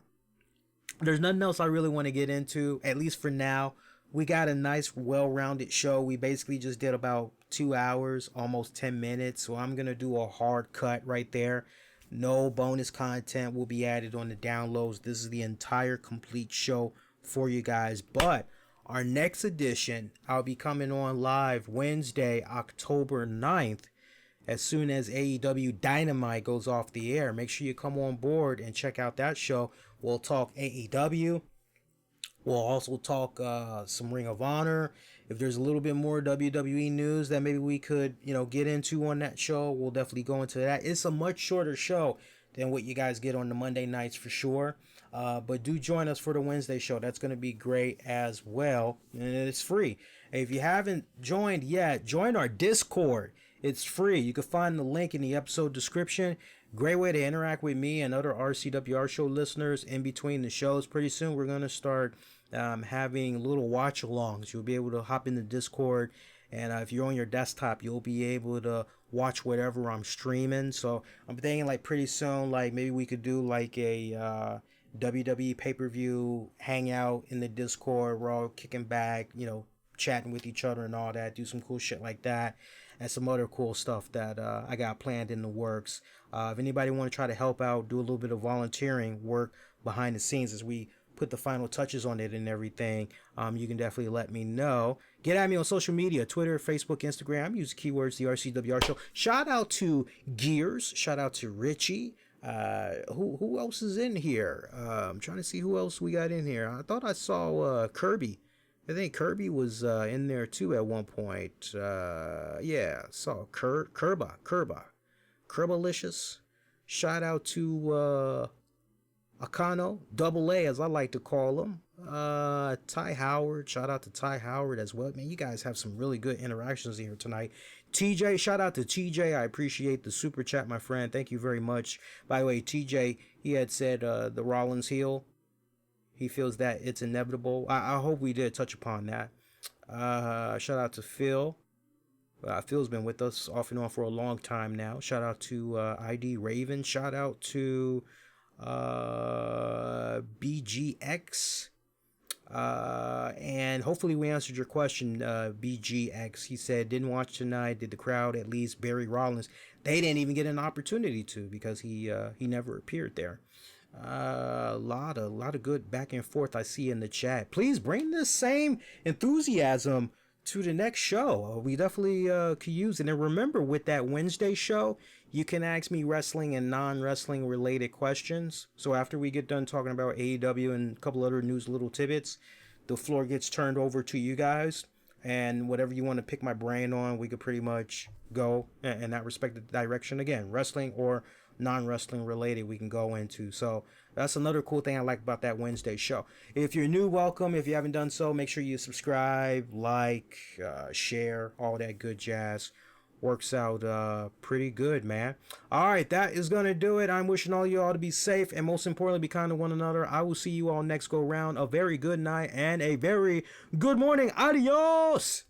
there's nothing else I really want to get into, at least for now. We got a nice, well-rounded show. We basically just did about 2 hours, almost 10 minutes. So I'm going to do a hard cut right there. No bonus content will be added on the downloads. This is the entire complete show for you guys. But our next edition, I'll be coming on live Wednesday, October 9th, as soon as AEW Dynamite goes off the air. Make sure you come on board and check out that show. We'll talk AEW. We'll also talk some Ring of Honor. If there's a little bit more WWE news that maybe we could, get into on that show, we'll definitely go into that. It's a much shorter show than what you guys get on the Monday nights for sure. But do join us for the Wednesday show. That's going to be great as well. And it's free. If you haven't joined yet, join our Discord. It's free. You can find the link in the episode description. Great way to interact with me and other RCWR show listeners in between the shows. Pretty soon we're going to start having little watch-alongs. You'll be able to hop in the Discord, and if you're on your desktop, you'll be able to watch whatever I'm streaming. So I'm thinking like pretty soon, like maybe we could do like a WWE pay-per-view hangout in the Discord. We're all kicking back, chatting with each other and all that. Do some cool shit like that. And some other cool stuff that I got planned in the works. If anybody want to try to help out, do a little bit of volunteering work behind the scenes as we put the final touches on it and everything, you can definitely let me know. Get at me on social media, Twitter, Facebook, Instagram. Use keywords, the RCWR show. Shout out to Gears. Shout out to Richie. Who else is in here? I'm trying to see who else we got in here. I thought I saw Kirby. I think Kirby was in there too at one point. Yeah, saw Kerbalicious. Shout out to Akano, Double A as I like to call him. Ty Howard, shout out to Ty Howard as well. Man, you guys have some really good interactions here tonight. TJ, shout out to TJ. I appreciate the super chat, my friend. Thank you very much. By the way, TJ, he had said the Rollins heel. He feels that it's inevitable. I hope we did touch upon that. Shout out to Phil. Phil's been with us off and on for a long time now. Shout out to ID Raven. Shout out to BGX. And hopefully we answered your question, BGX. He said, didn't watch tonight. Did the crowd at least bury Rollins? They didn't even get an opportunity to because he never appeared there. A lot of good back and forth I see in the chat. Please bring this same enthusiasm to the next show. We definitely could use it. And remember, with that Wednesday show, you can ask me wrestling and non-wrestling related questions. So after we get done talking about AEW and a couple other news little tidbits, the floor gets turned over to you guys. And whatever you want to pick my brain on, we could pretty much go in that respective direction. Again, wrestling or non-wrestling related we can go into. So that's another cool thing I like about that Wednesday show. If you're new, welcome. If you haven't done so, make sure you subscribe, like, share, all that good jazz. Works out pretty good, man. All right, that is gonna do it. I'm wishing all you all to be safe and most importantly be kind to one another. I will see you all next go round. A very good night and a very good morning. Adios.